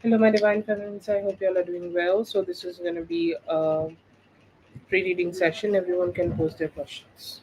Hello, my divine feminines. I hope you all are doing well. So, this is going to be a pre reading session. Everyone can post their questions.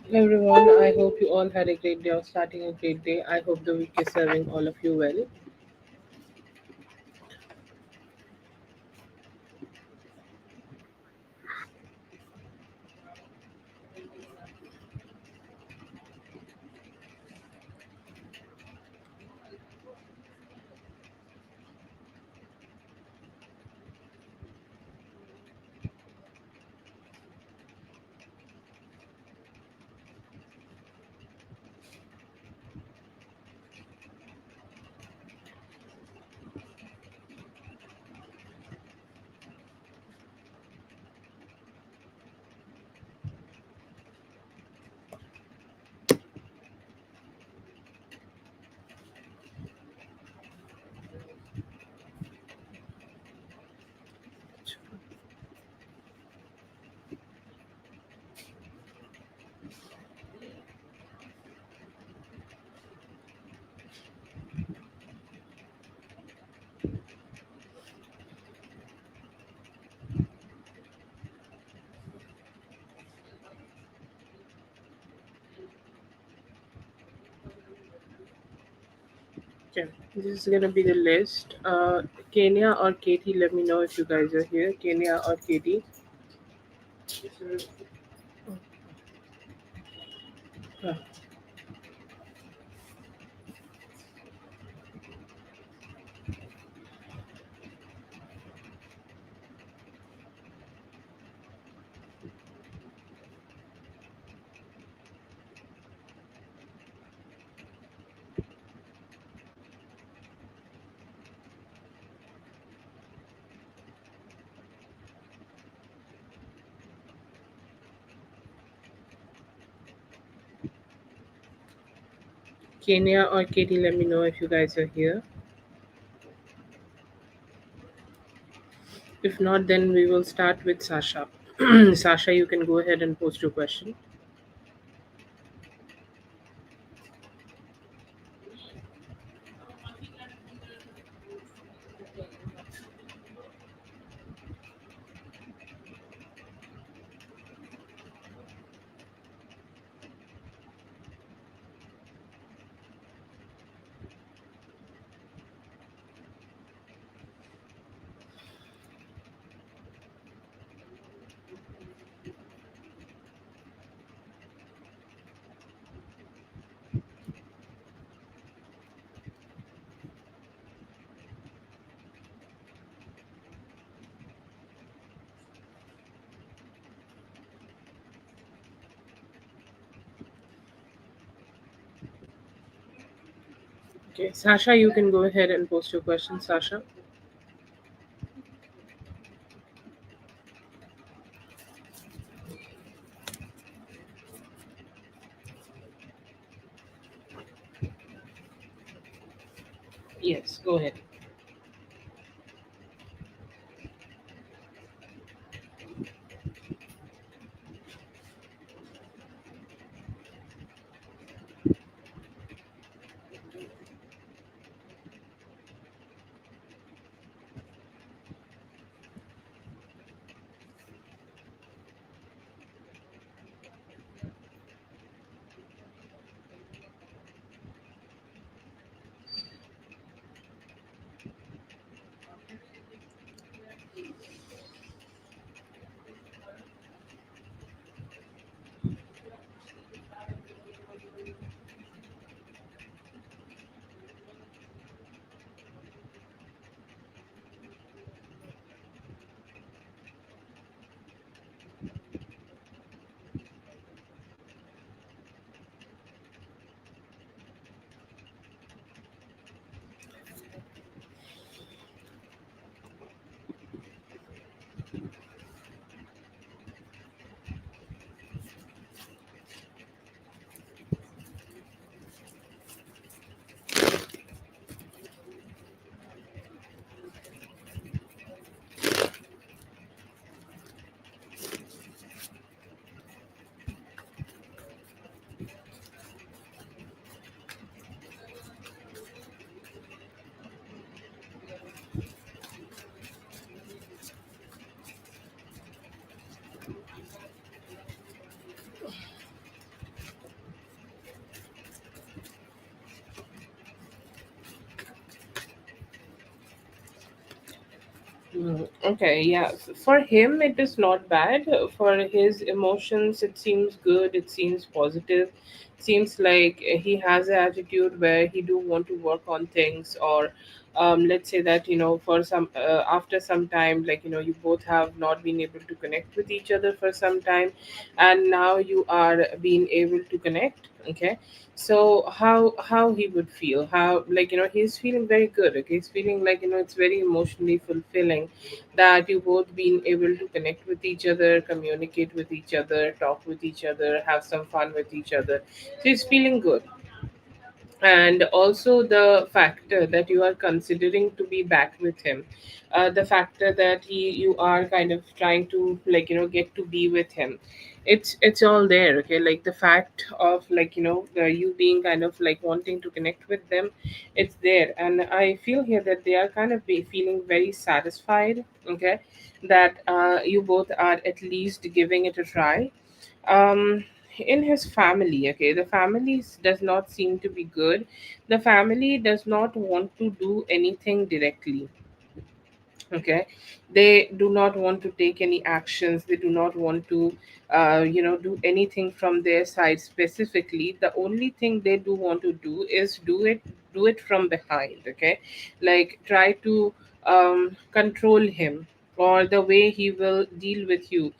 Hello, everyone. I hope you all had a great day or starting a great day. I hope the week is serving all of you well. Okay, this is going to be the list. Kenya or Katie, let me know if you guys are here. Kenya or Katie. Uh, Kenya or Katie, let me know if you guys are here. If not, then we will start with Sasha. Sasha, you can go ahead and post your question. Okay, Sasha, you can go ahead and post your question, Sasha. Yes, go ahead. Okay, yeah. For him, it is not bad. For his emotions, it seems good. It seems positive. Seems like he has an attitude where he do want to work on things, or let's say that for some after some time, like you both have not been able to connect with each other for some time, and now you are being able to connect. Okay, so how he would feel, how like he's feeling very good. Okay, he's feeling like it's very emotionally fulfilling that you both been able to connect with each other, communicate with each other, talk with each other, have some fun with each other. So he's feeling good. And also the factor that you are considering to be back with him, the factor that you are kind of trying to like get to be with him, it's all there. Okay, like the fact of like you being kind of like wanting to connect with them, it's there. And I feel here that they are kind of feeling very satisfied. Okay, that you both are at least giving it a try. um in his family, okay, the family does not seem to be good. The family does not want to do anything directly. Okay, they do not want to take any actions. They do not want to do anything from their side specifically. The only thing they do want to do is do it from behind. Okay, like try to control him, or the way he will deal with you,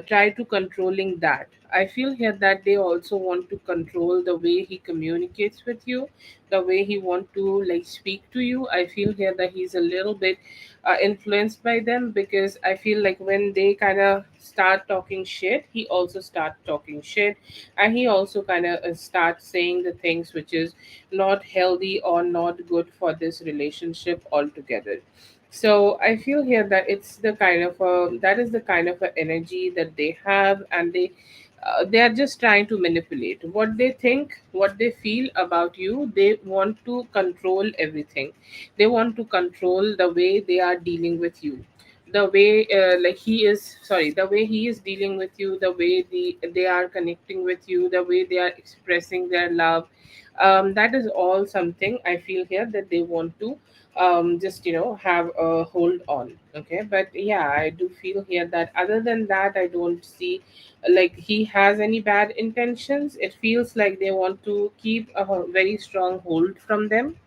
try to controlling that. I feel here that they also want to control the way he communicates with you, the way he want to like speak to you. I feel here that he's a little bit influenced by them, because I feel like when they kind of start talking shit, he also start talking shit, and he also kind of start saying the things which is not healthy or not good for this relationship altogether. So I feel here that it's the kind of that is the kind of a energy that they have, and they are just trying to manipulate what they think, what they feel about you. They want to control everything. They want to control the way they are dealing with you, the way like he is sorry the way he is dealing with you, the way they are connecting with you, the way they are expressing their love. That is all something I feel here that they want to just have a hold on. Okay, but yeah, I do feel here that other than that, I don't see like he has any bad intentions. It feels like they want to keep a very strong hold from him.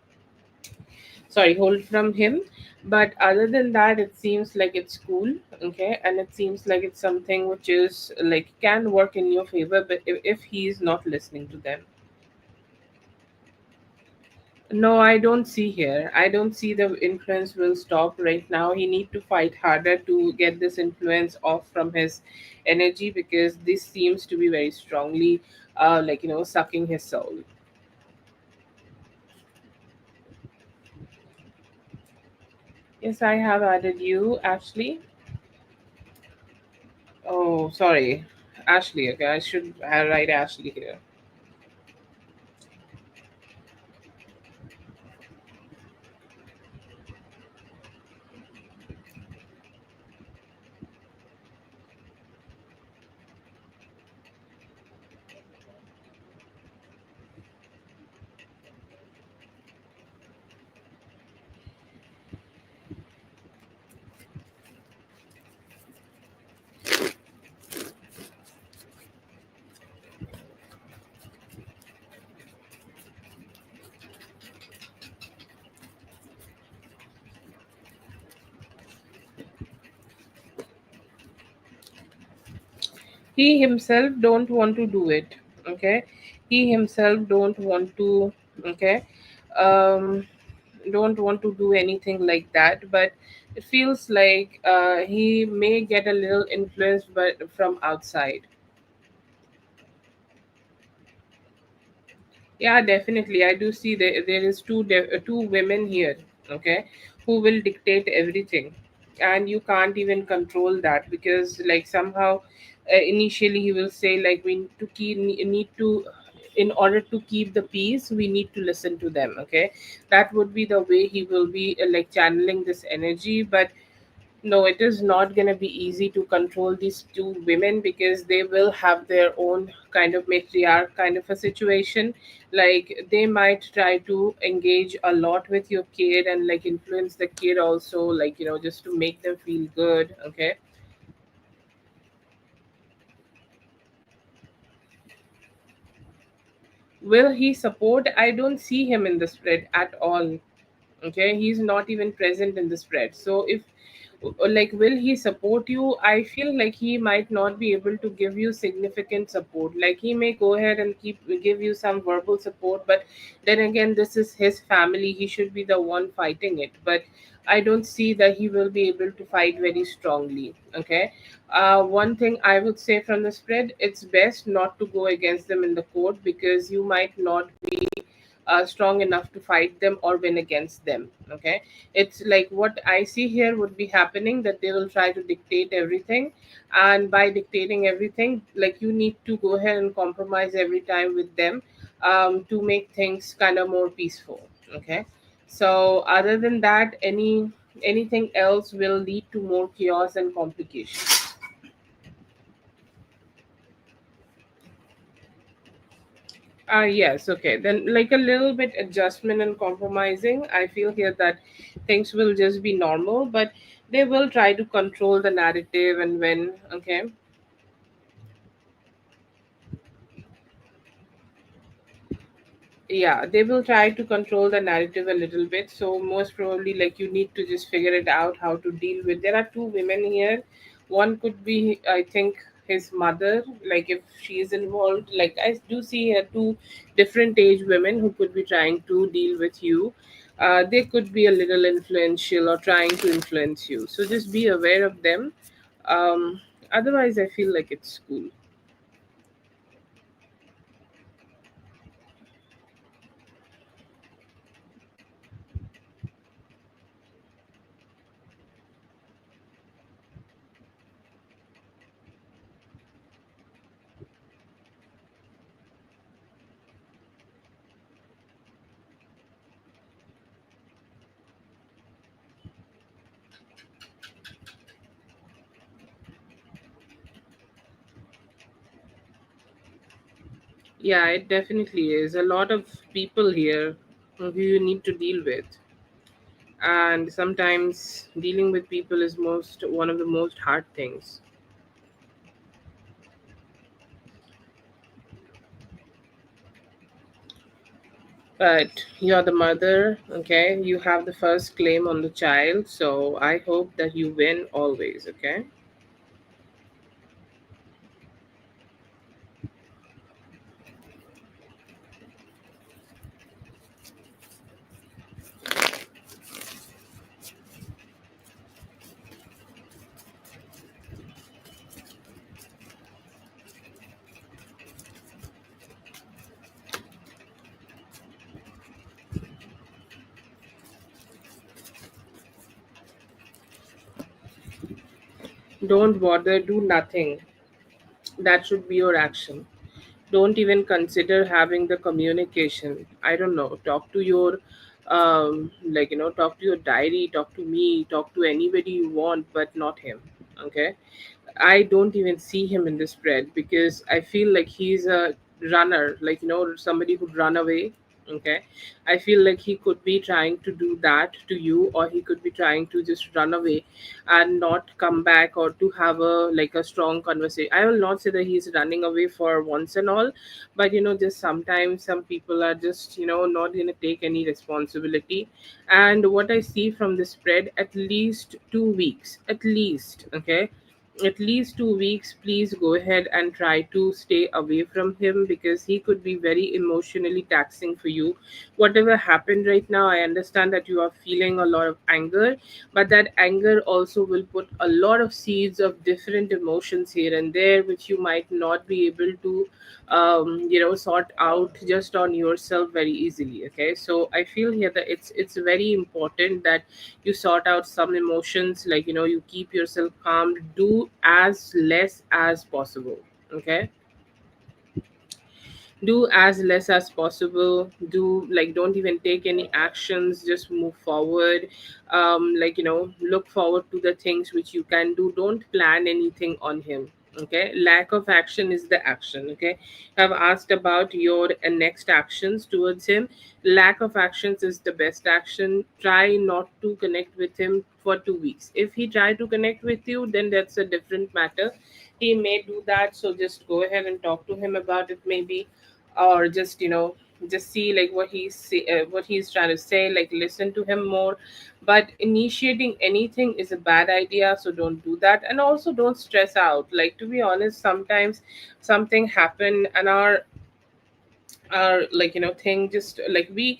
But other than that, it seems like it's cool. Okay, and it seems like it's something which is like can work in your favor, but if he is not listening to them. No, I don't see here. I don't see the influence will stop right now. He need to fight harder to get this influence off from his energy, because this seems to be very strongly, sucking his soul. Yes, I have added you, Ashley. Oh, sorry, Ashley. Okay, I should write Ashley here. He himself don't want to do it. Okay, he himself don't want to. Okay, um, don't want to do anything like that. But it feels like he may get a little influenced, but from outside. Yeah, definitely. I do see there is two women here, okay, who will dictate everything, and you can't even control that, because like somehow, initially he will say like we need to, in order to keep the peace, we need to listen to them. Okay, that would be the way he will be like channeling this energy, but no, it is not going to be easy to control these two women, because they will have their own kind of matriarch kind of a situation. Like they might try to engage a lot with your kid and like influence the kid also, like, just to make them feel good. Okay. Will he support? I don't see him in the spread at all. Okay, he's not even present in the spread. So if, like, will he support you? I feel like he might not be able to give you significant support. Like he may go ahead and give you some verbal support, but then again, this is his family, he should be the one fighting it. But I don't see that he will be able to fight very strongly. Okay, one thing I would say from the spread, it's best not to go against them in the court, because you might not be strong enough to fight them or win against them. Okay, it's like what I see here would be happening, that they will try to dictate everything, and by dictating everything, like you need to go ahead and compromise every time with them, to make things kind of more peaceful. Okay, so other than that, anything else will lead to more chaos and complications. Yes, okay. Then, like a little bit adjustment and compromising, I feel here that things will just be normal, but they will try to control the narrative and when, okay. Yeah, they will try to control the narrative a little bit. So, most probably, like you need to just figure it out how to deal with. There are two women here. One could be, I think, his mother, like if she is involved. Like I do see here two different age women who could be trying to deal with you. They could be a little influential or trying to influence you. So just be aware of them. Um, Otherwise, I feel like it's cool. Yeah, it definitely is. A lot of people here who you need to deal with. And sometimes dealing with people is most one of the most hard things. But you're the mother, okay? You have the first claim on the child, so I hope that you win always, okay? Don't bother, do nothing. That should be your action. Don't even consider having the communication. I don't know, talk to your talk to your diary, talk to me, talk to anybody you want, but not him. Okay. I don't even see him in the spread because I feel like he's a runner, like, somebody who'd run away. Okay. I feel like he could be trying to do that to you, or he could be trying to just run away and not come back, or to have a strong conversation. I will not say that he's running away for once and all, but just sometimes some people are just, not going to take any responsibility. And what I see from the spread, at least 2 weeks, at least. Okay, at least 2 weeks, please go ahead and try to stay away from him, because he could be very emotionally taxing for you. Whatever happened right now, I understand that you are feeling a lot of anger, but that anger also will put a lot of seeds of different emotions here and there, which you might not be able to sort out just on yourself very easily. Okay, so I feel here that it's very important that you sort out some emotions, like, you keep yourself calm, do as less as possible. Okay, do as less as possible, do, like, don't even take any actions, just move forward. Look forward to the things which you can do, don't plan anything on him. Okay, lack of action is the action. Okay, I've asked about your next actions towards him. Lack of actions is the best action. Try not to connect with him for 2 weeks. If he try to connect with you, then that's a different matter. He may do that, so just go ahead and talk to him about it, maybe. Or just, just see like what he's trying to say, like, listen to him more. But initiating anything is a bad idea, so don't do that. And also, don't stress out. Like, to be honest, sometimes something happen, and our, thing, just like, we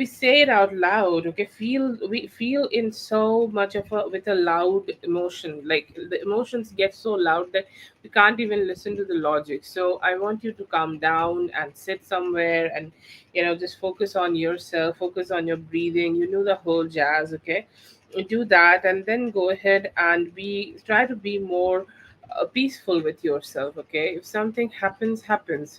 say it out loud. Okay, we feel in so much of a with a loud emotion, like the emotions get so loud that we can't even listen to the logic. So I want you to calm down and sit somewhere, and just focus on yourself, focus on your breathing, the whole jazz. Okay, do that, and then go ahead and be try to be more peaceful with yourself. Okay, if something happens.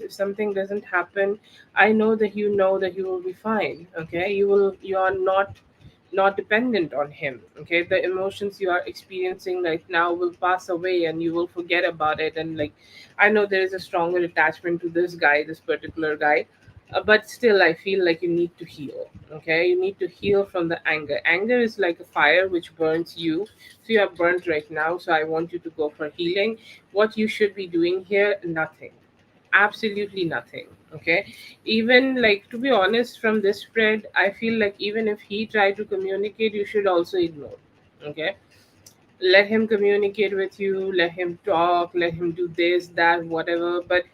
If something doesn't happen, I know that you will be fine. Okay, you are not dependent on him. Okay, the emotions you are experiencing right now will pass away, and you will forget about it. And, like, I know there is a stronger attachment to this particular guy, but still I feel like you need to heal. Okay, you need to heal from the anger. Anger is like a fire which burns you. So you are burnt right now, so I want you to go for healing. What you should be doing here, nothing, absolutely nothing. Okay, even, like, to be honest, from this spread, I feel like even if he tried to communicate, you should also ignore. Okay, let him communicate with you, let him talk, let him do this, that, whatever, but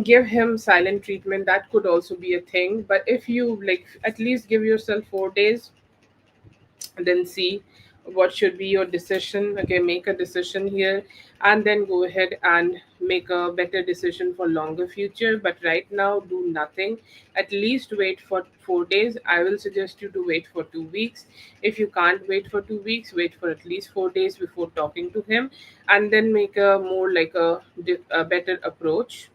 give him silent treatment. That could also be a thing. But if you, like, at least give yourself 4 days, and then see what should be your decision. Okay, make a decision here, and then go ahead and make a better decision for longer future. But right now, do nothing. At least wait for 4 days. I will suggest you to wait for 2 weeks. If you can't wait for 2 weeks, wait for at least 4 days before talking to him, and then make a more like a better approach,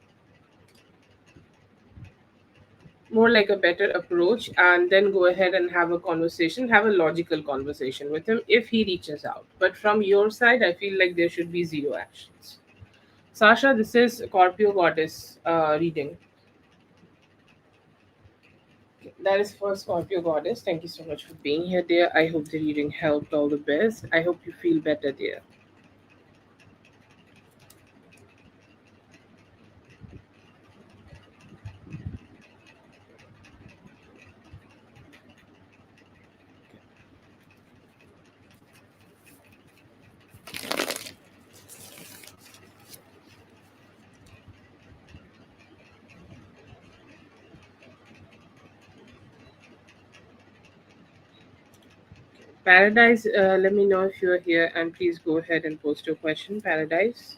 more like a better approach, and then go ahead and have a conversation, have a logical conversation with him if he reaches out. But from your side, I feel like there should be zero actions. Sasha, this is Scorpio Goddess reading. That is for Scorpio Goddess. Thank you so much for being here, dear. I hope the reading helped. All the best. I hope you feel better, dear. Paradise, let me know if you're here, and please go ahead and post your question, Paradise.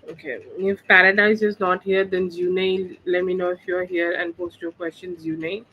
Okay. If Paradise is not here, then Zune, let me know if you're here and post your questions, Zune.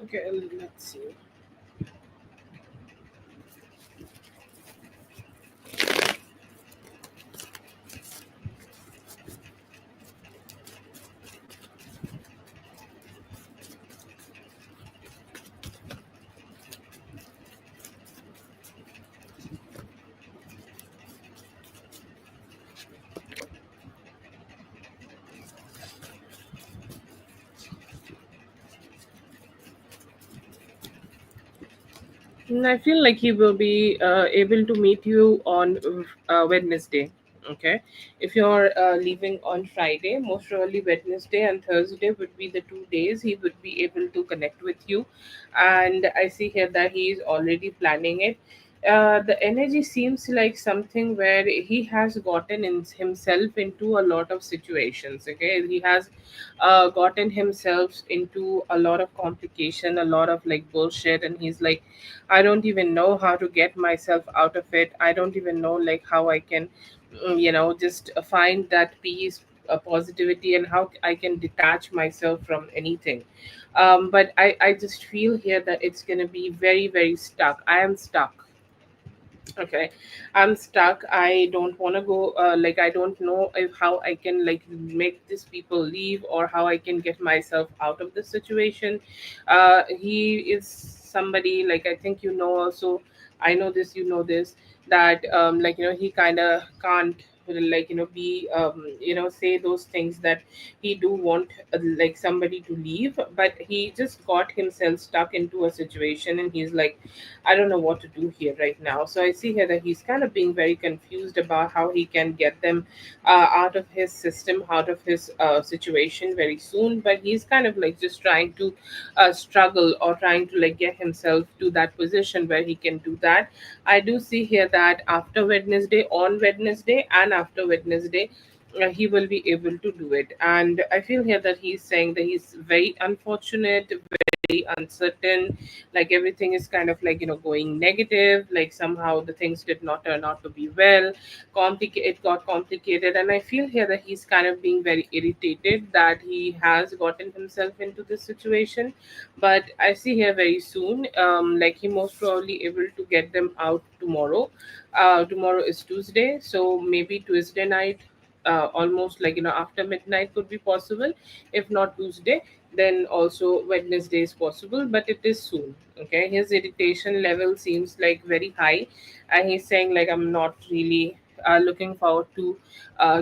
Okay, let's see. I feel like he will be able to meet you on Wednesday. Okay, if you're leaving on Friday, most probably Wednesday and Thursday would be the 2 days he would be able to connect with you. And I see here that he is already planning it. The energy seems like something where he has gotten himself into a lot of situations. Okay, he has gotten himself into a lot of complication, a lot of like bullshit, and he's like, I don't even know how to get myself out of it. I don't even know like how I can, just find that peace, positivity, and how I can detach myself from anything. But I just feel here that it's gonna be very, very stuck. I am stuck. Okay, I'm stuck. I don't want to go. Like, I don't know if how I can like make these people leave, or how I can get myself out of the situation. He is somebody, like, I think you know also. I know this. You know this, that he kind of can't, like, be, say those things that he do want, like, somebody to leave, but he just got himself stuck into a situation, and he's like, I don't know what to do here right now. So I see here that he's kind of being very confused about how he can get them out of his system, out of his situation very soon. But he's kind of like just trying to struggle, or trying to like get himself to that position where he can do that. I do see here that after Wednesday, on Wednesday, and after Wednesday, he will be able to do it. And I feel here that he's saying that he's very unfortunate, very uncertain, like everything is kind of like going negative, like somehow the things did not turn out to be well, it got complicated. And I feel here that he's kind of being very irritated that he has gotten himself into this situation. But I see here very soon, like he most probably able to get them out tomorrow. Tomorrow is Tuesday, so maybe Tuesday night, almost like after midnight could be possible. If not Tuesday, then also Wednesday is possible, but it is soon. Okay, his irritation level seems like very high, and he's saying like, I'm not really looking forward to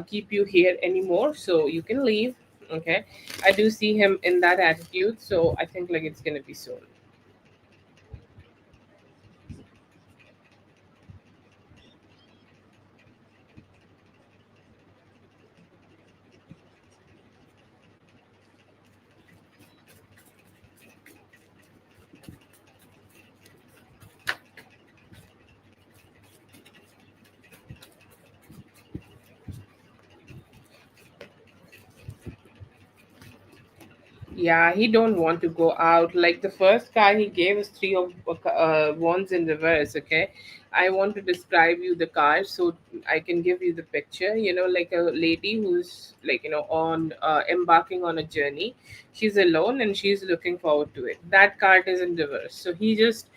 keep you here anymore, so you can leave. Okay, I do see him in that attitude, so I think like it's gonna be soon. Yeah, he don't want to go out. Like the first card he gave is three of wands in reverse. Okay, I want to describe you the card so I can give you the picture. You know, like a lady who's like on embarking on a journey. She's alone and she's looking forward to it. That card is in reverse. So he just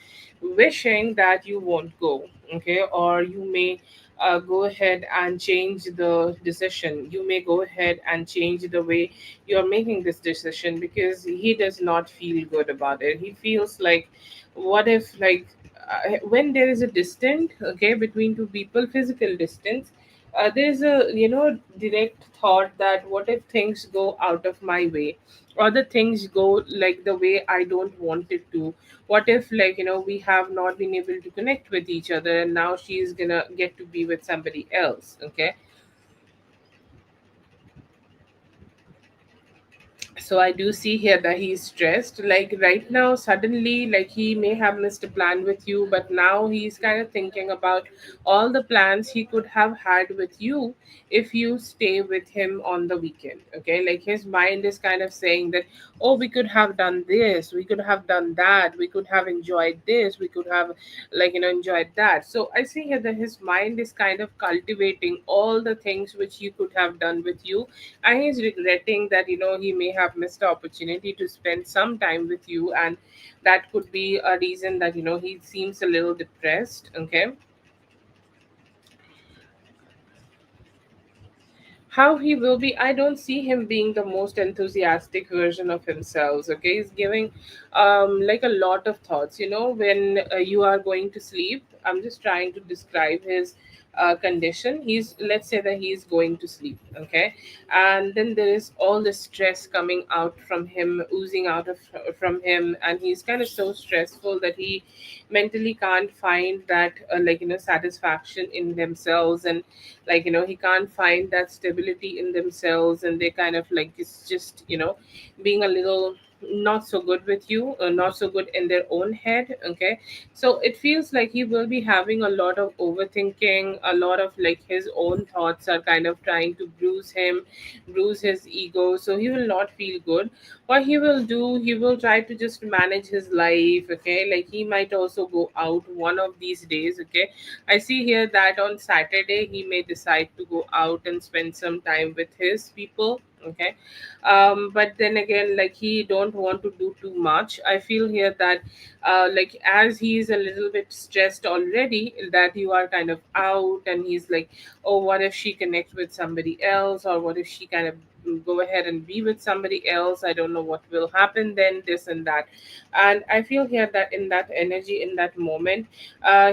wishing that you won't go. Okay, or you may go ahead and change the decision. You may go ahead and change the way you're making this decision because he does not feel good about it. He feels like, what if, like, when there is a distance, okay, between two people, physical distance, there's a direct thought that what if things go out of my way, or the things go like the way I don't want it to. What if, like, we have not been able to connect with each other and now she's gonna get to be with somebody else. Okay, so I do see here that he's stressed, like right now suddenly, like he may have missed a plan with you, but now he's kind of thinking about all the plans he could have had with you if you stay with him on the weekend. Okay, like his mind is kind of saying that, oh, we could have done this, we could have done that, we could have enjoyed this, we could have, like, enjoyed that. So I see here that his mind is kind of cultivating all the things which you could have done with you, and he's regretting that he may have missed the opportunity to spend some time with you, and that could be a reason that he seems a little depressed. Okay, how he will be, I don't see him being the most enthusiastic version of himself. Okay, he's giving like a lot of thoughts, when you are going to sleep. I'm just trying to describe his condition. He's, let's say that he's going to sleep. Okay, and then there is all the stress coming out from him, oozing out of from him, and he's kind of so stressful that he mentally can't find that satisfaction in themselves, and like he can't find that stability in themselves, and they kind of like it's just being a little not so good with you, not so good in their own head. Okay, so it feels like he will be having a lot of overthinking, a lot of like his own thoughts are kind of trying to bruise him, bruise his ego, so he will not feel good. What he will do, he will try to just manage his life. Okay, like he might also go out one of these days. Okay, I see here that on Saturday he may decide to go out and spend some time with his people. Okay, but then again, like he don't want to do too much. I feel here that, like as he's a little bit stressed already, that you are kind of out, and he's like, oh, what if she connects with somebody else, or what if she kind of go ahead and be with somebody else? I don't know what will happen then, this and that. And I feel here that in that energy, in that moment,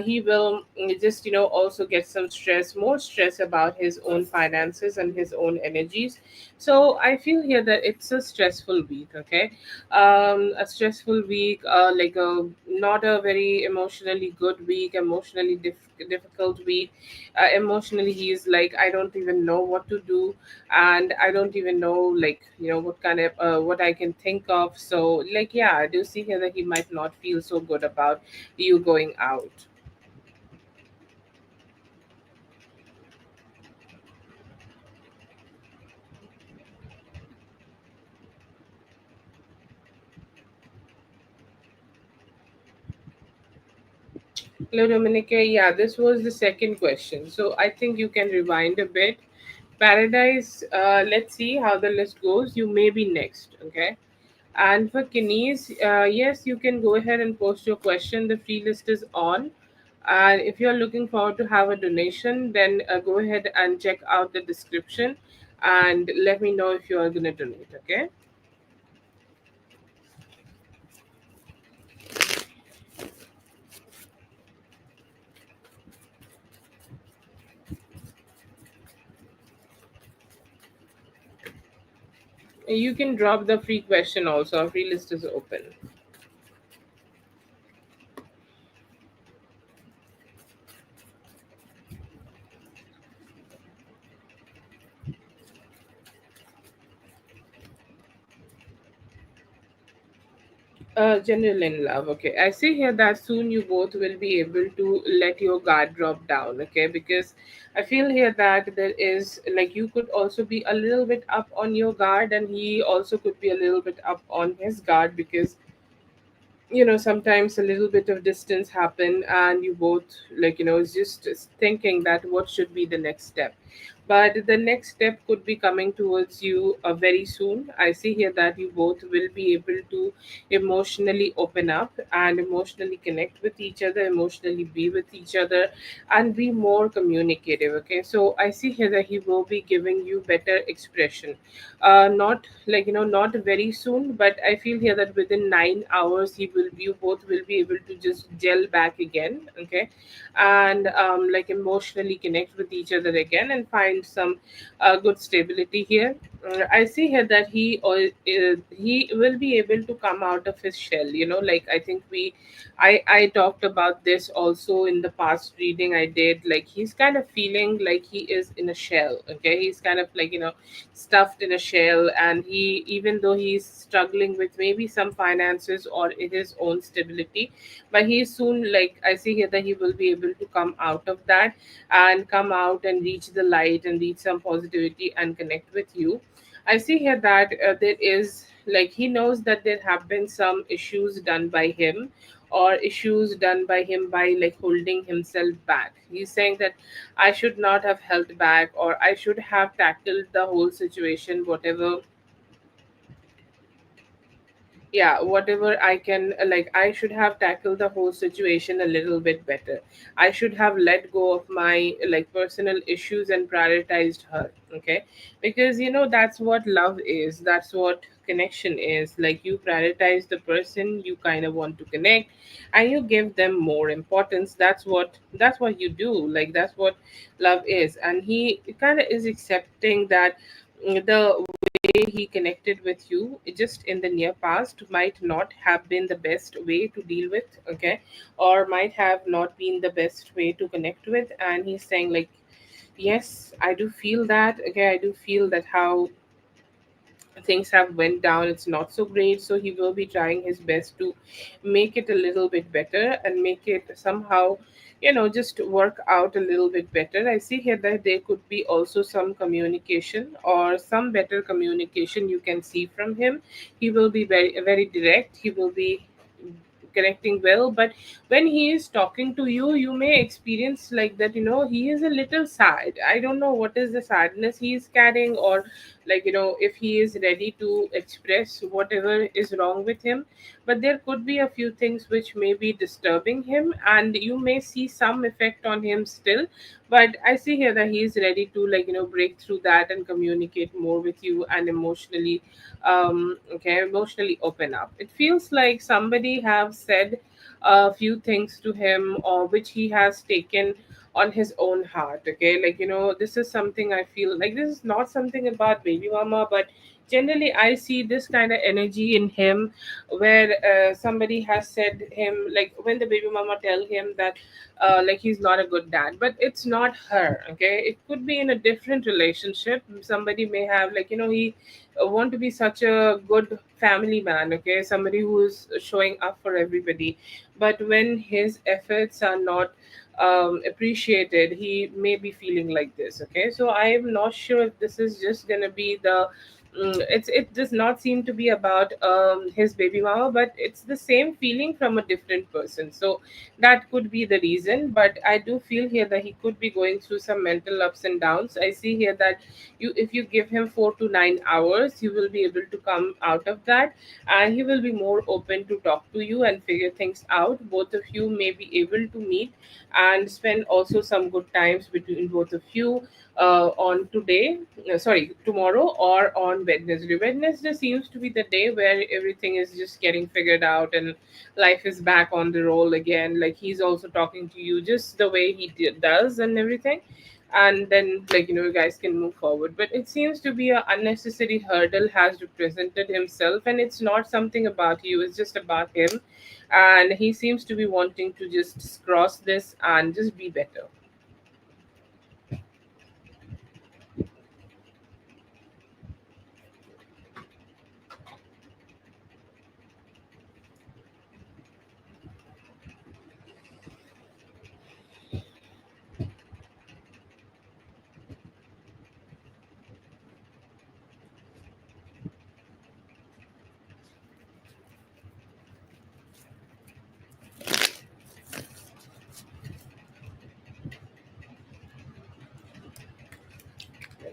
he will just also get some stress, more stress about his own finances and his own energies. So I feel here that it's a stressful week. Okay, a stressful week, like a not a very emotionally good week, emotionally difficult week. Emotionally he's like, I don't even know what to do, and I don't even know, like, what kind of what I can think of. So like, yeah, I do see here that he might not feel so good about you going out. Hello, Dominica. Yeah, this was the second question. So I think you can rewind a bit. Paradise, let's see how the list goes. You may be next. Okay. And for Kines, yes, you can go ahead and post your question. The free list is on. And if you're looking forward to have a donation, then go ahead and check out the description and let me know if you are going to donate. Okay. You can drop the free question also. Our free list is open. General in love. Okay, I see here that soon you both will be able to let your guard drop down. Okay, because I feel here that there is like you could also be a little bit up on your guard, and he also could be a little bit up on his guard because sometimes a little bit of distance happen and you both it's just thinking that what should be the next step, but the next step could be coming towards you very soon. I see here that you both will be able to emotionally open up and emotionally connect with each other, emotionally be with each other, and be more communicative. Okay, so I see here that he will be giving you better expression, not not very soon, but I feel here that within 9 hours you both will be able to just gel back again. Okay, and emotionally connect with each other again and find some good stability here. I see here that he will be able to come out of his shell. Like I think I talked about this also in the past reading I did. Like he's kind of feeling like he is in a shell. Okay, he's kind of stuffed in a shell, and he, even though he's struggling with maybe some finances or his own stability, but he soon, like I see here that he will be able to come out of that and come out and reach the light and reach some positivity and connect with you. I see here that there is, like, he knows that there have been some issues done by him, or issues done by him by like holding himself back. He's saying that I should not have held back, or I should have tackled the whole situation, whatever I can, like I should have tackled the whole situation a little bit better. I should have let go of my like personal issues and prioritized her. Okay, because that's what love is, that's what connection is. Like you prioritize the person you kind of want to connect, and you give them more importance. That's what you do. Like that's what love is, and he kind of is accepting that the way he connected with you just in the near past might not have been the best way to deal with. Okay, or might have not been the best way to connect with, and he's saying like, yes, I do feel that. Okay, I do feel that how things have went down, it's not so great. So he will be trying his best to make it a little bit better and make it somehow just work out a little bit better. I see here that there could be also some communication or some better communication you can see from him. He will be very very direct, he will be connecting well, but when he is talking to you, you may experience like that, he is a little sad. I don't know what is the sadness he is carrying, or if he is ready to express whatever is wrong with him. But there could be a few things which may be disturbing him, and you may see some effect on him still. But I see here that he is ready to break through that and communicate more with you and emotionally open up. It feels like somebody have said a few things to him, or which he has taken on his own heart. Okay, this is something I feel like, this is not something about baby mama, but generally I see this kind of energy in him, where somebody has said him, like when the baby mama tell him that like he's not a good dad, but it's not her. Okay, it could be in a different relationship. Somebody may have he want to be such a good family man. Okay, somebody who is showing up for everybody, but when his efforts are not appreciated, he may be feeling like this. Okay, so I am not sure if this is just gonna be the it does not seem to be about his baby mama, but it's the same feeling from a different person. So that could be the reason, but I do feel here that he could be going through some mental ups and downs. I see here that if you give him 4 to 9 hours, he will be able to come out of that, and he will be more open to talk to you and figure things out. Both of you may be able to meet and spend also some good times between both of you on today, sorry, tomorrow, or on Wednesday. Wednesday seems to be the day where everything is just getting figured out and life is back on the roll again. Like he's also talking to you just the way he does and everything, and then you guys can move forward. But it seems to be a unnecessary hurdle has represented himself, and it's not something about you, it's just about him, and he seems to be wanting to just cross this and just be better.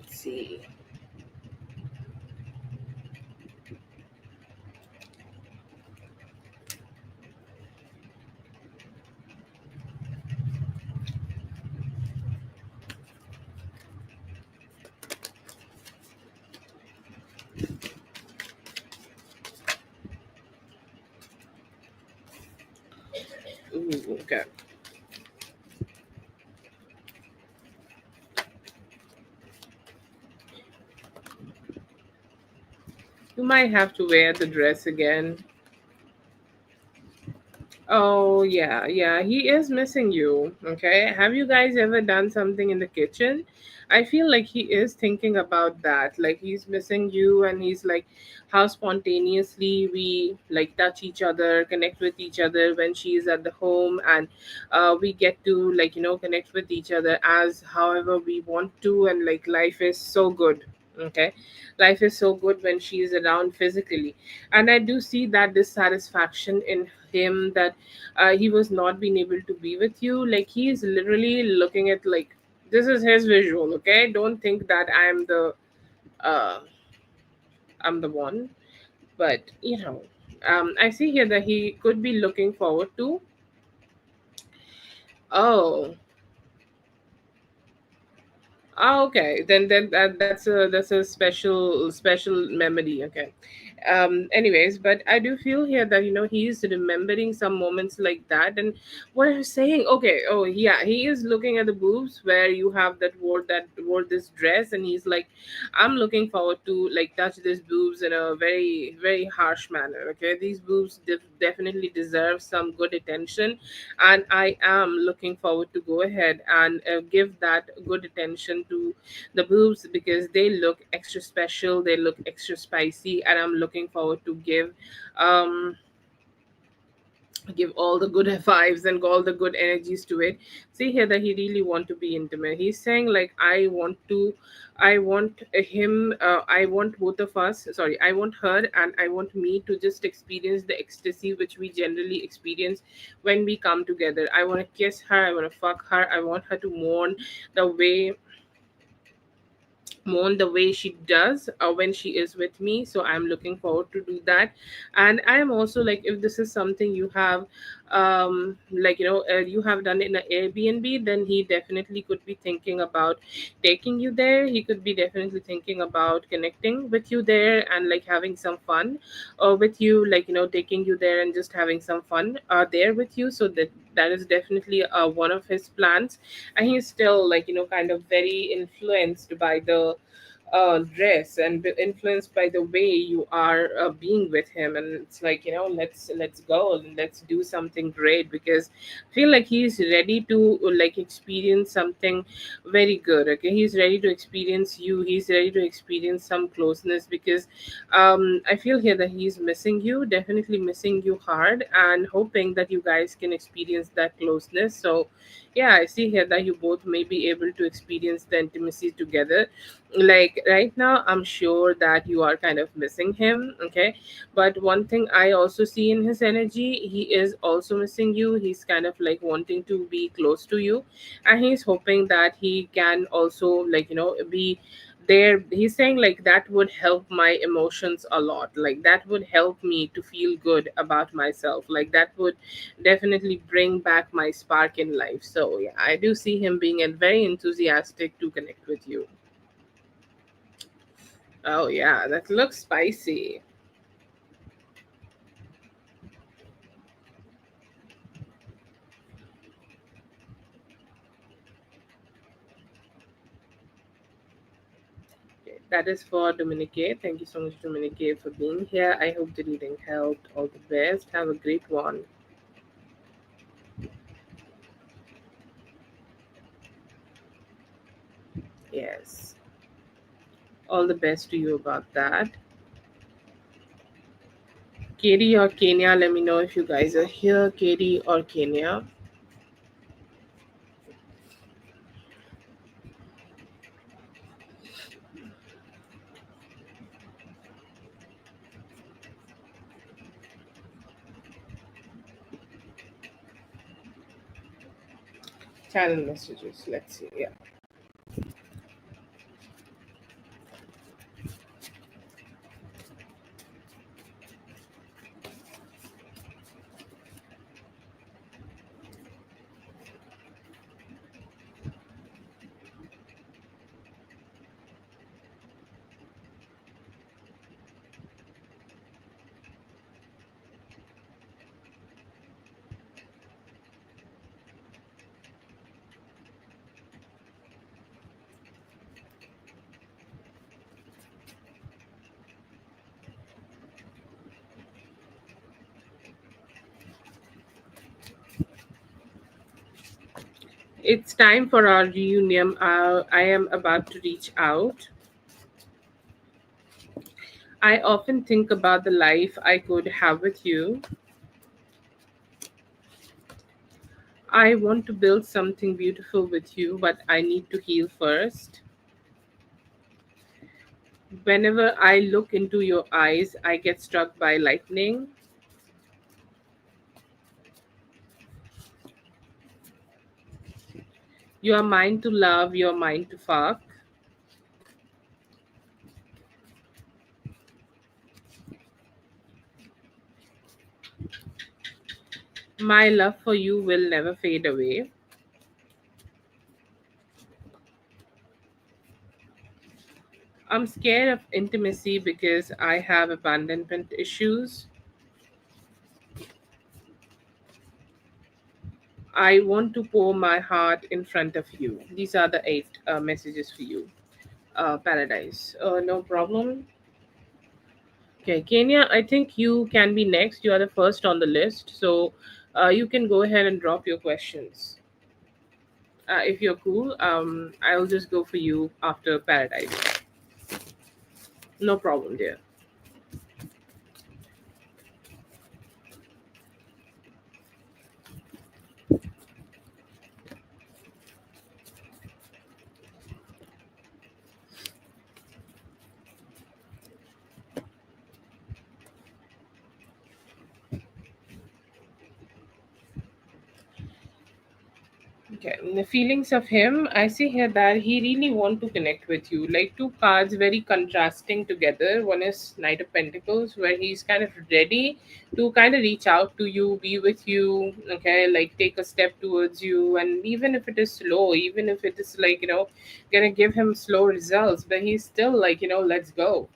Let's see. Ooh, okay. You might have to wear the dress again. Oh, yeah, yeah, he is missing you. Okay. Have you guys ever done something in the kitchen? I feel like he is thinking about that. Like he's missing you, and he's like how spontaneously we like touch each other, connect with each other when she is at the home, and we get to like, connect with each other as however we want to, and like life is so good. Okay. Life is so good when she is around physically, and I do see that dissatisfaction in him, that he was not being able to be with you. Like he is literally looking at like this is his visual. Okay, don't think that uh I'm the one, but I see here that he could be looking forward to. Oh, oh, okay. Then that's a special memory. Okay. Anyways, but I do feel here that he's remembering some moments like that. And what I'm saying, okay, oh yeah, he is looking at the boobs where you have that wore this dress, and he's like, I'm looking forward to like touch these boobs in a very very harsh manner. Okay, these boobs definitely deserve some good attention, and I am looking forward to go ahead and give that good attention to the boobs, because they look extra special, they look extra spicy, and I'm looking forward to um give all the good vibes and all the good energies to it. See here that he really want to be intimate. He's saying like, I want him, I want both of us, sorry, I want her and I want me to just experience the ecstasy which we generally experience when we come together. I want to kiss her, I want to fuck her, I want her to the way mourn the way she does when she is with me. So I'm looking forward to do that. And I am also like, if this is something you have like you have done in an Airbnb, then he definitely could be thinking about taking you there. He could be definitely thinking about connecting with you there and like having some fun with you, like taking you there and just having some fun there with you. So that is definitely one of his plans. And he's still like kind of very influenced by the dress, and influenced by the way you are being with him. And it's like, let's go and let's do something great, because I feel like he's ready to like experience something very good. Okay, he's ready to experience you, he's ready to experience some closeness, because I feel here that he's missing you, definitely missing you hard, and hoping that you guys can experience that closeness. So yeah, I see here that you both may be able to experience the intimacy together. Like right now, I'm sure that you are kind of missing him. Okay, but one thing I also see in his energy, he is also missing you. He's kind of like wanting to be close to you, and he's hoping that he can also like be there. He's saying like that would help my emotions a lot, like that would help me to feel good about myself, like that would definitely bring back my spark in life. So yeah, I do see him being very enthusiastic to connect with you. Oh yeah, that looks spicy. Okay, that is for Dominique. Thank you so much, Dominique, for being here. I hope the reading helped. All the best. Have a great one. Yes. All the best to you about that. Katie or Kenya, let me know if you guys are here. Katie or Kenya. Channel messages. Let's see. Yeah. It's time for our reunion. I am about to reach out. I often think about the life I could have with you. I want to build something beautiful with you, but I need to heal first. Whenever I look into your eyes, I get struck by lightning. You are mine to love, you are mine to fuck. My love for you will never fade away. I'm scared of intimacy because I have abandonment issues. I want to pour my heart in front of you. These are the eight messages for you. Paradise. No problem. Okay, Kenya, I think you can be next. You are the first on the list. So you can go ahead and drop your questions. If you're cool, I'll just go for you after Paradise. No problem, dear. Okay, the feelings of him, I see here that he really want to connect with you. Like two cards very contrasting together. One is Knight of Pentacles, where he's kind of ready to kind of reach out to you, be with you, okay, like take a step towards you. And even if it is slow, even if it is like, gonna give him slow results, but he's still like, let's go,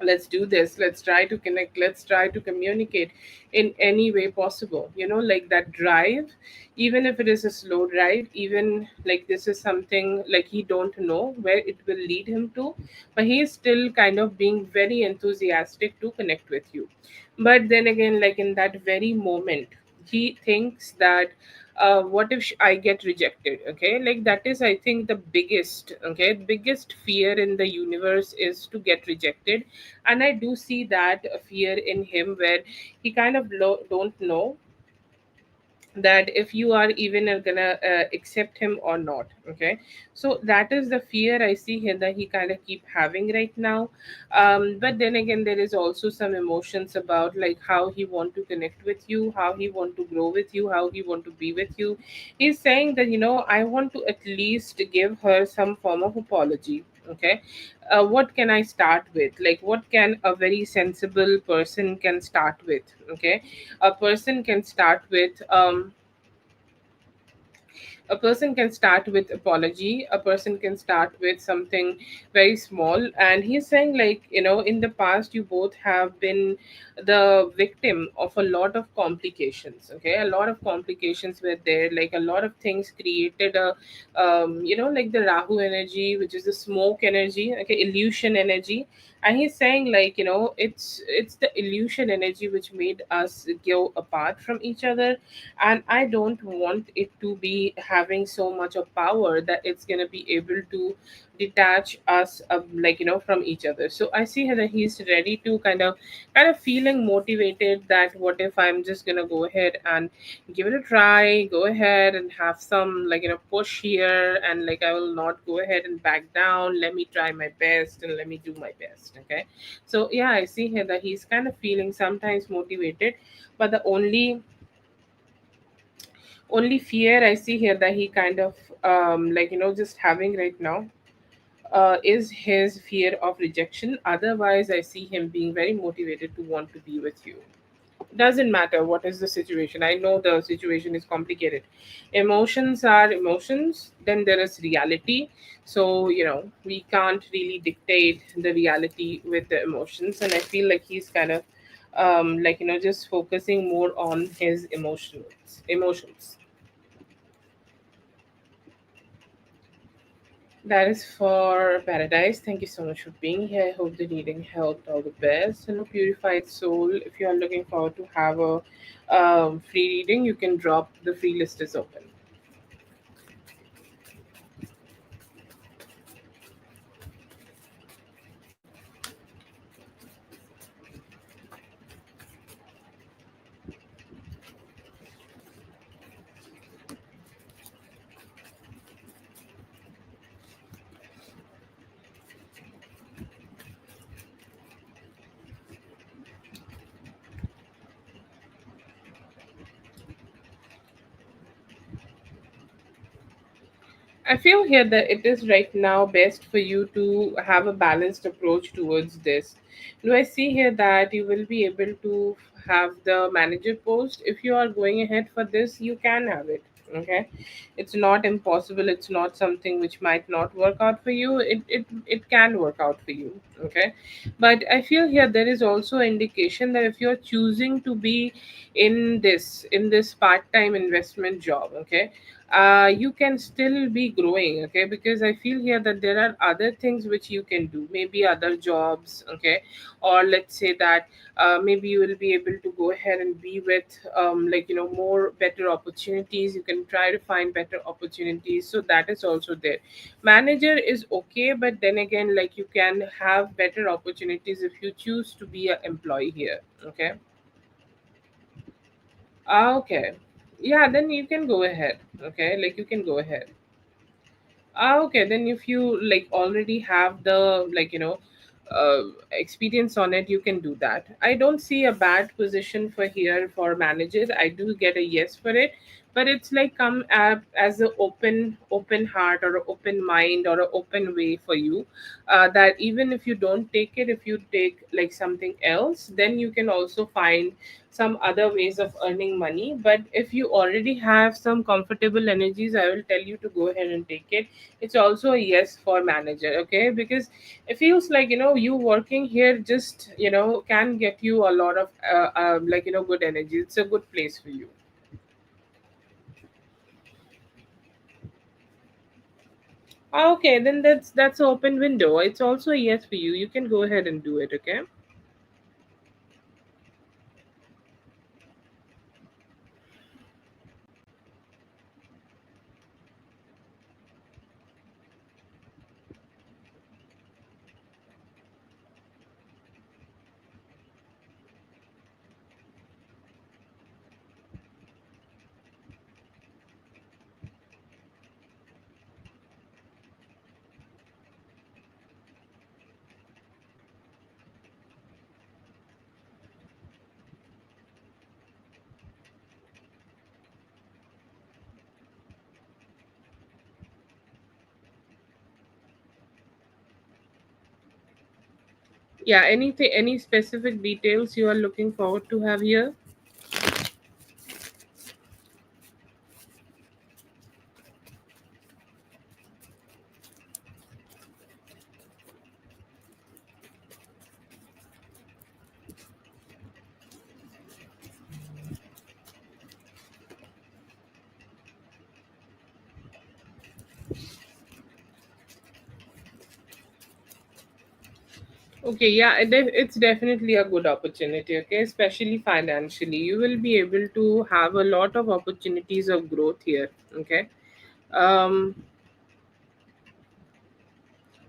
let's do this, let's try to connect, let's try to communicate in any way possible, like that drive. Even if it is a slow drive, even like this is something like he don't know where it will lead him to, but he is still kind of being very enthusiastic to connect with you. But then again, like in that very moment, he thinks that what if I get rejected, okay, like that is, I think, the biggest fear in the universe is to get rejected. And I do see that fear in him, where he kind of don't know that if you are even gonna accept him or not, okay. So that is the fear I see here that he kind of keep having right now. But then again, there is also some emotions about like how he want to connect with you, how he want to grow with you, how he want to be with you. He's saying that, I want to at least give her some form of apology, okay. What can I start with? Like what can a very sensible person can start with, okay. A person can start with a person can start with apology, a person can start with something very small. And he's saying, like, in the past you both have been the victim of a lot of complications, okay. A lot of complications were there, like a lot of things created a like the Rahu energy, which is the smoke energy, okay, illusion energy. And he's saying, like, it's the illusion energy which made us go apart from each other. And I don't want it to be having so much of power that it's going to be able to detach us like, from each other. So I see that he's ready to kind of feeling motivated, that what if I'm just going to go ahead and give it a try, go ahead and have some, like, push here, and like I will not go ahead and back down, let me try my best and let me do my best, okay. So yeah, I see here that he's kind of feeling sometimes motivated, but the only fear I see here that he kind of like, just having right now is his fear of rejection. Otherwise, I see him being very motivated to want to be with you. Doesn't matter what is the situation. I know the situation is complicated. Emotions are emotions, then there is reality. So, we can't really dictate the reality with the emotions. And I feel like he's kind of like, just focusing more on his emotions. That is for Paradise. Thank you so much for being here. I hope the reading helped. All the best. And a purified soul. If you are looking forward to have a free reading, you can drop the free list is open. I feel here that it is right now best for you to have a balanced approach towards this. Do I see here that you will be able to have the manager post? If you are going ahead for this, you can have it. Okay, it's not impossible. It's not something which might not work out for you. It can work out for you. Okay, but I feel here there is also indication that if you're choosing to be in this part-time investment job, okay, you can still be growing, okay, because I feel here that there are other things which you can do, maybe other jobs, okay, or let's say that maybe you will be able to go ahead and be with more better opportunities. You can try to find better opportunities, so that is also there. Manager is okay, but then again, like, you can have better opportunities if you choose to be an employee here. Okay. Okay. Yeah, then you can go ahead. Okay, like, you can go ahead. Okay, then if you like already have the experience on it, you can do that. I don't see a bad position for here for managers. I do get a yes for it, but it's like come up as an open heart or an open mind or an open way for you. That even if you don't take it, if you take like something else, then you can also find some other ways of earning money. But if you already have some comfortable energies, I will tell you to go ahead and take it. It's also a yes for manager, okay, because it feels like you working here just can get you a lot of good energy. It's a good place for you. Okay, then that's an open window. It's also a yes for you. You can go ahead and do it, okay. Yeah, anything, any specific details you are looking forward to have here? Okay, yeah, it's definitely a good opportunity, okay, especially financially. You will be able to have a lot of opportunities of growth here, okay. Um,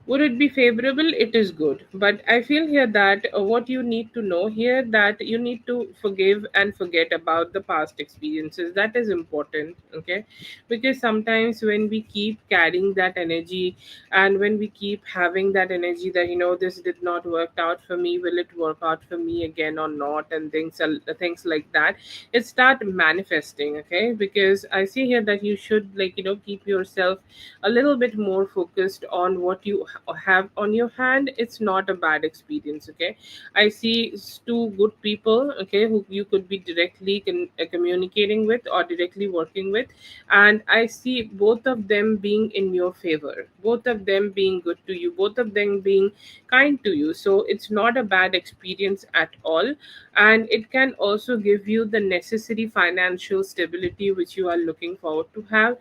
would it be favorable? It is good, but I feel here that what you need to know here, that you need to forgive and forget about the past experiences. That is important, okay, because sometimes when we keep carrying that energy, and when we keep having that energy that this did not work out for me, will it work out for me again or not, and things like that, it start manifesting, okay, because I see here that you should keep yourself a little bit more focused on what you have on your hand. It's not a bad experience, okay. I see two good people, okay, who you could be directly communicating with or directly working with, and I see both of them being in your favor, both of them being good to you, both of them being kind to you. So it's not a bad experience at all, and it can also give you the necessary financial stability which you are looking forward to have.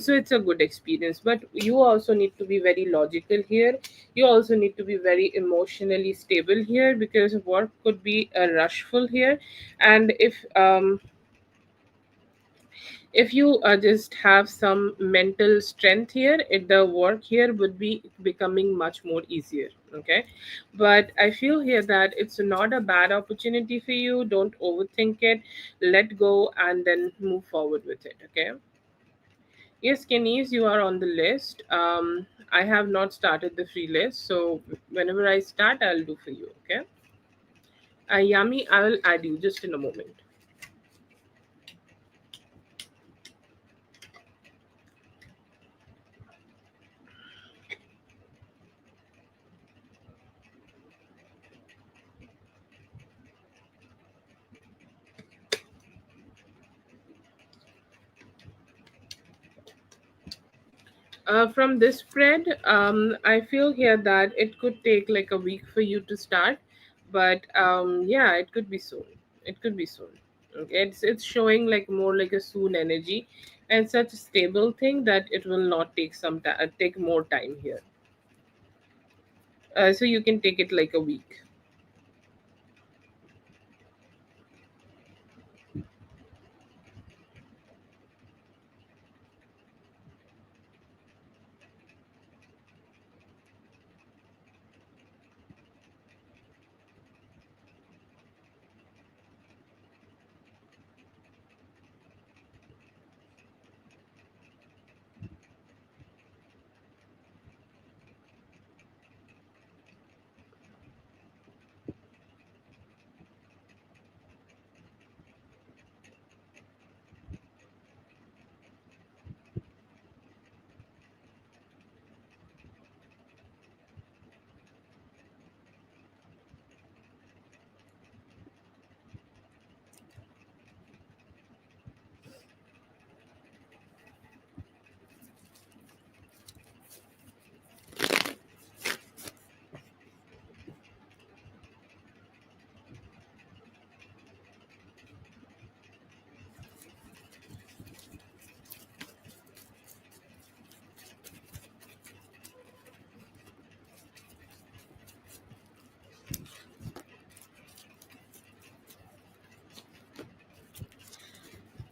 So it's a good experience, but you also need to be very logical here. You also need to be very emotionally stable here, because work could be a rushful here. And if you just have some mental strength here, the work here would be becoming much more easier, okay. But I feel here that it's not a bad opportunity for you. Don't overthink it. Let go and then move forward with it, okay. Yes, Kenise, you are on the list. I have not started the free list, so whenever I start, I'll do for you. Okay. Yami, I will add you just in a moment. From this spread, I feel here that it could take like a week for you to start, but yeah, it could be soon. It could be soon. Okay, it's showing like more like a soon energy, and such a stable thing that it will not take some time, take more time here. So you can take it like a week.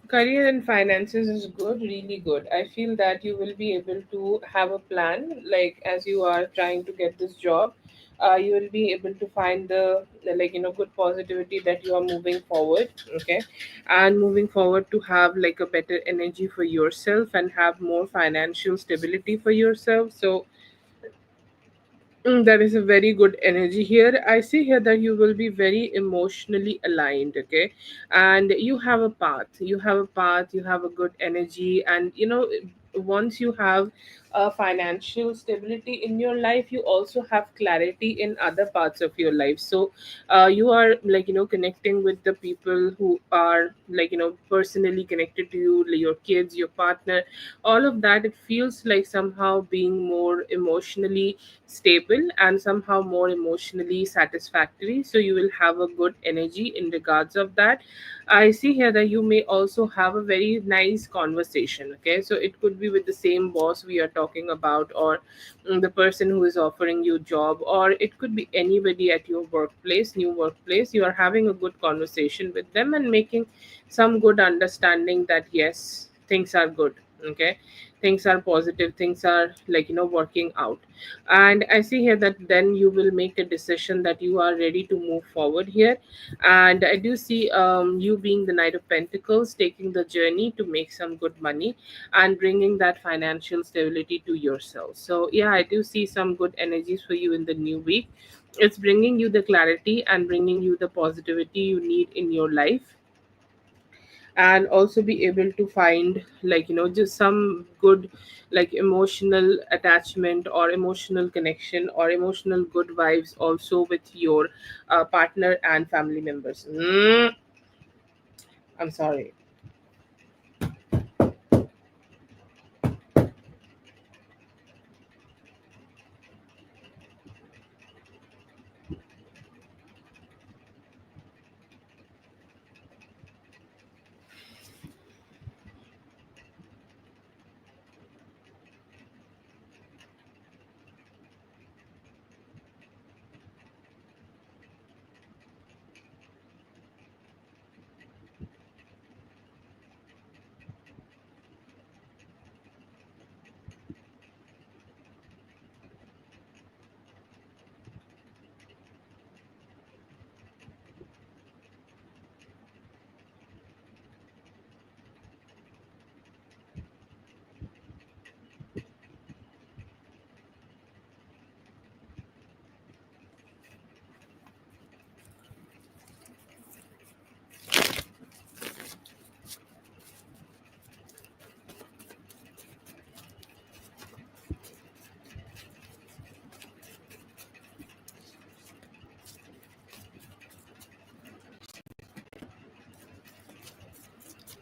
Career and finances is good, really good. I feel that you will be able to have a plan, like as you are trying to get this job. You will be able to find the like good positivity that you are moving forward. Okay, and moving forward to have like a better energy for yourself and have more financial stability for yourself. So that is a very good energy here. I see here that you will be very emotionally aligned, okay? And you have a path. You have a path, you have a good energy, and once you have a financial stability in your life, you also have clarity in other parts of your life. So you are like connecting with the people who are like personally connected to you, like your kids, your partner, all of that. It feels like somehow being more emotionally stable and somehow more emotionally satisfactory, so you will have a good energy in regards of that. I see here that you may also have a very nice conversation, okay? So it could be with the same boss we are talking about, or the person who is offering you job, or it could be anybody at your workplace, new workplace. You are having a good conversation with them and making some good understanding that yes, things are good, okay? Things are positive, things are like working out. And I see here that then you will make a decision that you are ready to move forward here. And I do see you being the Knight of Pentacles, taking the journey to make some good money and bringing that financial stability to yourself. So yeah, I do see some good energies for you in the new week. It's bringing you the clarity and bringing you the positivity you need in your life, and also be able to find like just some good like emotional attachment or emotional connection or emotional good vibes also with your partner and family members. I'm sorry.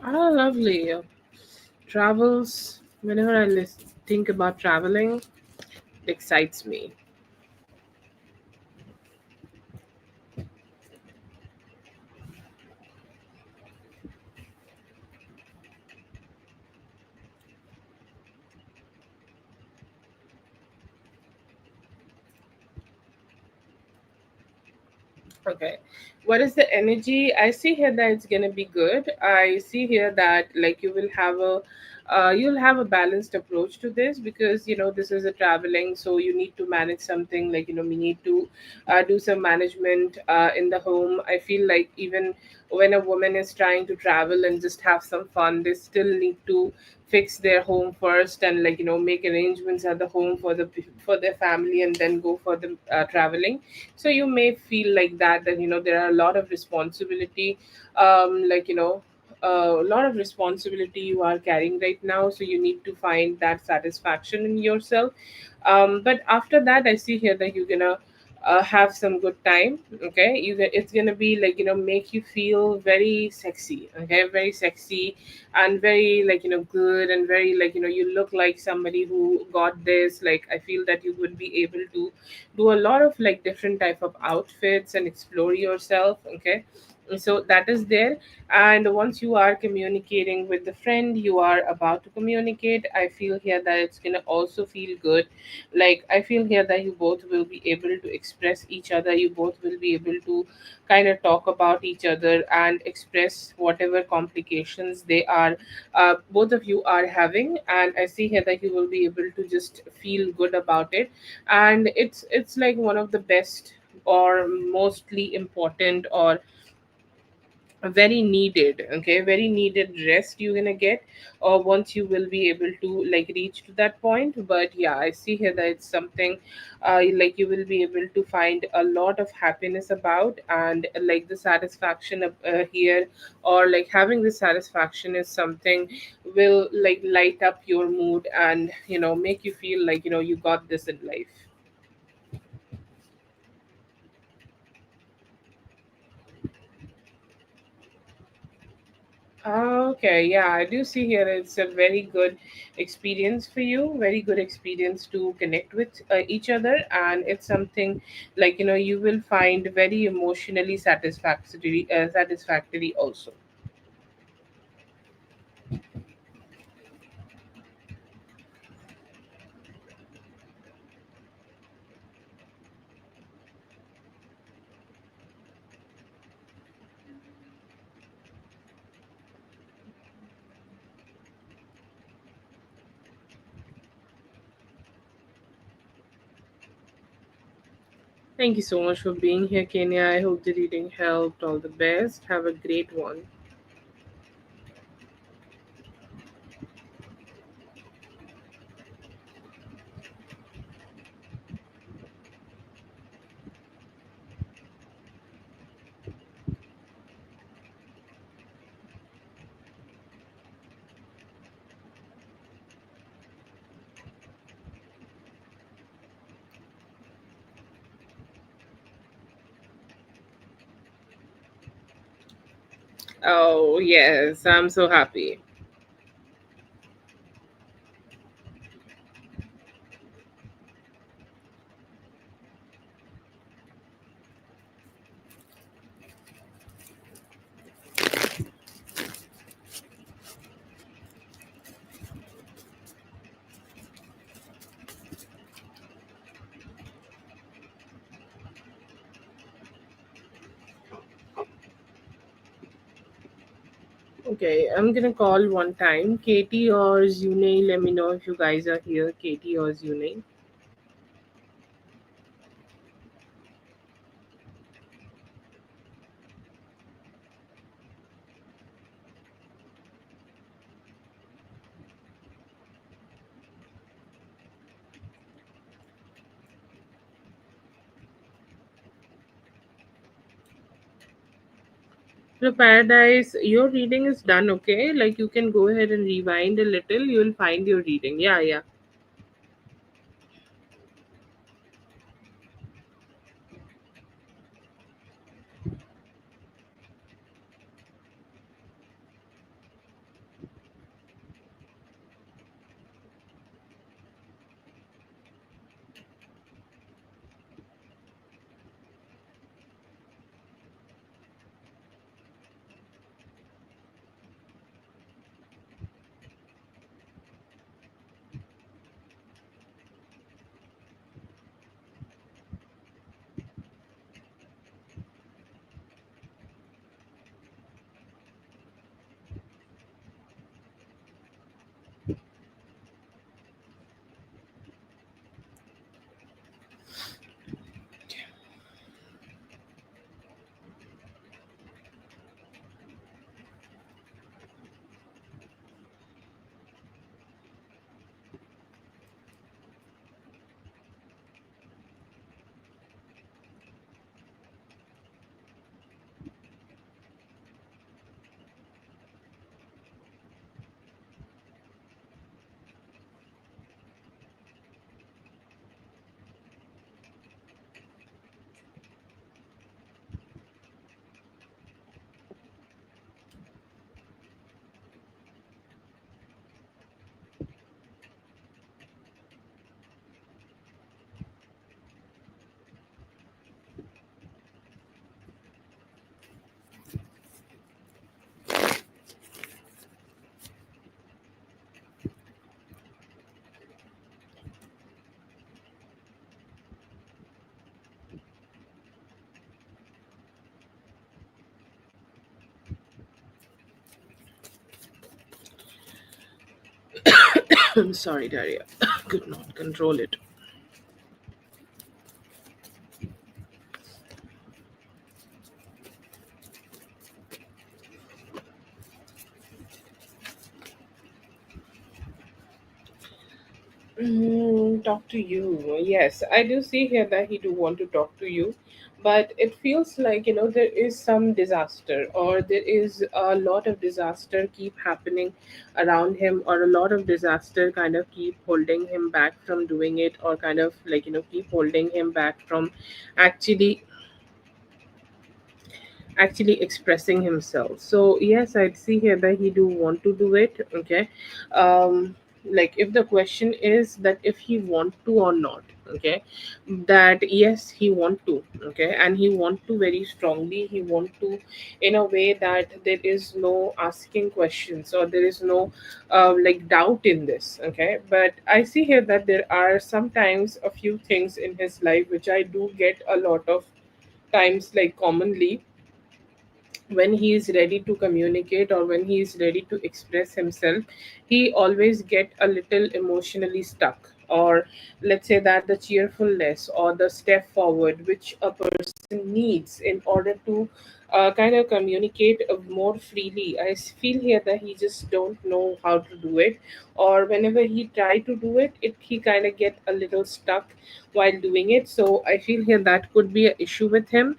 Ah, lovely. Travels whenever I listen. think about traveling, it excites me. Okay. What is the energy? I see here that it's gonna be good. I see here that like you'll have a balanced approach to this, because this is a traveling, so you need to manage something, like we need to do some management in the home. I feel like even when a woman is trying to travel and just have some fun, they still need to fix their home first, and like make arrangements at the home for their family, and then go for the traveling. So you may feel like that there are a lot of responsibility, like a lot of responsibility you are carrying right now, so you need to find that satisfaction in yourself. But after that, I see here that you're gonna have some good time. Okay, it's gonna be like make you feel very sexy. Okay, very sexy, and very like good, and very like you look like somebody who got this. Like I feel that you would be able to do a lot of like different type of outfits and explore yourself. Okay, so that is there. And once you are communicating with the friend you are about to communicate, I feel here that it's gonna also feel good. Like I feel here that you both will be able to express each other, you both will be able to kind of talk about each other and express whatever complications they are, both of you are having. And I see here that you will be able to just feel good about it. And it's like one of the best or mostly important or very needed, okay, very needed rest you're gonna get, or once you will be able to like reach to that point. But yeah, I see here that it's something like you will be able to find a lot of happiness about, and like the satisfaction of here, or like having the satisfaction is something will like light up your mood, and make you feel like you got this in life. Okay, yeah, I do see here it's a very good experience for you, very good experience to connect with each other, and it's something like you will find very emotionally satisfactory also. Thank you so much for being here, Kenya. I hope the reading helped. All the best. Have a great one. Oh yes, I'm so happy. Okay, I'm gonna call one time. Katie or Zune, let me know if you guys are here. Katie or Zune. So, Paradise, your reading is done, okay? Like, you can go ahead and rewind a little. You will find your reading. Yeah, yeah. I'm sorry, Daria. Could not control it. Talk to you. Yes, I do see here that he do want to talk to you, but it feels like there is some disaster, or there is a lot of disaster keep happening around him, or a lot of disaster kind of keep holding him back from doing it, or kind of like keep holding him back from actually expressing himself. So yes, I'd see here that he do want to do it. Okay. Like if the question is that if he want to or not. Okay. That yes, he want to. Okay. And he want to very strongly. He want to in a way that there is no asking questions, or there is no like doubt in this. Okay. But I see here that there are sometimes a few things in his life which I do get a lot of times, like commonly, when he is ready to communicate, or when he is ready to express himself, he always get a little emotionally stuck, or let's say that the cheerfulness or the step forward which a person needs in order to kind of communicate more freely. Feel here that he just don't know how to do it, or whenever he try to do it, he kind of get a little stuck while doing it. So I feel here that could be an issue with him.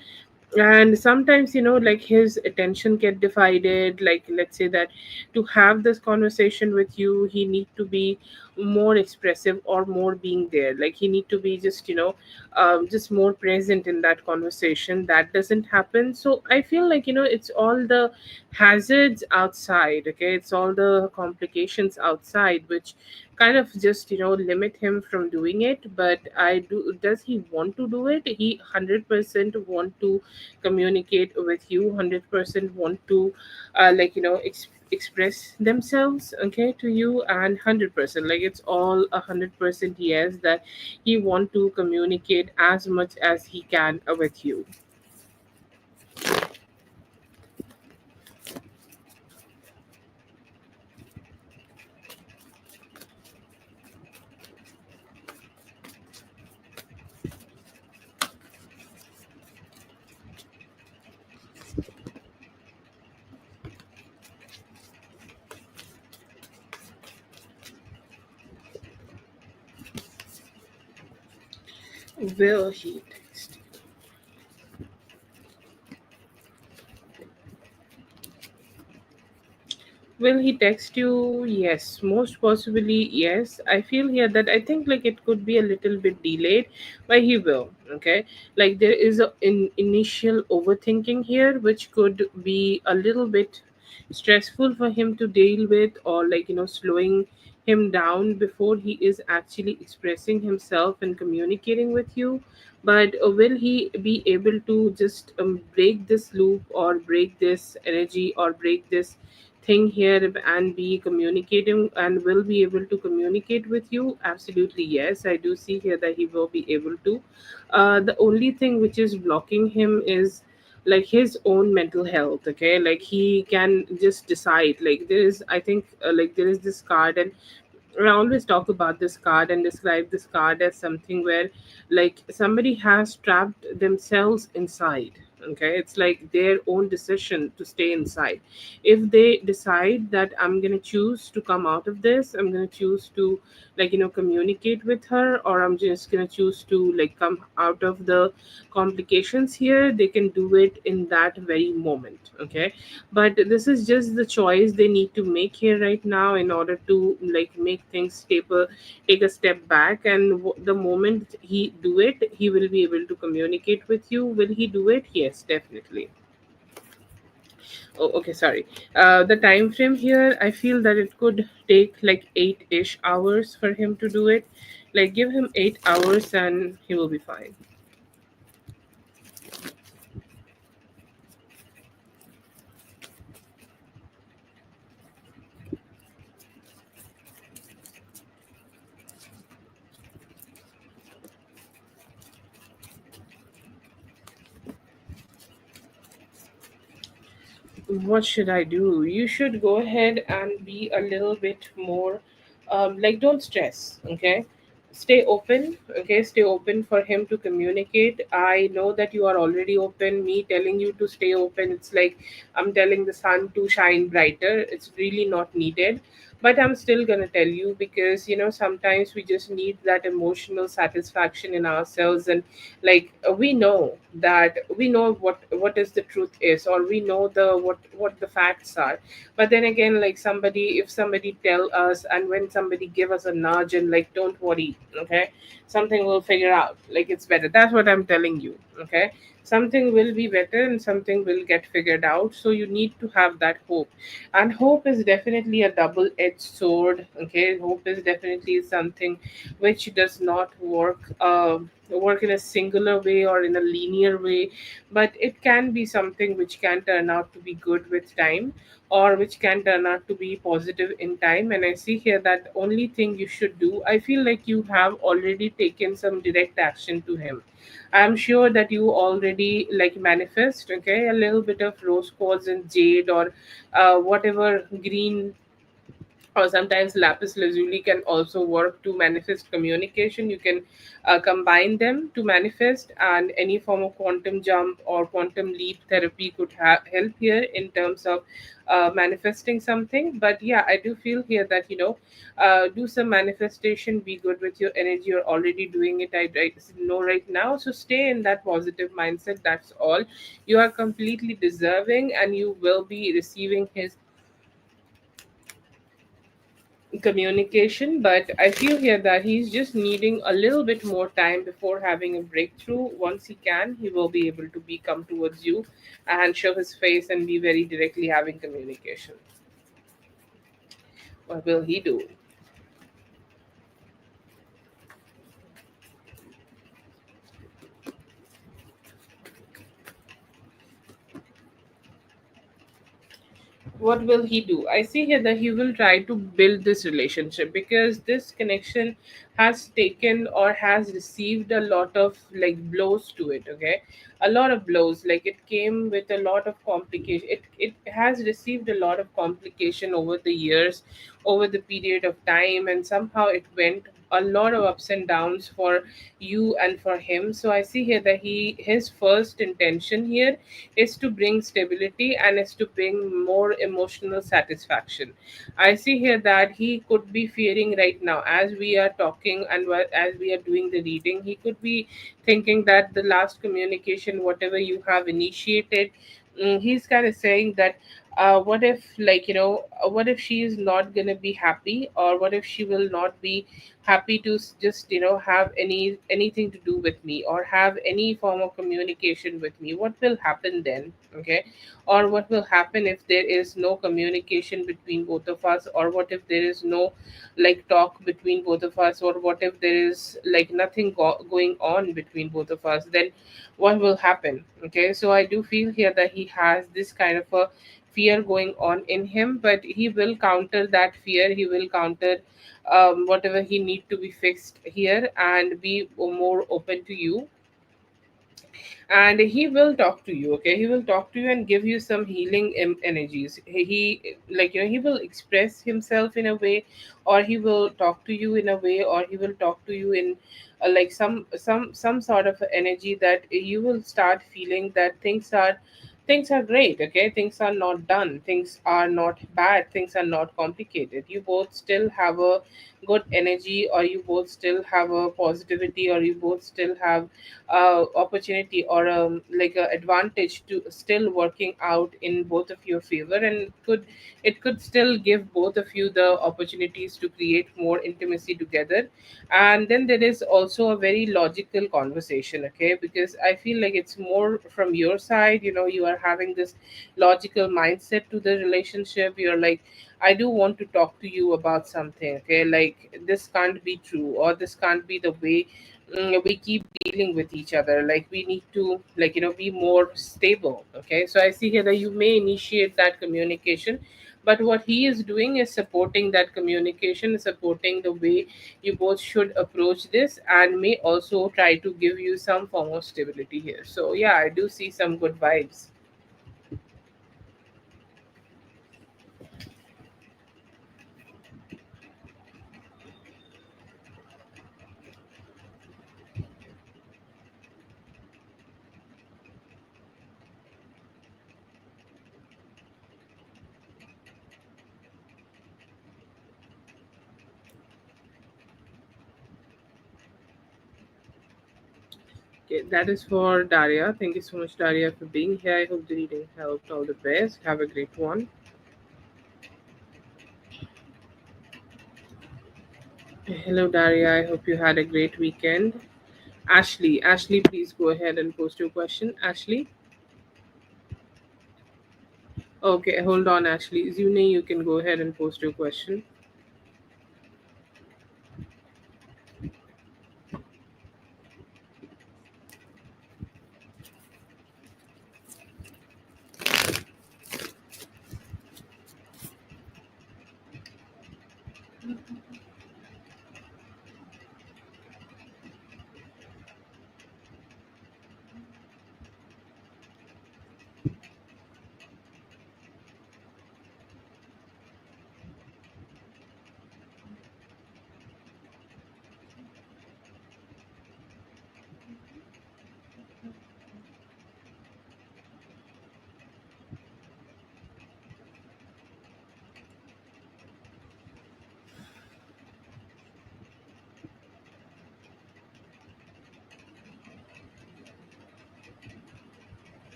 And sometimes like his attention get divided. Like let's say that to have this conversation with you, he need to be more expressive, or more being there. Like he need to be just just more present in that conversation. That doesn't happen. So I feel like it's all the hazards outside. Okay, it's all the complications outside which kind of just limit him from doing it. But I do does he want to do it? He 100% want to communicate with you, 100% want to like express themselves, okay, to you. And 100%, like it's all 100% yes, that he want to communicate as much as he can with you. Will he text? Will he text you? Yes, most possibly yes. I feel here that I think like it could be a little bit delayed, but he will. Okay, like there is a initial overthinking here, which could be a little bit stressful for him to deal with, or like slowing him down before he is actually expressing himself and communicating with you. But will he be able to just break this loop, or break this energy, or break this thing here, and be communicating, and will be able to communicate with you? Absolutely yes, I do see here that he will be able to. The only thing which is blocking him is like his own mental health. Okay, like he can just decide. Like there is, I think, like there is this card, and I always talk about this card and describe this card as something where, like, somebody has trapped themselves inside. Okay, it's like their own decision to stay inside. If they decide that I'm gonna choose to come out of this, I'm gonna choose to, like, communicate with her, or I'm just gonna choose to, like, come out of the complications here, they can do it in that very moment. Okay, but this is just the choice they need to make here right now in order to like make things stable, take a step back. And the moment he do it, he will be able to communicate with you. Will he do it? Yes, definitely. Oh, okay, sorry. The time frame here, I feel that it could take like 8-ish hours for him to do it. Like give him 8 hours and he will be fine. What should I do? You should go ahead and be a little bit more like don't stress, okay? Stay open, okay? Stay open for him to communicate. I know that you are already open. Me telling you to stay open, it's like I'm telling the sun to shine brighter. It's really not needed, but I'm still gonna tell you because sometimes we just need that emotional satisfaction in ourselves. And like we know that we know what is the truth is, or we know what the facts are. But then again, like somebody, if somebody tell us, and when somebody give us a nudge and like don't worry, okay, something will figure out, like it's better. That's what I'm telling you, okay? Something will be better and something will get figured out, so you need to have that hope. And hope is definitely a double edged sword, okay? Hope is definitely something which does not work in a singular way or in a linear way, but it can be something which can turn out to be good with time, or which can turn out to be positive in time. And I see here that the only thing you should do, I feel like you have already taken some direct action to him. I'm sure that you already like manifest, okay, a little bit of rose quartz and jade, or whatever green, or sometimes lapis lazuli can also work to manifest communication. You can combine them to manifest, and any form of quantum jump or quantum leap therapy could help here in terms of manifesting something. But yeah, I do feel here that do some manifestation, be good with your energy. You're already doing it, I know right now. So stay in that positive mindset, that's all. You are completely deserving, and you will be receiving his communication. But I feel here that he's just needing a little bit more time before having a breakthrough. Once he can, he will be able to be come towards you and show his face and be very directly having communication. What will he do? What will he do? I see here that he will try to build this relationship, because this connection has taken or has received a lot of like blows to it, okay? A lot of blows, like it came with a lot of complication. It has received a lot of complication over the years, over the period of time, and somehow it went a lot of ups and downs for you and for him. So I see here that his first intention here is to bring stability and is to bring more emotional satisfaction. I see here that he could be fearing right now, as we are talking and as we are doing the reading, he could be thinking that the last communication, whatever you have initiated, he's kind of saying that what if, like, what if she is not going to be happy, or what if she will not be happy to just have anything to do with me, or have any form of communication with me? What will happen then, okay? Or what will happen if there is no communication between both of us, or what if there is no like talk between both of us, or what if there is like nothing going on between both of us? Then what will happen? Okay, so I do feel here that he has this kind of a fear going on in him, but he will counter that fear. He will counter whatever he need to be fixed here, and be more open to you. And he will talk to you, okay? He will talk to you and give you some healing energies. He like he will express himself in a way, or he will talk to you in a way, or he will talk to you in like some sort of energy that you will start feeling that things are great, okay? Things are not done, things are not bad, things are not complicated. You both still have a good energy, or you both still have a positivity, or you both still have opportunity, or like a advantage to still working out in both of your favor, and it could still give both of you the opportunities to create more intimacy together. And then there is also a very logical conversation, okay? Because I feel like it's more from your side. You are having this logical mindset to the relationship. You're like, I do want to talk to you about something, okay? Like this can't be true, or this can't be the way we keep dealing with each other. Like we need to, like, be more stable, okay? So I see here that you may initiate that communication, but what he is doing is supporting that communication, supporting the way you both should approach this, and may also try to give you some form of stability here. So yeah, I do see some good vibes. Okay, that is for Daria. Thank you so much, Daria, for being here. I hope the reading helped. All the best. Have a great one. Hello, Daria. I hope you had a great weekend. Ashley, please go ahead and post your question. Ashley. Okay, hold on, Ashley. Zune, you can go ahead and post your question.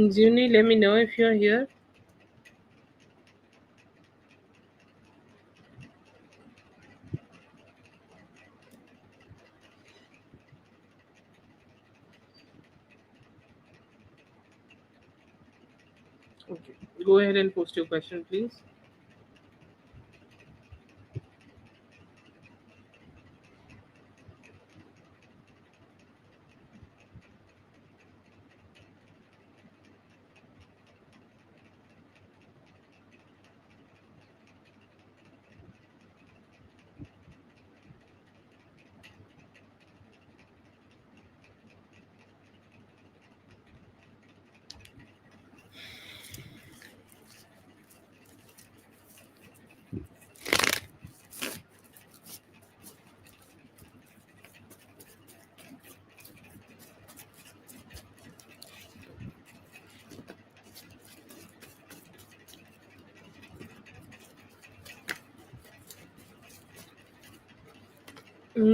Zuni, let me know if you're here. Okay, go ahead and post your question, please.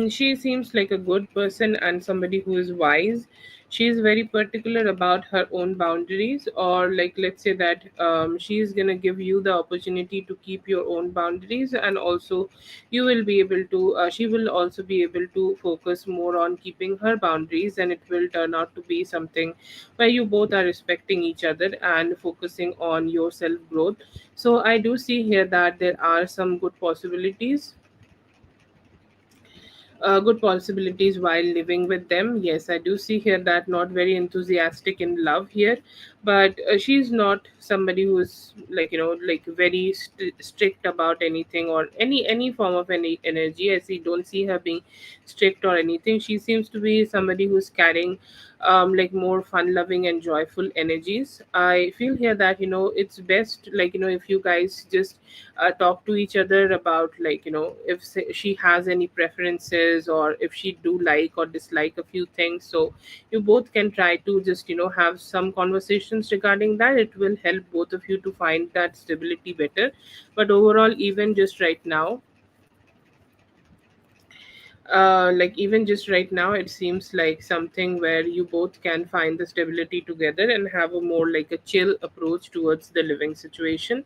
She seems like a good person and somebody who is wise. She is very particular about her own boundaries, or like let's say that she is gonna give you the opportunity to keep your own boundaries, and also you will be able to. She will also be able to focus more on keeping her boundaries, and it will turn out to be something where you both are respecting each other and focusing on your self growth. So I do see here that there are some good possibilities while living with them. Yes, I do see here that not very enthusiastic in love here, but she's not somebody who is like like very strict about anything or any form of any energy. I see don't see her being strict or anything. She seems to be somebody who's carrying like more fun loving and joyful energies. I feel here that it's best like if you guys just talk to each other about like if she has any preferences or if she do like or dislike a few things, so you both can try to just have some conversations regarding that. It will help both of you to find that stability better. But overall, even just right now, like even just right now, it seems like something where you both can find the stability together and have a more like a chill approach towards the living situation.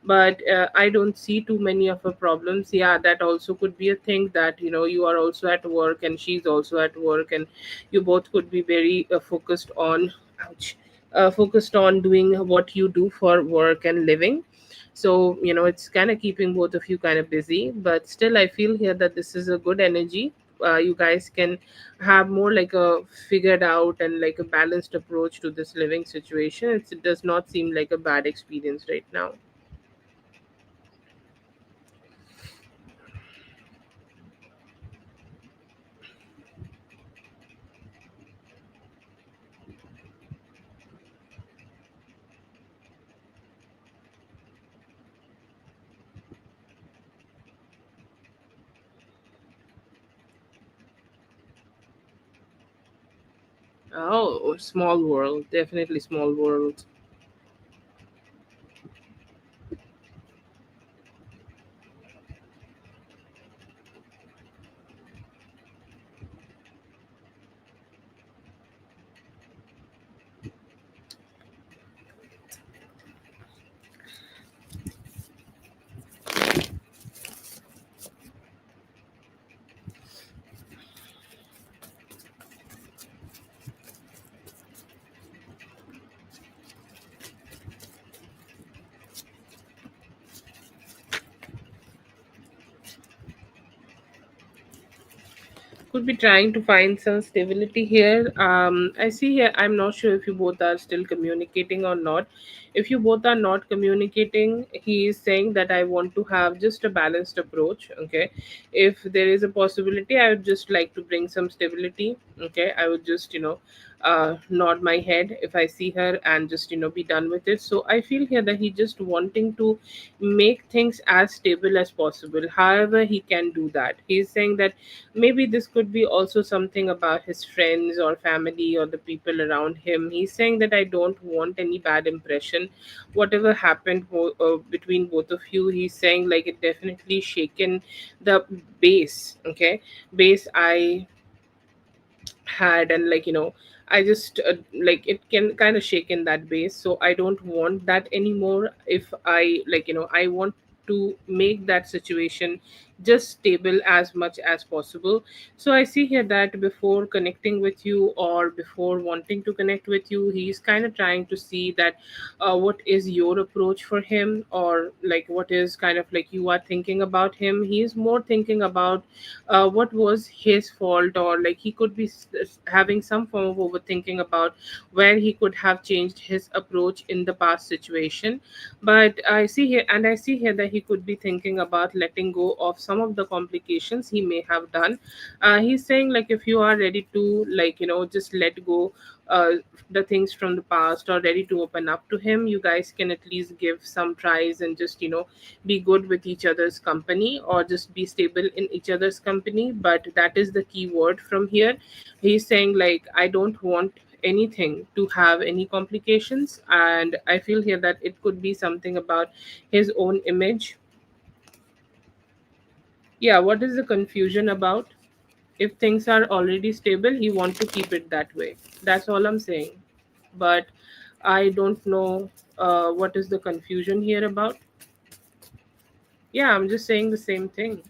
But I don't see too many of her problems. Yeah, that also could be a thing that you are also at work and she's also at work, and you both could be very focused on ouch focused on doing what you do for work and living. So it's kind of keeping both of you kind of busy, but still I feel here that this is a good energy. You guys can have more like a figured out and like a balanced approach to this living situation. It does not seem like a bad experience right now. Oh, small world, definitely small world. Could be trying to find some stability here. I see here, I'm not sure if you both are still communicating or not. If you both are not communicating, he is saying that I want to have just a balanced approach. Okay. If there is a possibility, I would just like to bring some stability. Okay. I would just, nod my head if I see her and just, be done with it. So I feel here that he just wanting to make things as stable as possible. However, he can do that. He's saying that maybe this could be also something about his friends or family or the people around him. He's saying that I don't want any bad impression. Whatever happened between both of you, he's saying like it definitely shaken the base. Okay, base I had, and I just like it can kind of shake in that base, so I don't want that anymore. If I I want to make that situation just stable as much as possible. So I see here that before connecting with you or before wanting to connect with you, he's kind of trying to see that what is your approach for him, or like what is kind of like you are thinking about him. He is more thinking about what was his fault, or like he could be having some form of overthinking about where he could have changed his approach in the past situation. But I see here that he could be thinking about letting go of some of the complications he may have done. He's saying like if you are ready to just let go uh, the things from the past, or ready to open up to him, you guys can at least give some tries and just be good with each other's company, or just be stable in each other's company. But that is the key word from here. He's saying like I don't want anything to have any complications, and I feel here that it could be something about his own image. Yeah, what is the confusion about? If things are already stable, he want to keep it that way. That's all I'm saying. But I don't know what is the confusion here about. Yeah, I'm just saying the same thing.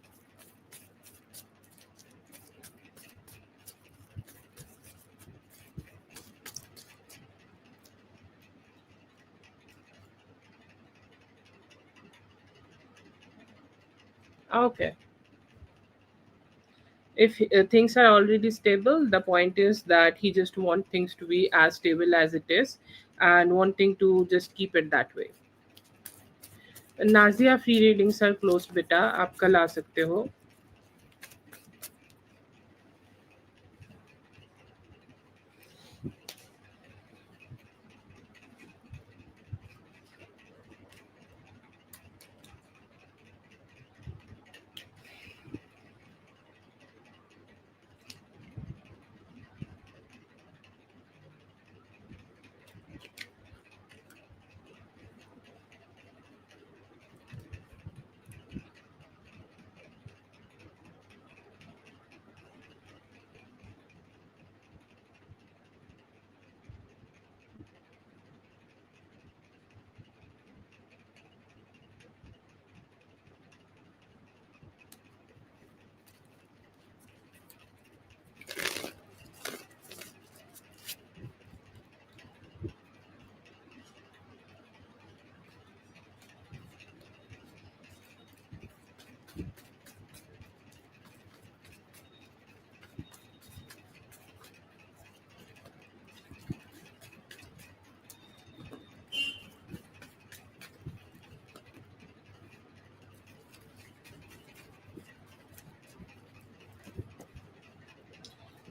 Okay. If things are already stable, the point is that he just want things to be as stable as it is, and wanting to just keep it that way. Nazia free readings are close बेटा, आप कल आ सकते हो.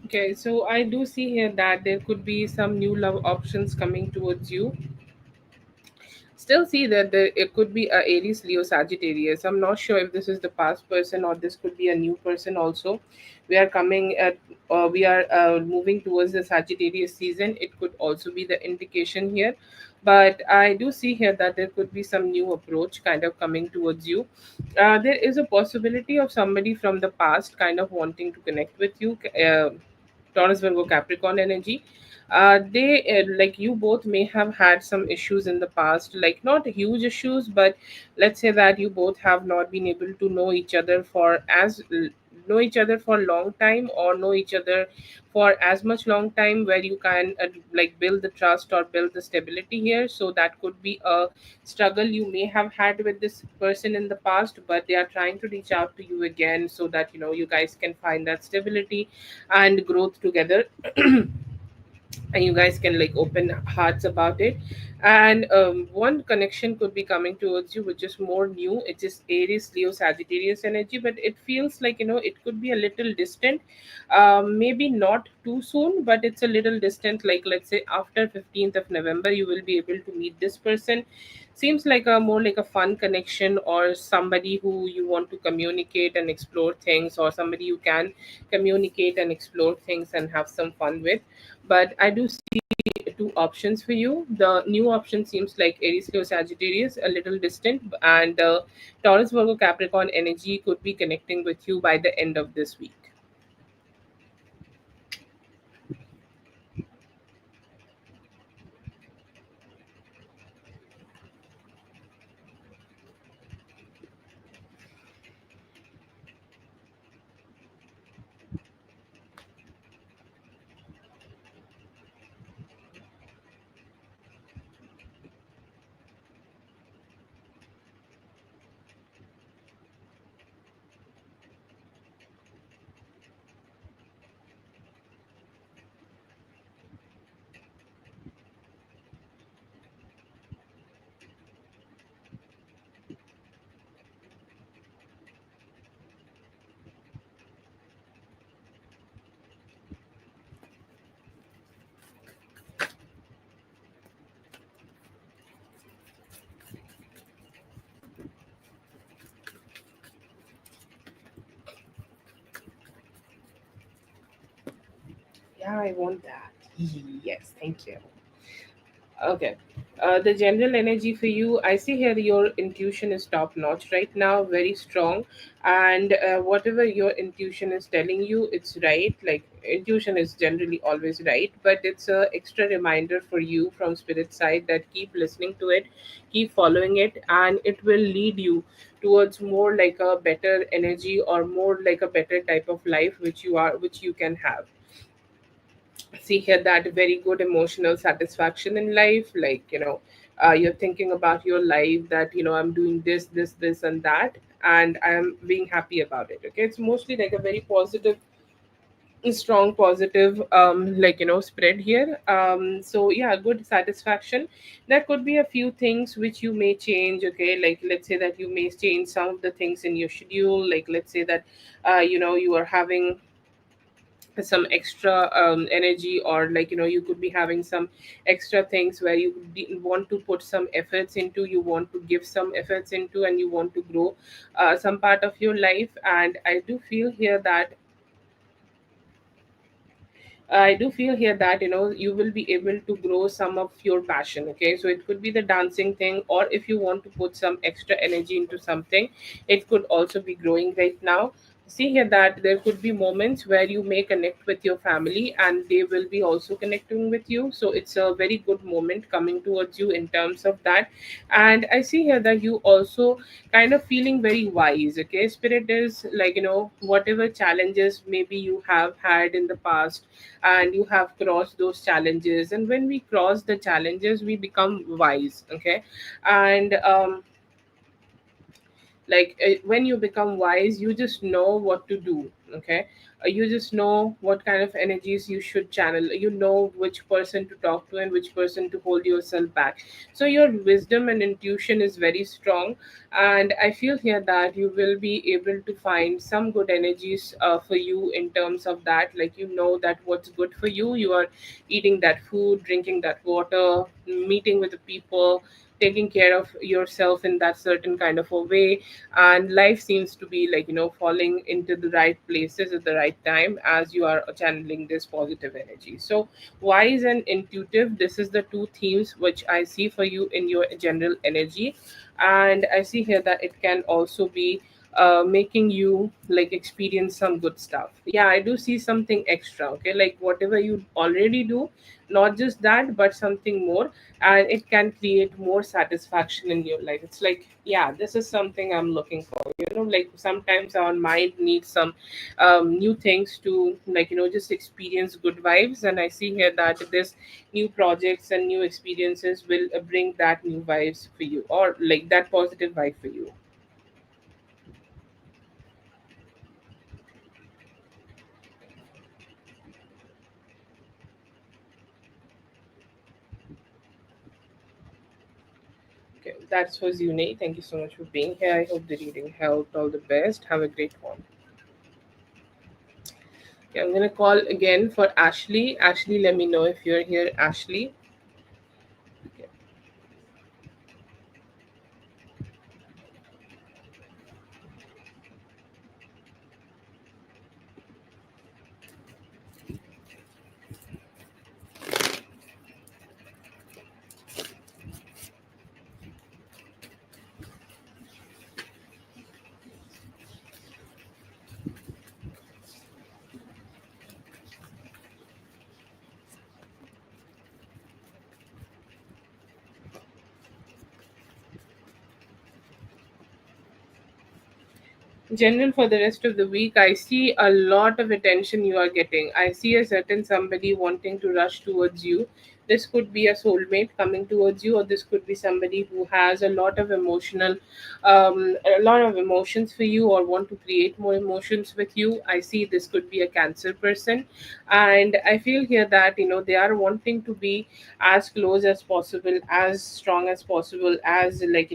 Okay, so I do see here that there could be some new love options coming towards you. still see that it could be a Aries, Leo, Sagittarius. I'm not sure if this is the past person or this could be a new person also. We are coming at, we are moving towards the Sagittarius season. It could also be the indication here. But I do see here that there could be some new approach kind of coming towards you. There is a possibility of somebody from the past kind of wanting to connect with you. Taurus, Virgo, Capricorn energy. They like you both may have had some issues in the past, like not huge issues, but let's say that you both have not been able to know each other for know each other for a long time, or know each other for as much long time where you can like build the trust or build the stability here. So that could be a struggle you may have had with this person in the past, but they are trying to reach out to you again so that you guys can find that stability and growth together. And you guys can like open hearts about it. And one connection could be coming towards you which is more new. It is Aries, Leo, Sagittarius energy, but it feels like it could be a little distant. Maybe not too soon, but it's a little distant, like let's say after 15th of November you will be able to meet this person. Seems like a more like a fun connection, or somebody who you want to communicate and explore things, or somebody you can communicate and explore things and have some fun with. But I do see two options for you. The new option seems like Aries, Leo, Sagittarius, a little distant, and Taurus, Virgo, Capricorn energy could be connecting with you by the end of this week. Yeah, I want that. Yes, thank you. Okay. The general energy for you, I see here your intuition is top notch right now, very strong. And whatever your intuition is telling you, it's right. Like, intuition is generally always right, but it's a extra reminder for you from spirit side that keep listening to it, keep following it, and it will lead you towards more like a better energy, or more like a better type of life which you can have. See here that very good emotional satisfaction in life, like you're thinking about your life, that I'm doing this and that, and I'm being happy about it. Okay, it's mostly like a very positive, strong positive like spread here. So yeah, good satisfaction. There could be a few things which you may change. Okay, like let's say that you may change some of the things in your schedule. Like let's say that you are having some extra energy, or like you could be having some extra things where you want to put some efforts into, you want to give some efforts into, and you want to grow some part of your life. And I do feel here that you will be able to grow some of your passion. Okay, so it could be the dancing thing, or if you want to put some extra energy into something, it could also be growing right now. See here that there could be moments where you may connect with your family and they will be also connecting with you. So it's a very good moment coming towards you in terms of that. And I see here that you also kind of feeling very wise. Okay, spirit is like whatever challenges maybe you have had in the past, and you have crossed those challenges, and when we cross the challenges we become wise. Okay, and when you become wise you just know what to do. Okay, you just know what kind of energies you should channel, you know which person to talk to and which person to hold yourself back. So your wisdom and intuition is very strong, and I feel here that you will be able to find some good energies for you in terms of that. Like that what's good for you, you are eating that food, drinking that water, meeting with the people, taking care of yourself in that certain kind of a way, and life seems to be like falling into the right places at the right time as you are channeling this positive energy. So wise and intuitive, this is the two themes which I see for you in your general energy. And I see here that it can also be making you like experience some good stuff. Yeah, I do see something extra, okay, like whatever you already do, not just that but something more, and it can create more satisfaction in your life. It's like, yeah, this is something I'm looking for. Like sometimes our mind needs some new things to like just experience good vibes, and I see here that this new projects and new experiences will bring that new vibes for you, or like that positive vibe for you. Okay, that's was Yune. Thank you so much for being here. I hope the reading helped. All the best. Have a great one. Okay, I'm gonna call again for Ashley. Ashley, let me know if you're here, Ashley. Okay. General, for the rest of the week, I see a lot of attention you are getting. I see a certain somebody wanting to rush towards you. This could be a soulmate coming towards you, or this could be somebody who has a lot of emotions for you, or want to create more emotions with you. I see this could be a Cancer person, and I feel here that they are wanting to be as close as possible, as strong as possible, as like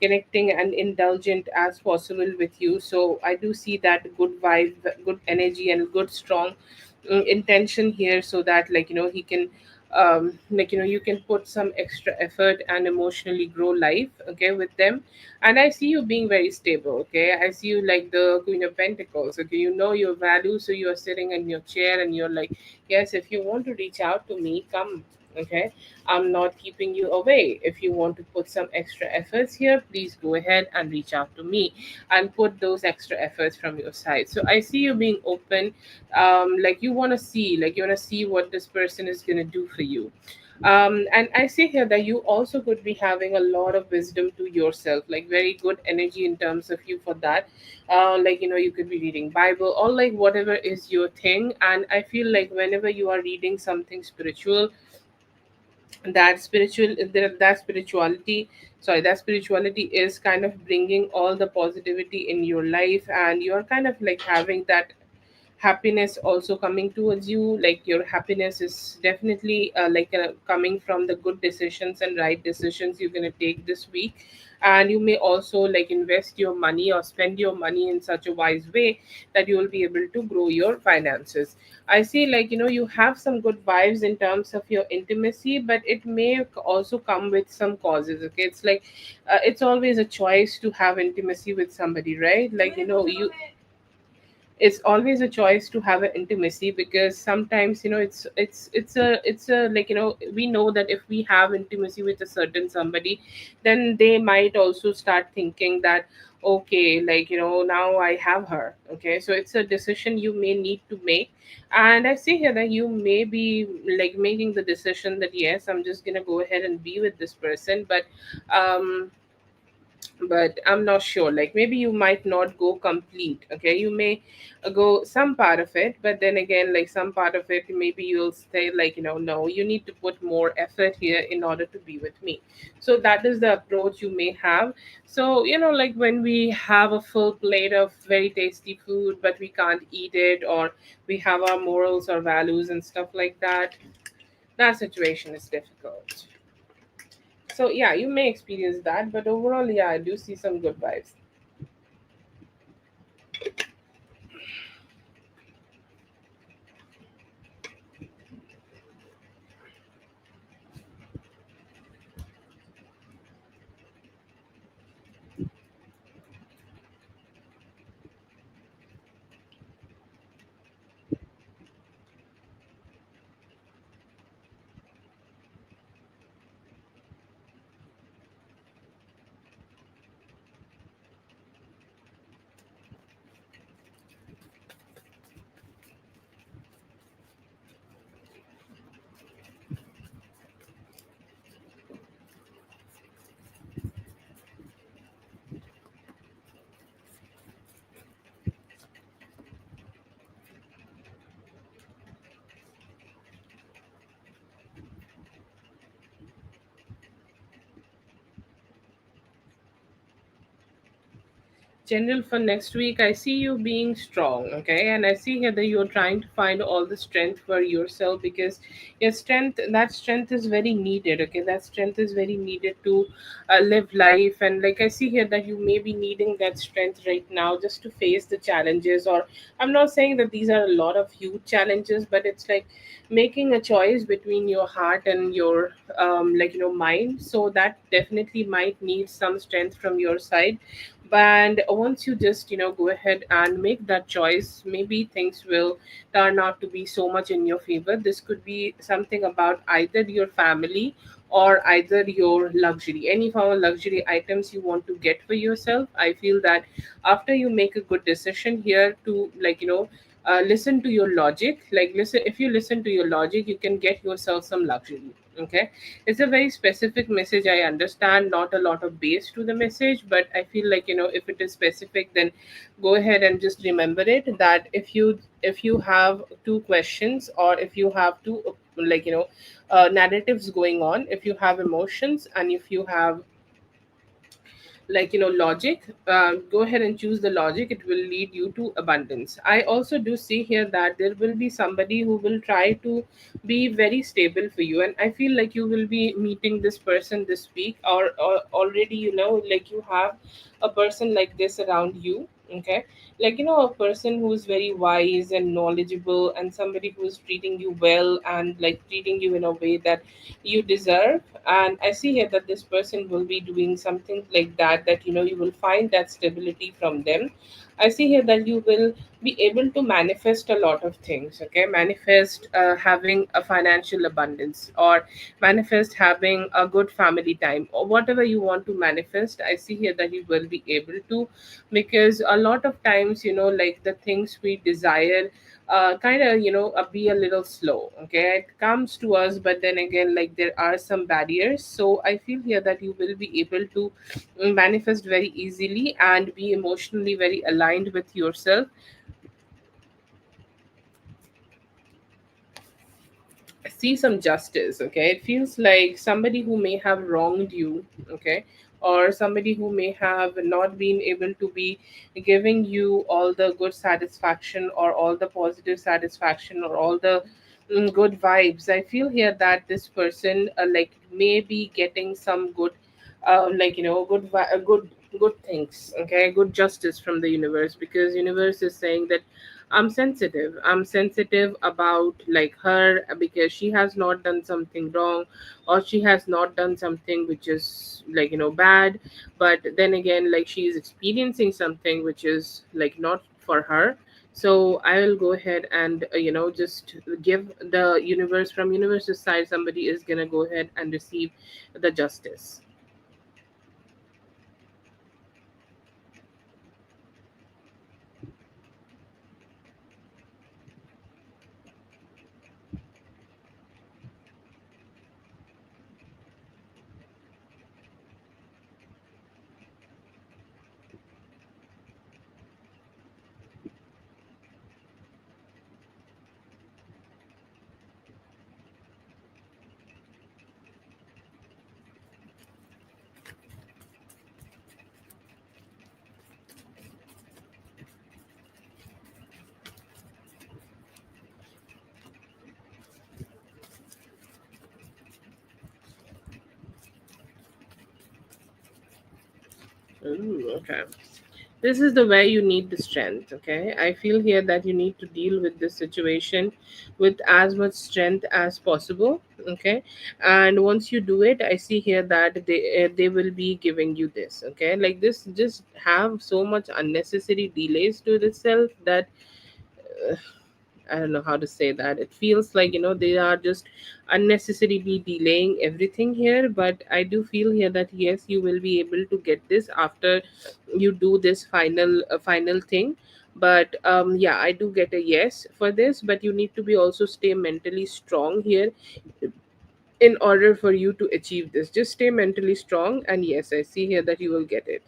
connecting and indulgent as possible with you. So I do see that good vibe, good energy, and good strong intention here, so that he can you can put some extra effort and emotionally grow life, okay, with them. And I see you being very stable, okay. I see you like the Queen of Pentacles, okay. You know your value, so you're sitting in your chair and you're like, yes, if you want to reach out to me, come, okay. I'm not keeping you away. If you want to put some extra efforts here, please go ahead and reach out to me and put those extra efforts from your side. So I see you being open, like you want to see what this person is going to do for you. And I see here that you also could be having a lot of wisdom to yourself, like very good energy in terms of you for that. You could be reading Bible, or like whatever is your thing. And I feel like whenever you are reading something spiritual, that spirituality is kind of bringing all the positivity in your life, and you're kind of like having that happiness also coming towards you. Like your happiness is definitely coming from the good decisions and right decisions you're going to take this week. And you may also like invest your money or spend your money in such a wise way that you will be able to grow your finances. I see like you have some good vibes in terms of your intimacy, but it may also come with some causes, okay. It's like it's always a choice to have intimacy with somebody, right? Like you it's always a choice to have an intimacy, because sometimes it's a like we know that if we have intimacy with a certain somebody, then they might also start thinking that, okay, like now I have her, okay. So it's a decision you may need to make. And I see here that you may be like making the decision that yes, I'm just gonna go ahead and be with this person, um but I'm not sure. Like maybe you might not go complete. Okay, you may go some part of it, but then again, like some part of it, maybe you'll say like no, you need to put more effort here in order to be with me. So that is the approach you may have. So like when we have a full plate of very tasty food, but we can't eat it, or we have our morals or values and stuff like that, that situation is difficult. So yeah, you may experience that, but overall, yeah, I do see some good vibes. general for next week, I see you being strong, okay? And I see here that you're trying to find all the strength for yourself, because your strength, that strength is very needed, okay? That strength is very needed to live life. And like I see here that you may be needing that strength right now just to face the challenges. Or I'm not saying that these are a lot of huge challenges, but it's like making a choice between your heart and your mind. So that definitely might need some strength from your side. And once you just go ahead and make that choice, maybe things will turn out to be so much in your favor. This could be something about either your family or either your luxury, any form of luxury items you want to get for yourself. I feel that after you make a good decision here to listen to your logic, like listen, if you listen to your logic, you can get yourself some luxury. Okay, it's a very specific message, I understand, not a lot of base to the message, but I feel like if it is specific, then go ahead and just remember it, that if you have two questions, or if you have two narratives going on, if you have emotions and if you have logic, go ahead and choose the logic. It will lead you to abundance. I also do see here that there will be somebody who will try to be very stable for you, and I feel like you will be meeting this person this week, or already like you have a person like this around you. Okay, a person who is very wise and knowledgeable, and somebody who is treating you well and like treating you in a way that you deserve. And I see here that this person will be doing something like that, that you will find that stability from them. I see here that you will be able to manifest a lot of things. Okay, manifest having a financial abundance, or manifest having a good family time, or whatever you want to manifest. I see here that you will be able to, because a lot of times like the things we desire kind of be a little slow. Okay, it comes to us, but then again, like there are some barriers. So I feel here that you will be able to manifest very easily and be emotionally very aligned with yourself. See some justice. Okay, it feels like somebody who may have wronged you. Okay, or somebody who may have not been able to be giving you all the good satisfaction, or all the positive satisfaction, or all the good vibes. I feel here that this person may be getting some good good things. Okay, good justice from the universe, because universe is saying that I'm sensitive about like her, because she has not done something wrong, or she has not done something which is bad. But then again, like she is experiencing something which is like not for her. So I will go ahead and just give the universe, from universe's side, somebody is gonna go ahead and receive the justice. Ooh, okay. This is the way you need the strength. Okay, I feel here that you need to deal with this situation with as much strength as possible. Okay, and once you do it, I see here that they will be giving you this. Okay, like this just have so much unnecessary delays to itself that I don't know how to say that. It feels like they are just unnecessarily delaying everything here. But I do feel here that yes, you will be able to get this after you do this final thing. But yeah, I do get a yes for this. But you need to be also stay mentally strong here in order for you to achieve this. Just stay mentally strong, and yes, I see here that you will get it.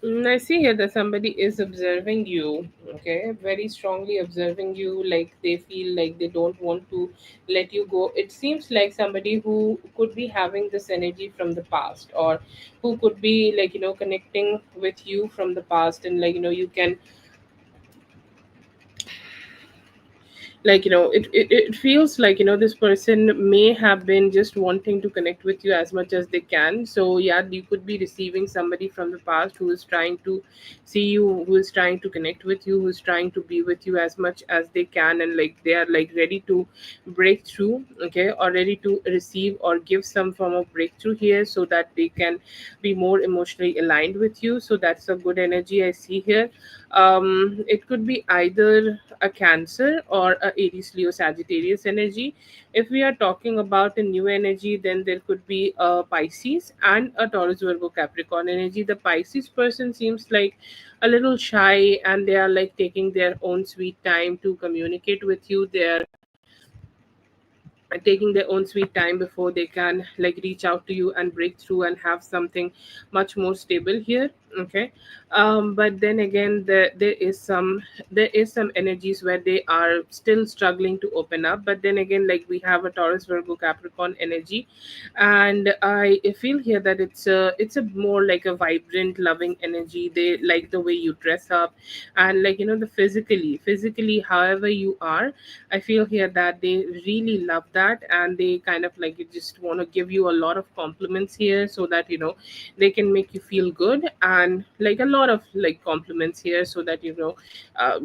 I see here that somebody is observing you, okay, very strongly observing you, like they feel like they don't want to let you go. It seems like somebody who could be having this energy from the past, or who could be like, connecting with you from the past, and like, you can, like, it feels like, this person may have been just wanting to connect with you as much as they can. So yeah, you could be receiving somebody from the past who is trying to see you, who is trying to connect with you, who is trying to be with you as much as they can, and like they are like ready to break through, okay, or ready to receive or give some form of breakthrough here, so that they can be more emotionally aligned with you. So that's a good energy I see here. It could be either a Cancer or a Aries Leo Sagittarius energy. If we are talking about a new energy, then there could be a Pisces and a Taurus Virgo Capricorn energy. The Pisces person seems like a little shy, and they are like taking their own sweet time to communicate with you. They are taking their own sweet time before they can like reach out to you and break through and have something much more stable here, okay. But then again, there is some energies where they are still struggling to open up. But then again, like we have a Taurus Virgo Capricorn energy, and I feel here that it's a more like a vibrant loving energy. They like the way you dress up, and like, the physically however you are. I feel here that they really love that, and they kind of like just want to give you a lot of compliments here, so that they can make you feel good, and like a lot of like compliments here, so that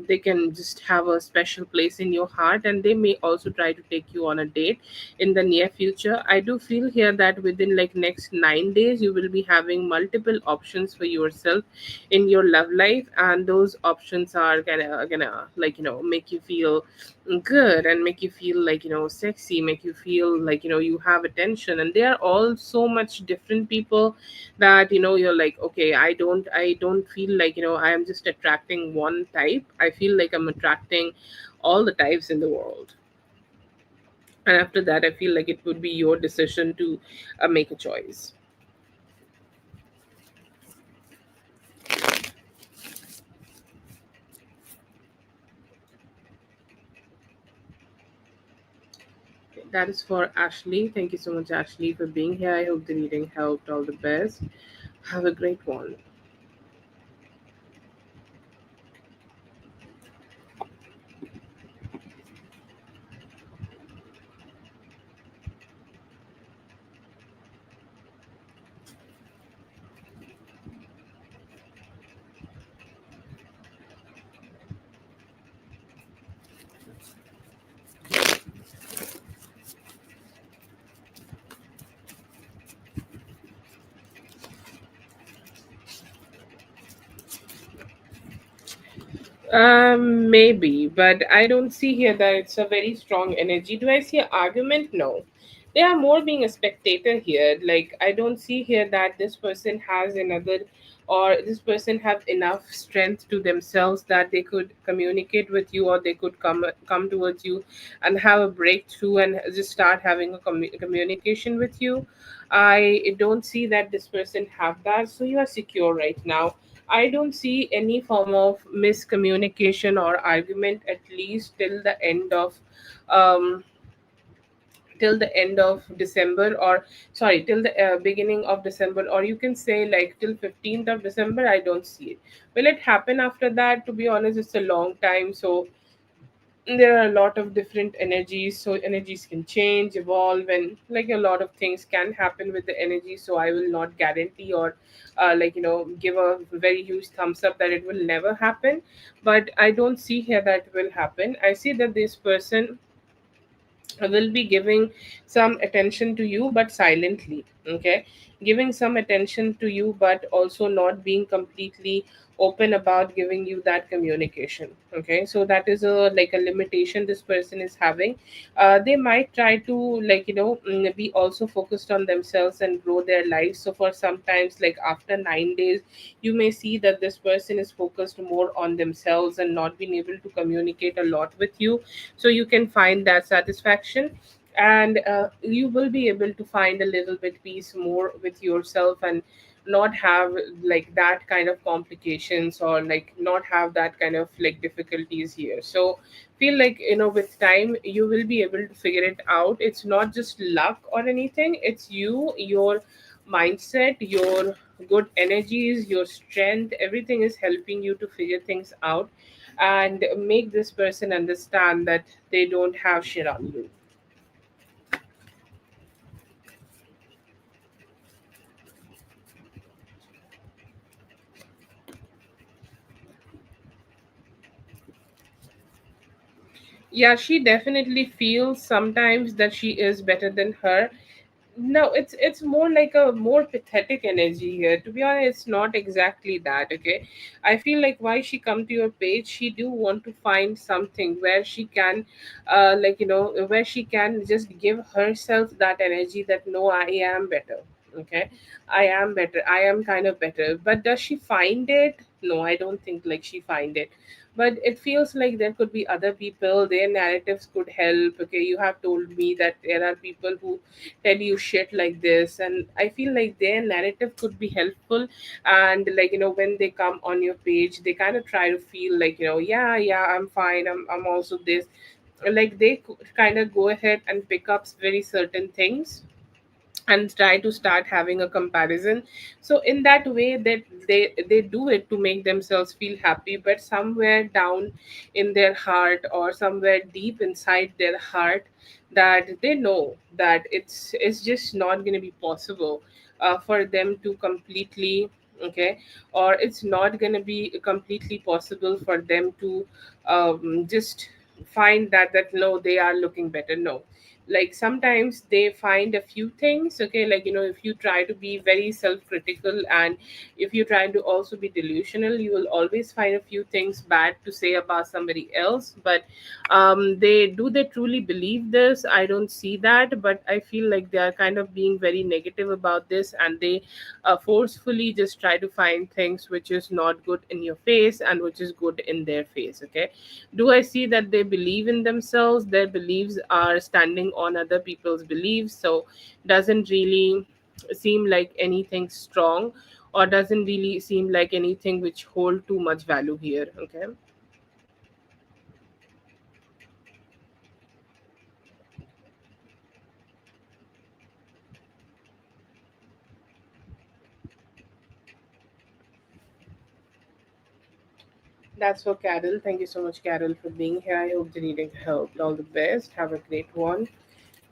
they can just have a special place in your heart, and they may also try to take you on a date in the near future. I do feel here that within like next 9 days you will be having multiple options for yourself in your love life, and those options are gonna like make you feel good, and make you feel like sexy, make you feel like you have attention. And they are all so much different people that you're like, okay, I don't feel like I am just attracting one type. I feel like I'm attracting all the types in the world. And after that, I feel like it would be your decision to make a choice. That is for Ashley. Thank you so much, Ashley, for being here. I hope the reading helped. All the best. Have a great one. Maybe, but I don't see here that it's a very strong energy. Do I see an argument? No. They are more being a spectator here. Like, I don't see here that this person has another, or this person have enough strength to themselves that they could communicate with you, or they could come towards you and have a breakthrough and just start having a communication with you. I don't see that this person have that. So you are secure right now. I don't see any form of miscommunication or argument, at least um, till the end of December, or sorry, till the beginning of December, or you can say like till 15th of December. I don't see it. Will it happen after that? To be honest, it's a long time. So there are a lot of different energies, so energies can change, evolve, and like a lot of things can happen with the energy. So I will not guarantee, or like give a very huge thumbs up that it will never happen. But I don't see here that will happen. I see that this person will be giving some attention to you, but silently, okay, giving some attention to you, but also not being completely open about giving you that communication, okay. So that is a like a limitation this person is having. They might try to like be also focused on themselves and grow their lives. So for sometimes, like after 9 days, you may see that this person is focused more on themselves and not being able to communicate a lot with you. So you can find that satisfaction. and you will be able to find a little bit peace more with yourself, and not have like that kind of complications, or like not have that kind of like difficulties here. So feel like, with time you will be able to figure it out. It's not just luck or anything, it's you, your mindset, your good energies, your strength, everything is helping you to figure things out and make this person understand that they don't have shit on you. Yeah, she definitely feels sometimes that she is better than her. No, it's more like a more pathetic energy here. To be honest, it's not exactly that. Okay, I feel like why she come to your page, she do want to find something where she can, where she can just give herself that energy that no, I am better. Okay, I am better. I am kind of better. But does she find it? No, I don't think like she find it. But it feels like there could be other people, their narratives could help. Okay, you have told me that there are people who tell you shit like this, and I feel like their narrative could be helpful. And like, when they come on your page, they kind of try to feel like, yeah, yeah, I'm fine, I'm also this. Like they kind of go ahead and pick up very certain things and try to start having a comparison. So in that way that they do it to make themselves feel happy, but somewhere down in their heart, or somewhere deep inside their heart, that they know that it's just not going to be possible for them to completely, okay, or it's not going to be completely possible for them to just find that no, they are looking better. No, like sometimes they find a few things. Okay, like, if you try to be very self-critical, and if you try to also be delusional, you will always find a few things bad to say about somebody else. But they truly believe this? I don't see that, but I feel like they are kind of being very negative about this, and they forcefully just try to find things which is not good in your face and which is good in their face. Okay, do I see that they believe in themselves? Their beliefs are standing on other people's beliefs, so doesn't really seem like anything strong, or doesn't really seem like anything which hold too much value here. Okay. That's for Carol. Thank you so much, Carol, for being here. I hope they're needing help. All the best. Have a great one.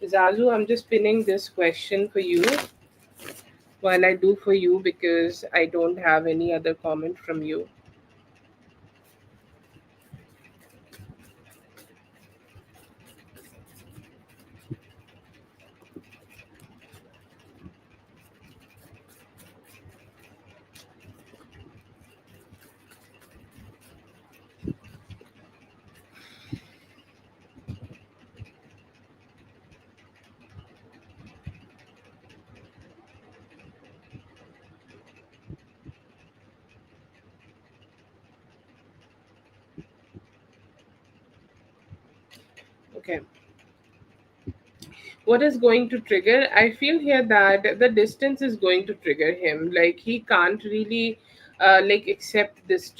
Zazu, I'm just pinning this question for you while I do for you, because I don't have any other comment from you. Okay. What is going to trigger? I feel here that the distance is going to trigger him. Like he can't really like accept this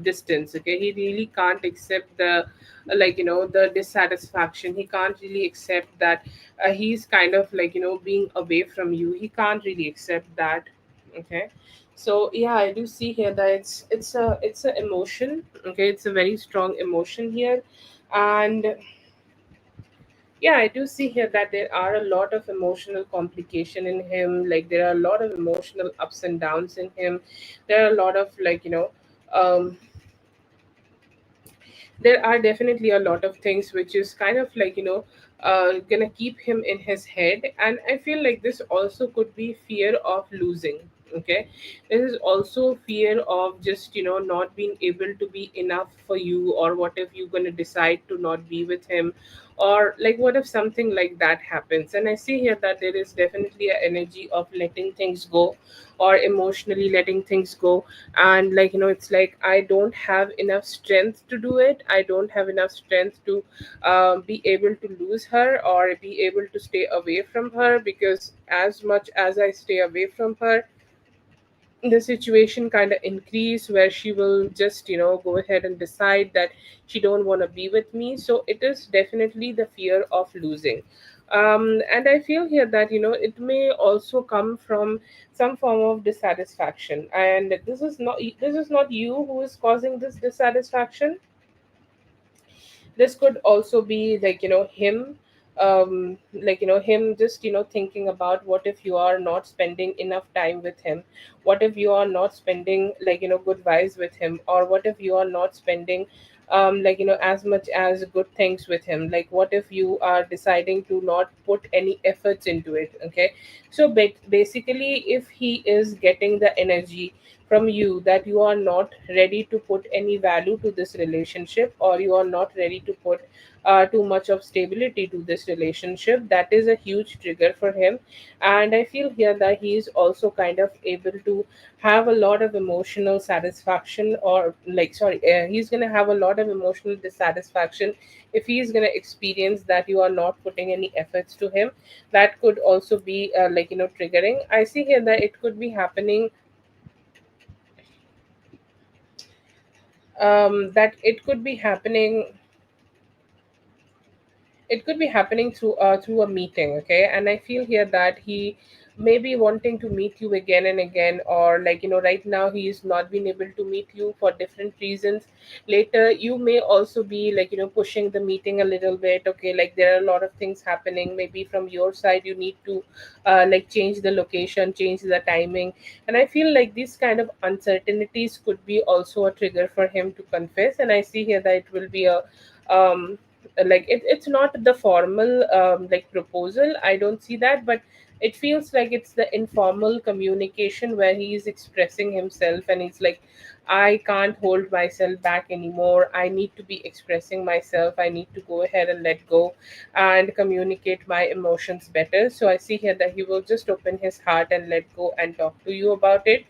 distance. Okay, he really can't accept the the dissatisfaction. He can't really accept that he's kind of like, being away from you. He can't really accept that. Okay, so yeah, I do see here that it's a emotion. Okay, it's a very strong emotion here. And yeah, I do see here that there are a lot of emotional complication in him. Like there are a lot of emotional ups and downs in him. There are a lot of um, there are definitely a lot of things which is kind of like, gonna keep him in his head. And I feel like this also could be fear of losing. Okay, there is also fear of just not being able to be enough for you, or what if you're going to decide to not be with him, or like what if something like that happens. And I see here that there is definitely an energy of letting things go, or emotionally letting things go. And it's like I don't have enough strength to do it. I don't have enough strength to be able to lose her or be able to stay away from her, because as much as I stay away from her, the situation kind of increase where she will just go ahead and decide that she don't want to be with me. So it is definitely the fear of losing. And I feel here that it may also come from some form of dissatisfaction, and this is not you who is causing this dissatisfaction. This could also be him, him just thinking about what if you are not spending enough time with him, what if you are not spending good vibes with him, or what if you are not spending as much as good things with him. Like what if you are deciding to not put any efforts into it. Okay, so basically if he is getting the energy from you that you are not ready to put any value to this relationship, or you are not ready to put too much of stability to this relationship, that is a huge trigger for him. And I feel here that he is also kind of able to have a lot of emotional satisfaction, or he's going to have a lot of emotional dissatisfaction if he's going to experience that you are not putting any efforts to him. That could also be triggering. I see here that it could be happening, that it could be happening through a meeting. Okay, and I feel here that he may be wanting to meet you again and again, or right now he is not being able to meet you for different reasons. Later you may also be pushing the meeting a little bit. Okay, like there are a lot of things happening, maybe from your side you need to change the location, change the timing. And I feel like these kind of uncertainties could be also a trigger for him to confess. And I see here that it will be a it's not the formal proposal, I don't see that, but it feels like it's the informal communication where he is expressing himself, and he's like, I can't hold myself back anymore, I need to be expressing myself, I need to go ahead and let go and communicate my emotions better. So I see here that he will just open his heart and let go and talk to you about it.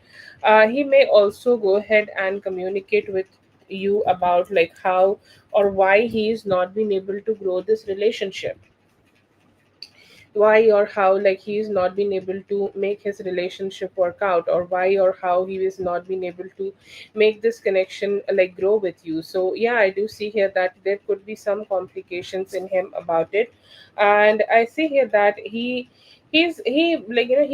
He may also go ahead and communicate with you about how or why he is not been able to grow this relationship, why or how he is not been able to make his relationship work out, or why or how he is not been able to make this connection grow with you. So yeah, I do see here that there could be some complications in him about it. And I see here that he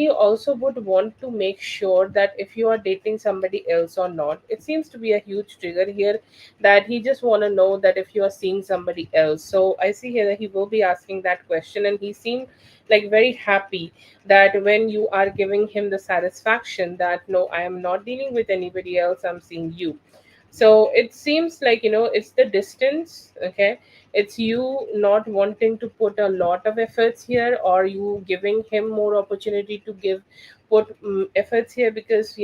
also would want to make sure that if you are dating somebody else or not. It seems to be a huge trigger here, that he just want to know that if you are seeing somebody else. So I see here that he will be asking that question, and he seemed very happy that when you are giving him the satisfaction that no, I am not dealing with anybody else, I'm seeing you. So it seems it's the distance. Okay, it's you not wanting to put a lot of efforts here, or you giving him more opportunity to put efforts here, because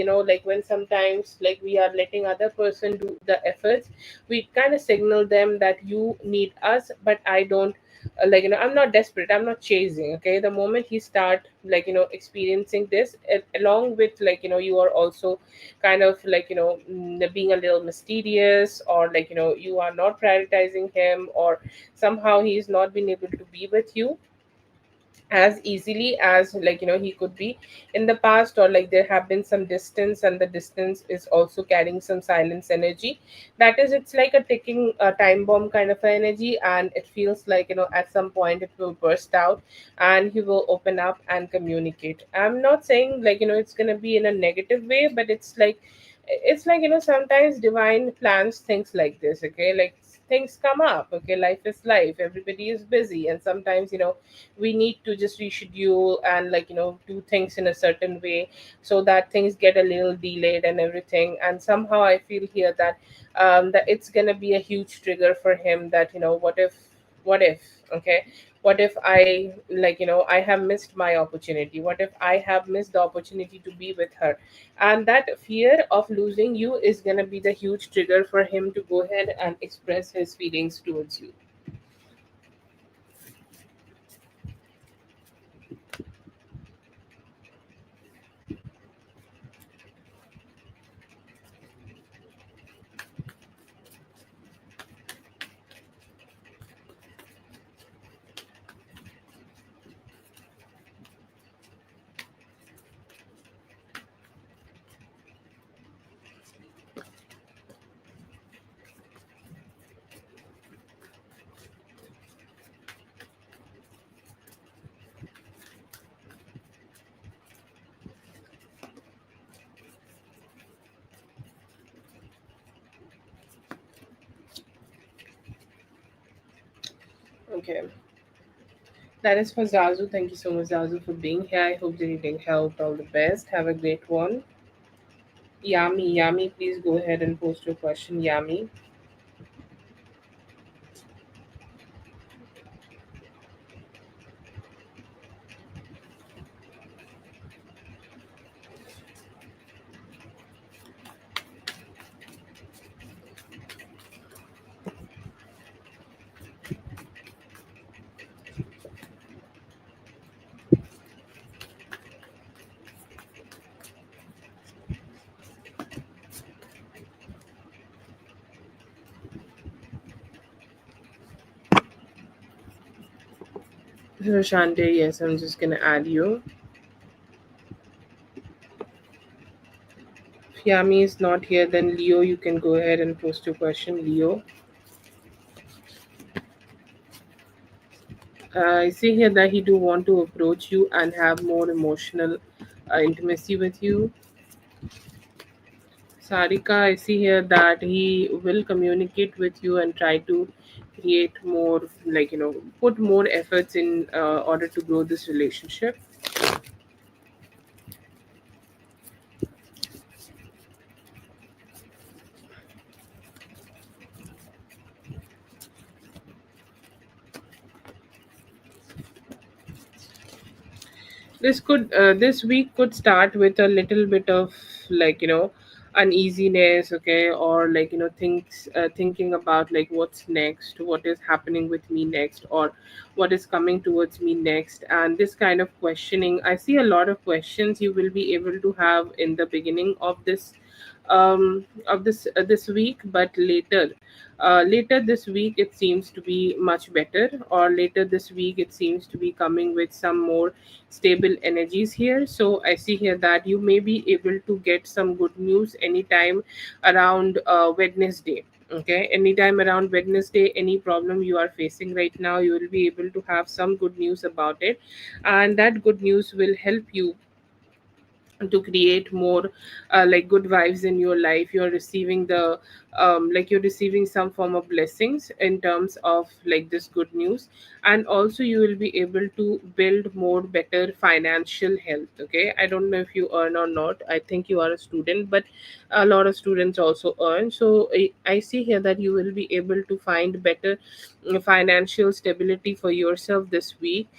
when sometimes we are letting other person do the efforts, we kind of signal them that you need us, but I don't I'm not desperate, I'm not chasing. Okay, the moment he start experiencing this, along with you are also kind of being a little mysterious, or you are not prioritizing him, or somehow he's not been able to be with you as easily as he could be in the past, or there have been some distance, and the distance is also carrying some silence energy. That is, it's like a ticking time bomb kind of energy, and it feels like at some point it will burst out, and he will open up and communicate. I'm not saying it's going to be in a negative way, but it's like sometimes divine plans things like this. Okay, things come up. Okay, life is life, everybody is busy, and sometimes we need to just reschedule and do things in a certain way, so that things get a little delayed and everything. And somehow I feel here that that it's going to be a huge trigger for him, that what if What if? Okay, what if I, I have missed my opportunity? What if I have missed the opportunity to be with her? And that fear of losing you is going to be the huge trigger for him to go ahead and express his feelings towards you. Okay, that is for Zazu. Thank you so much, Zazu, for being here. I hope the reading helped. All the best. Have a great one. Yami, Yami, please go ahead and post your question. Yami. So Shante, yes, I'm just gonna add you. If Yami is not here, then Leo, you can go ahead and post your question. Leo. I see here that he do want to approach you and have more emotional intimacy with you. Sarika, I see here that he will communicate with you and try to create more, put more efforts in order to grow this relationship. This week could start with a little bit of, uneasiness, okay, or thinking about like what's next, what is happening with me next, or what is coming towards me next. And this kind of questioning, I see a lot of questions you will be able to have in the beginning of this week, but later this week it seems to be much better, or later this week it seems to be coming with some more stable energies here. So I see here that you may be able to get some good news anytime around Wednesday. Okay, anytime around Wednesday, any problem you are facing right now, you will be able to have some good news about it, and that good news will help you to create more good vibes in your life. You're receiving the you're receiving some form of blessings in terms of like this good news. And also you will be able to build more better financial health. Okay, I don't know if you earn or not. I think you are a student, but a lot of students also earn. So I see here that you will be able to find better financial stability for yourself this week.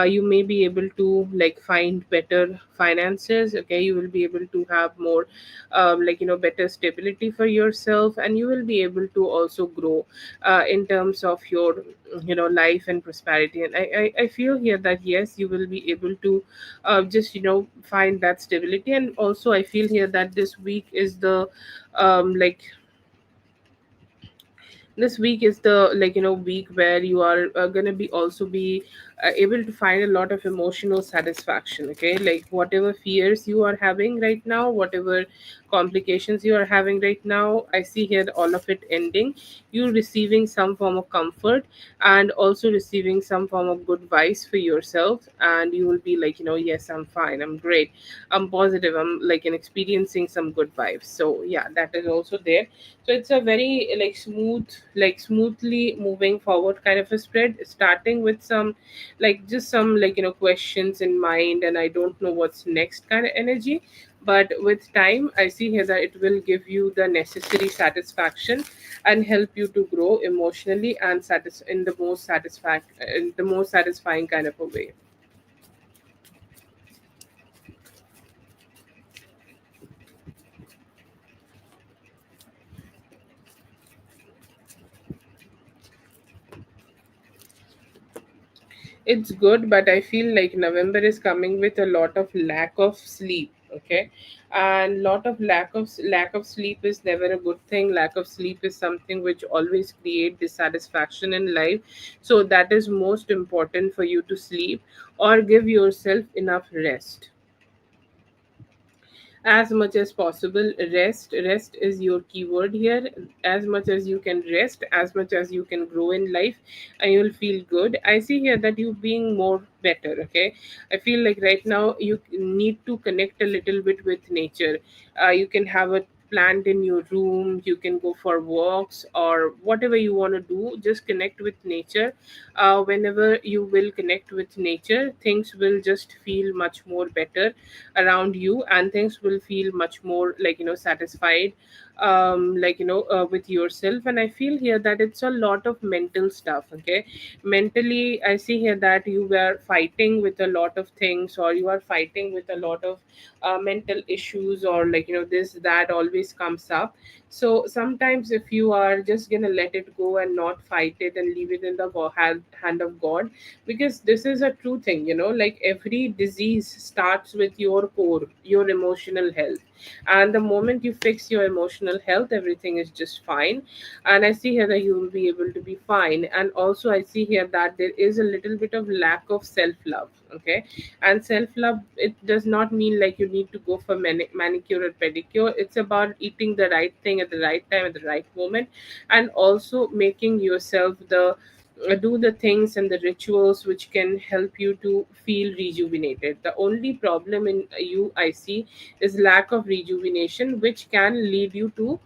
You may be able to like find better finances. Okay, you will be able to have more better stability for yourself, and you will be able to also grow in terms of your life and prosperity. And I feel here that yes, you will be able to just find that stability. And also I feel here that this week is the like this week is the week where you are going to be also be able to find a lot of emotional satisfaction. Okay, like whatever fears you are having right now, whatever complications you are having right now, I see here all of it ending, you receiving some form of comfort, and also receiving some form of good vibes for yourself. And you will be like, yes, I'm fine, I'm great, I'm positive, I'm like experiencing some good vibes. So yeah, that is also there. So it's a very like smoothly moving forward kind of a spread, starting with some like just some questions in mind, and I don't know what's next kind of energy. But with time, I see here that it will give you the necessary satisfaction and help you to grow emotionally and in the most satisfying kind of a way. It's good, but I feel like November is coming with a lot of lack of sleep. Okay, and lot of lack of sleep is never a good thing. Lack of sleep is something which always create dissatisfaction in life. So that is most important for you to sleep or give yourself enough rest as much as possible. Rest is your keyword here. As much as you can rest, as much as you can grow in life, and you'll feel good. I see here that you being more better. Okay, I feel like right now you need to connect a little bit with nature. You can have a plant in your room, you can go for walks or whatever you want to do. Just connect with nature. Whenever you will connect with nature, things will just feel much more better around you, and things will feel much more satisfied, with yourself. And I feel here that it's a lot of mental stuff. Okay, mentally, I see here that you were fighting with a lot of things, or you are fighting with a lot of mental issues, or this that always comes up. So sometimes if you are just gonna let it go and not fight it and leave it in the hand of God, because this is a true thing, like every disease starts with your core, your emotional health. And the moment you fix your emotional health, everything is just fine. And I see here that you will be able to be fine. And also I see here that there is a little bit of lack of self love. Okay, and self love, it does not mean like you need to go for manicure or pedicure. It's about eating the right thing at the right time at the right moment, and also making yourself the do the things and the rituals which can help you to feel rejuvenated. The only problem in you, I see, is lack of rejuvenation, which can lead you to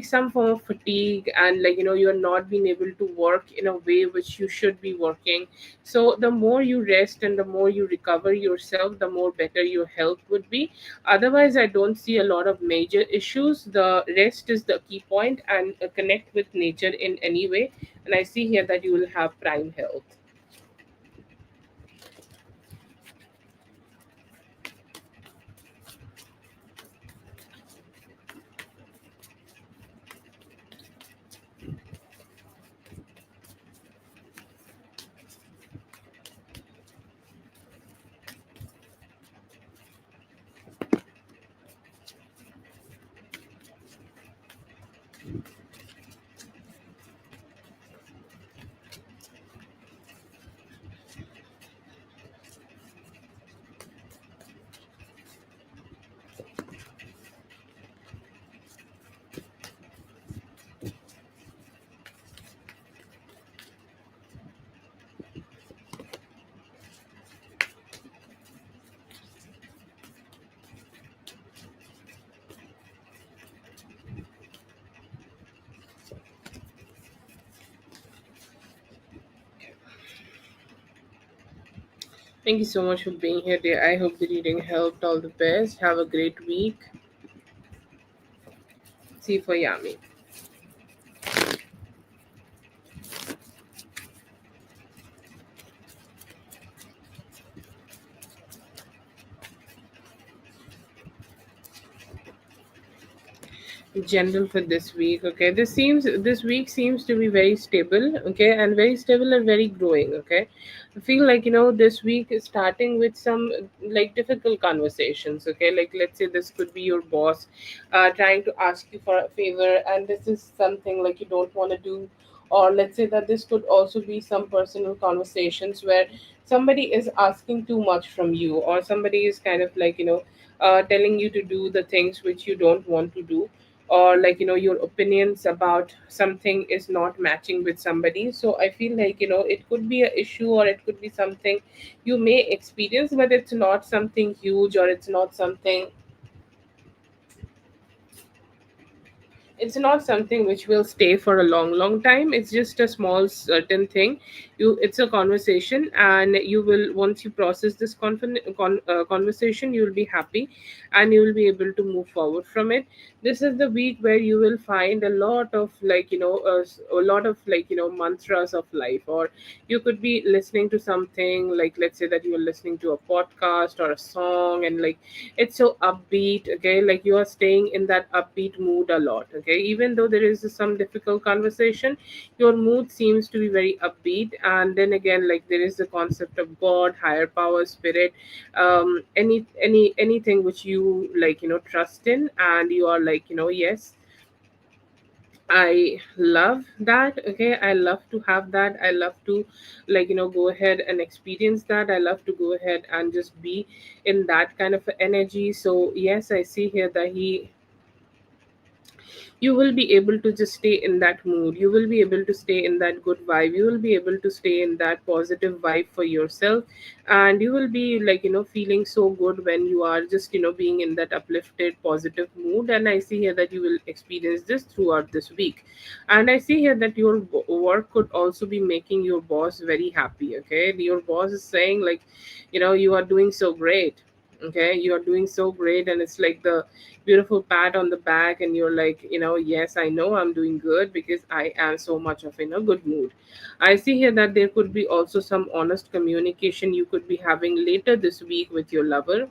some form of fatigue, and you're not being able to work in a way which you should be working. So the more you rest and the more you recover yourself, the more better your health would be. Otherwise, I don't see a lot of major issues. The rest is the key point, and connect with nature in any way, and I see here that you will have prime health. Thank you so much for being here, dear. I hope the reading helped. All the best. Have a great week. See you for Yami. General for this week. Okay, this week seems to be very stable. Okay, and very stable and very growing. Okay, I feel like this week is starting with some difficult conversations. Okay, like let's say this could be your boss trying to ask you for a favor, and this is something like you don't want to do. Or let's say that this could also be some personal conversations where somebody is asking too much from you, or somebody is kind of telling you to do the things which you don't want to do, or your opinions about something is not matching with somebody. So I feel like it could be a issue, or it could be something you may experience, but it's not something huge, or it's not something it's not something which will stay for a long time. It's just a small certain thing. It's a conversation, and you will, once you process this conversation, you will be happy, and you will be able to move forward from it. This is the week where you will find a lot of, a lot of, mantras of life. Or you could be listening to something, like, let's say that you are listening to a podcast or a song, and like, it's so upbeat. Okay, like you are staying in that upbeat mood a lot. Okay, even though there is some difficult conversation, your mood seems to be very upbeat. And then again, like, there is the concept of god, higher power, spirit, anything which you, trust in, and you are like, yes, I love that. Okay, I love to have that. I love to, go ahead and experience that. I love to go ahead and just be in that kind of energy. So yes, I see here that you will be able to just stay in that mood. You will be able to stay in that good vibe. You will be able to stay in that positive vibe for yourself. And you will be, feeling so good when you are just, being in that uplifted positive mood. And I see here that you will experience this throughout this week. And I see here that your work could also be making your boss very happy. Okay, your boss is saying, like, you are doing so great. Okay, you are doing so great, and it's like the beautiful pat on the back, and you're like, yes, I know I'm doing good because I am so much of in a good mood. I see here that there could be also some honest communication you could be having later this week with your lover,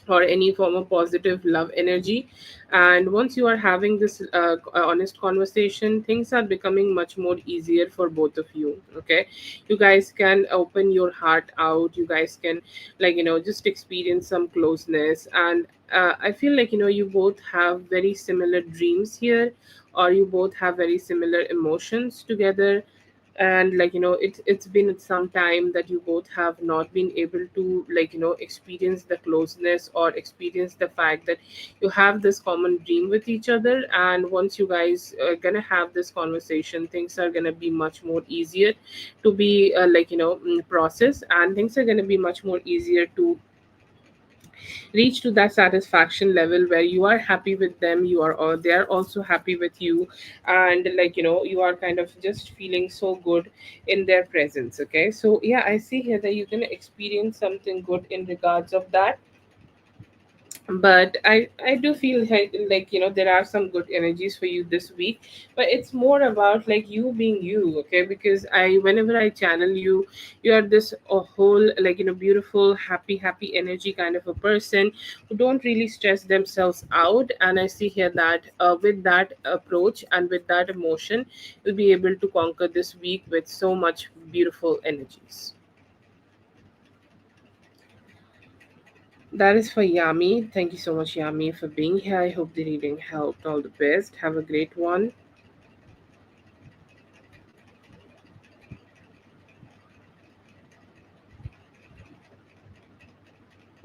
or any form of positive love energy. And once you are having this honest conversation, things are becoming much more easier for both of you. Okay, you guys can open your heart out. You guys can, just experience some closeness. And I feel like, you both have very similar dreams here, or you both have very similar emotions together. And it's been some time that you both have not been able to, experience the closeness, or experience the fact that you have this common dream with each other. And once you guys are gonna have this conversation, things are gonna be much more easier to be, process, and things are gonna be much more easier to reach to that satisfaction level where you are happy with them, you are, or they are also happy with you. And you are kind of just feeling so good in their presence. Okay, so yeah, I see here that you're going to experience something good in regards of that. But I do feel like, there are some good energies for you this week. But it's more about like you being you. Okay, because I whenever I channel you, you are this a whole, beautiful, happy energy kind of a person who don't really stress themselves out. And I see here that with that approach and with that emotion, you'll be able to conquer this week with so much beautiful energies. That is for Yami. Thank you so much, Yami, for being here. I hope the reading helped. All the best. Have a great one.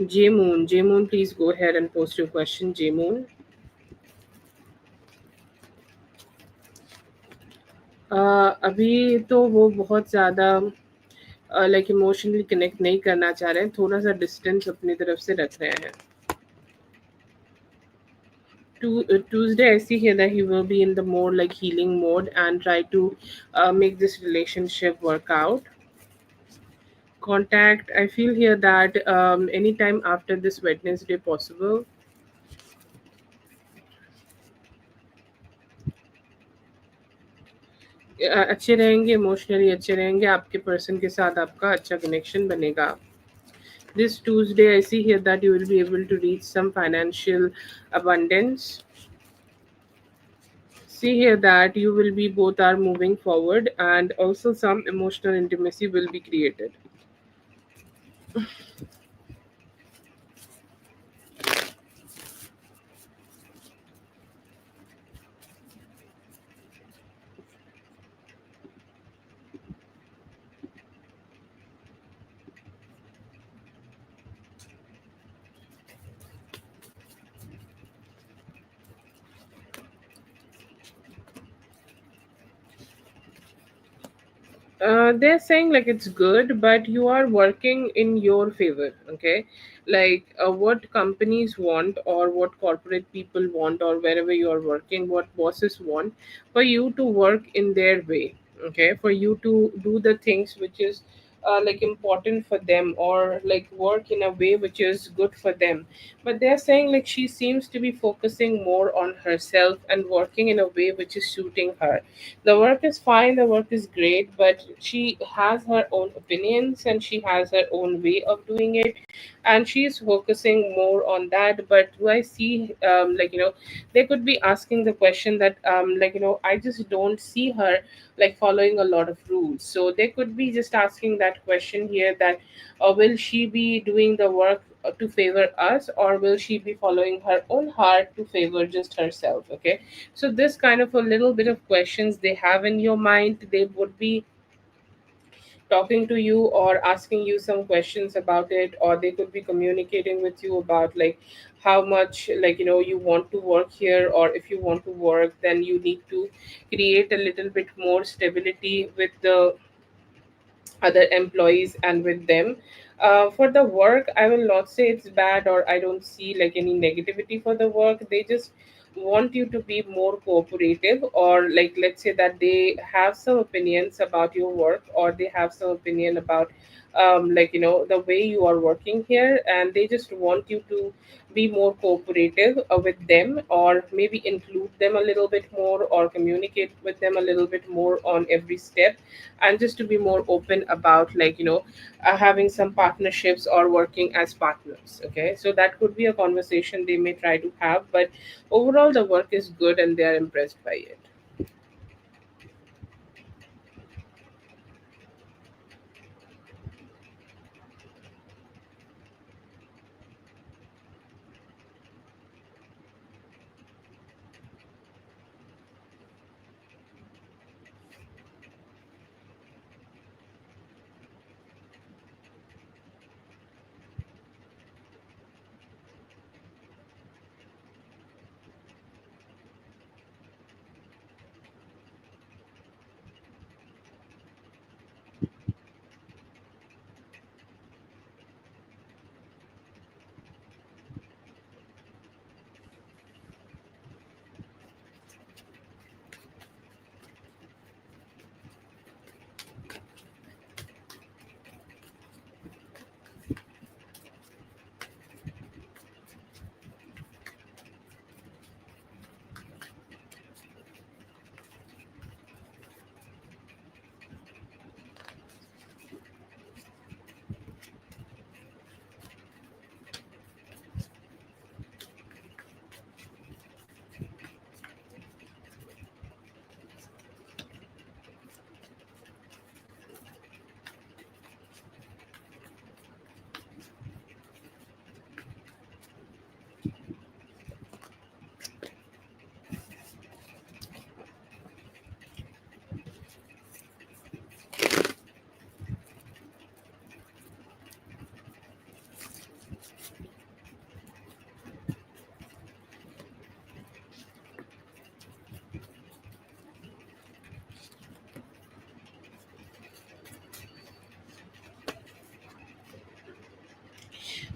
J Moon. J Moon, please go ahead and post your question, J Moon. अभी तो वो बहुत ज़्यादा emotionally connect नहीं करना चाह रहे हैं, थोड़ा सा डिस्टेंस अपनी तरफ से रख रहे हैं. Tuesday, I see here that he will be in the more like healing mode and try to make this relationship work out. Contact, I feel here that anytime after this Wednesday possible. अच्छे रहेंगे, emotionally अच्छे रहेंगे, आपके person के साथ आपका अच्छा connection बनेगा. This Tuesday, I see here that you will be able to reach some financial abundance. See here that you will be both are moving forward, and also some emotional intimacy will be created. They're saying like it's good, but you are working in your favor. Okay, like what companies want, or what corporate people want, or wherever you're working, what bosses want, for you to work in their way. Okay, for you to do the things which is like important for them, or like work in a way which is good for them. But they're saying like she seems to be focusing more on herself and working in a way which is suiting her. The work is fine, the work is great, but she has her own opinions and she has her own way of doing it, and she's focusing more on that. But do I see like they could be asking the question that like I just don't see her like following a lot of rules. So they could be just asking that question here, that will she be doing the work to favor us, or will she be following her own heart to favor just herself? Okay, so this kind of a little bit of questions they have in your mind, they would be talking to you or asking you some questions about it, or they could be communicating with you about like how much like you want to work here, or if you want to work then you need to create a little bit more stability with the other employees and with them. For the work, I will not say it's bad, or I don't see like any negativity for the work. They just want you to be more cooperative, or like let's say that they have some opinions about your work, or they have some opinion about like the way you are working here, and they just want you to be more cooperative with them, or maybe include them a little bit more, or communicate with them a little bit more on every step, and just to be more open about like having some partnerships or working as partners. Okay, so that could be a conversation they may try to have, but overall the work is good and they are impressed by it.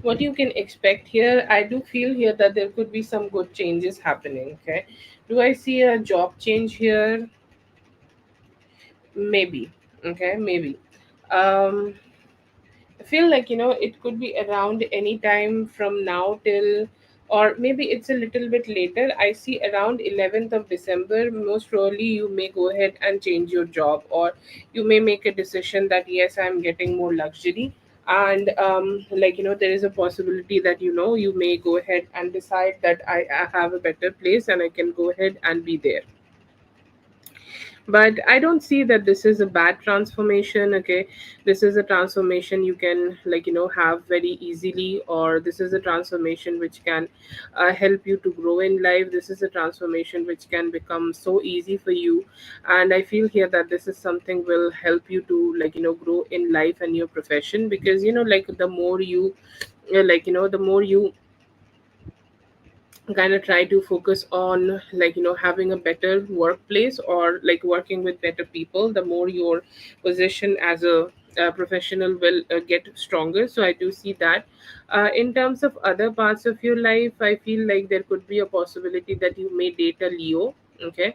What you can expect here, I do feel here that there could be some good changes happening. Okay, do I see a job change here? Maybe. Okay, maybe. um I feel like it could be around any time from now till, or maybe it's a little bit later. I see around 11th of December. Most probably, you may go ahead and change your job, or you may make a decision that yes, I'm getting more luxury, and like there is a possibility that you may go ahead and decide that I have a better place and I can go ahead and be there. But I don't see that this is a bad transformation. Okay, this is a transformation you can like have very easily, or this is a transformation which can help you to grow in life. This is a transformation which can become so easy for you, and I feel here that this is something will help you to like grow in life and your profession, because like the more you like the more you kind of try to focus on like having a better workplace, or like working with better people, the more your position as a professional will get stronger. So I do see that. In terms of other parts of your life, I feel like there could be a possibility that you may date a Leo. Okay,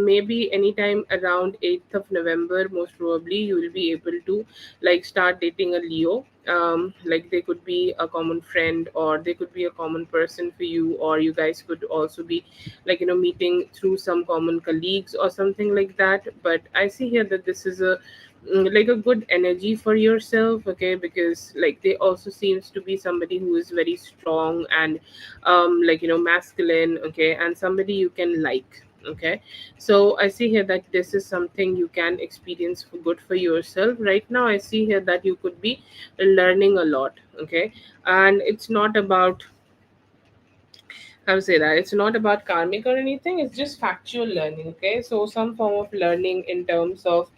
maybe anytime around 8th of November, most probably you will be able to like start dating a Leo. Like they could be a common friend, or they could be a common person for you, or you guys could also be like meeting through some common colleagues or something like that. But I see here that this is a like a good energy for yourself. Okay, because like they also seems to be somebody who is very strong and like masculine. Okay, and somebody you can like. Okay, so I see here that this is something you can experience for good for yourself. Right now I see here that you could be learning a lot. Okay, and it's not about, I would say that it's not about karmic or anything. It's just factual learning. Okay, so some form of learning in terms of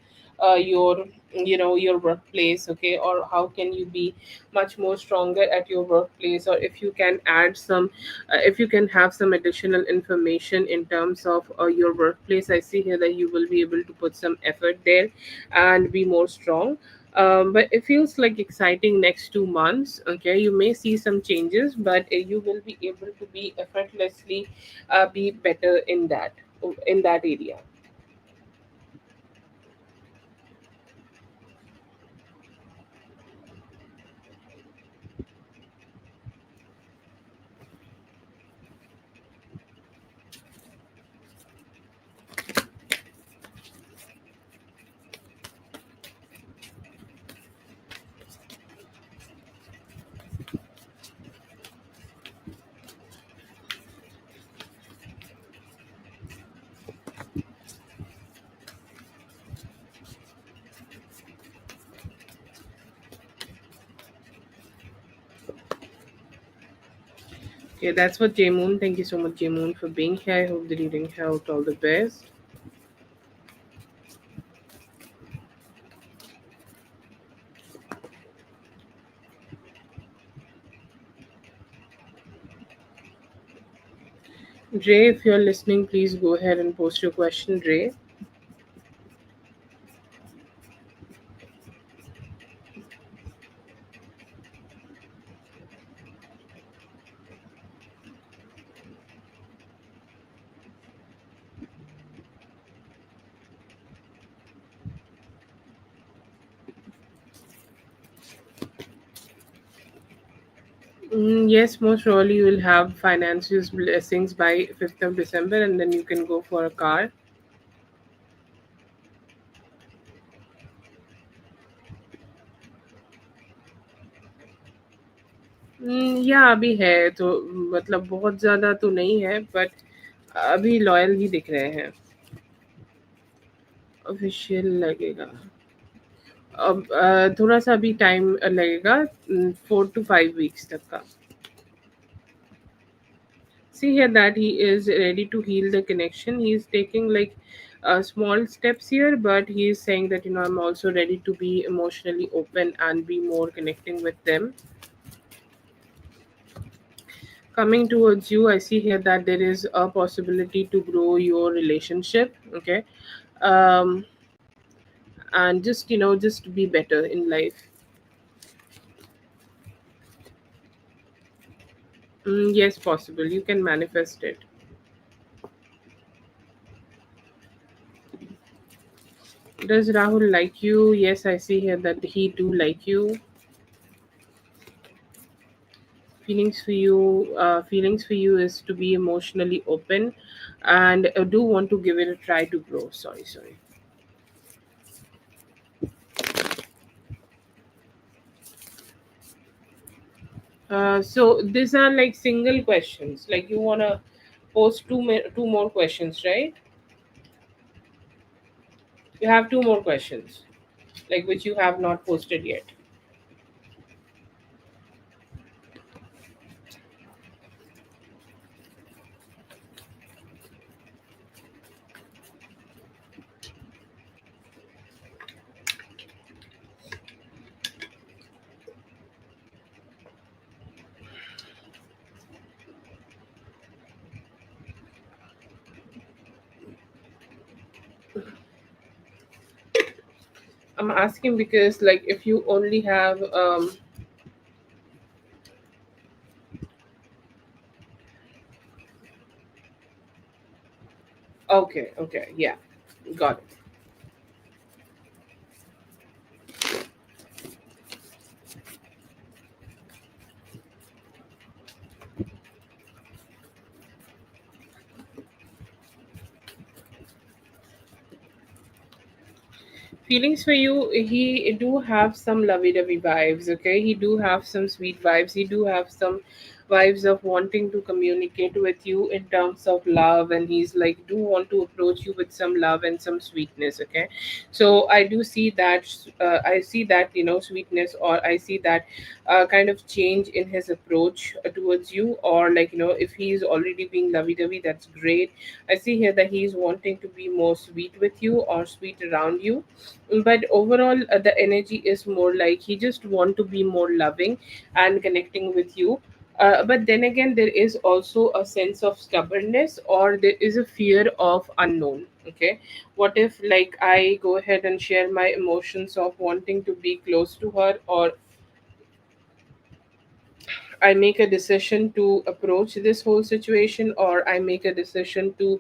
your your workplace. Okay, or how can you be much more stronger at your workplace, or if you can add some, if you can have some additional information in terms of your workplace. I see here that you will be able to put some effort there and be more strong. But it feels like exciting next 2 months. Okay, you may see some changes, but you will be able to be effortlessly be better in that area. Okay, that's what J Moon. Thank you so much, J Moon, for being here. I hope the reading helped. All the best. Dre, if you're listening, please go ahead and post your question, Dre. Yes, most probably you will have financial blessings by 5th of December, and then you can go for a car. या अभी है तो मतलब बहुत ज़्यादा तो नहीं है, बट अभी लॉयल ही दिख रहे हैं। ऑफिशियल लगेगा। अब थोड़ा सा अभी टाइम लगेगा, 4 to 5 weeks तक का। See here that he is ready to heal the connection. He is taking like small steps here, but he is saying that I'm also ready to be emotionally open and be more connecting with them. Coming towards you, I see here that there is a possibility to grow your relationship. Okay, um, and just just be better in life. Yes, possible. You can manifest it. Does Rahul like you? Yes, I see here that he do like you. Feelings for you is to be emotionally open, and do want to give it a try to grow. Sorry. So these are like single questions. Like you wanna post two more questions, right? You have two more questions, like which you have not posted yet. I'm asking because, like, if you only have okay, okay, yeah, got it. Feelings for you, he do have some lovey-dovey vibes, okay? He do have some sweet vibes. He do have some vibes of wanting to communicate with you in terms of love, and he's like do want to approach you with some love and some sweetness, okay? So I do see that, I see that, sweetness, or I see that kind of change in his approach towards you, or like, if he's already being lovey-dovey, that's great. I see here that he's wanting to be more sweet with you or sweet around you, but overall the energy is more like he just want to be more loving and connecting with you. But then again, there is also a sense of stubbornness, or there is a fear of unknown, okay? What if, like, I go ahead and share my emotions of wanting to be close to her, or I make a decision to approach this whole situation, or I make a decision to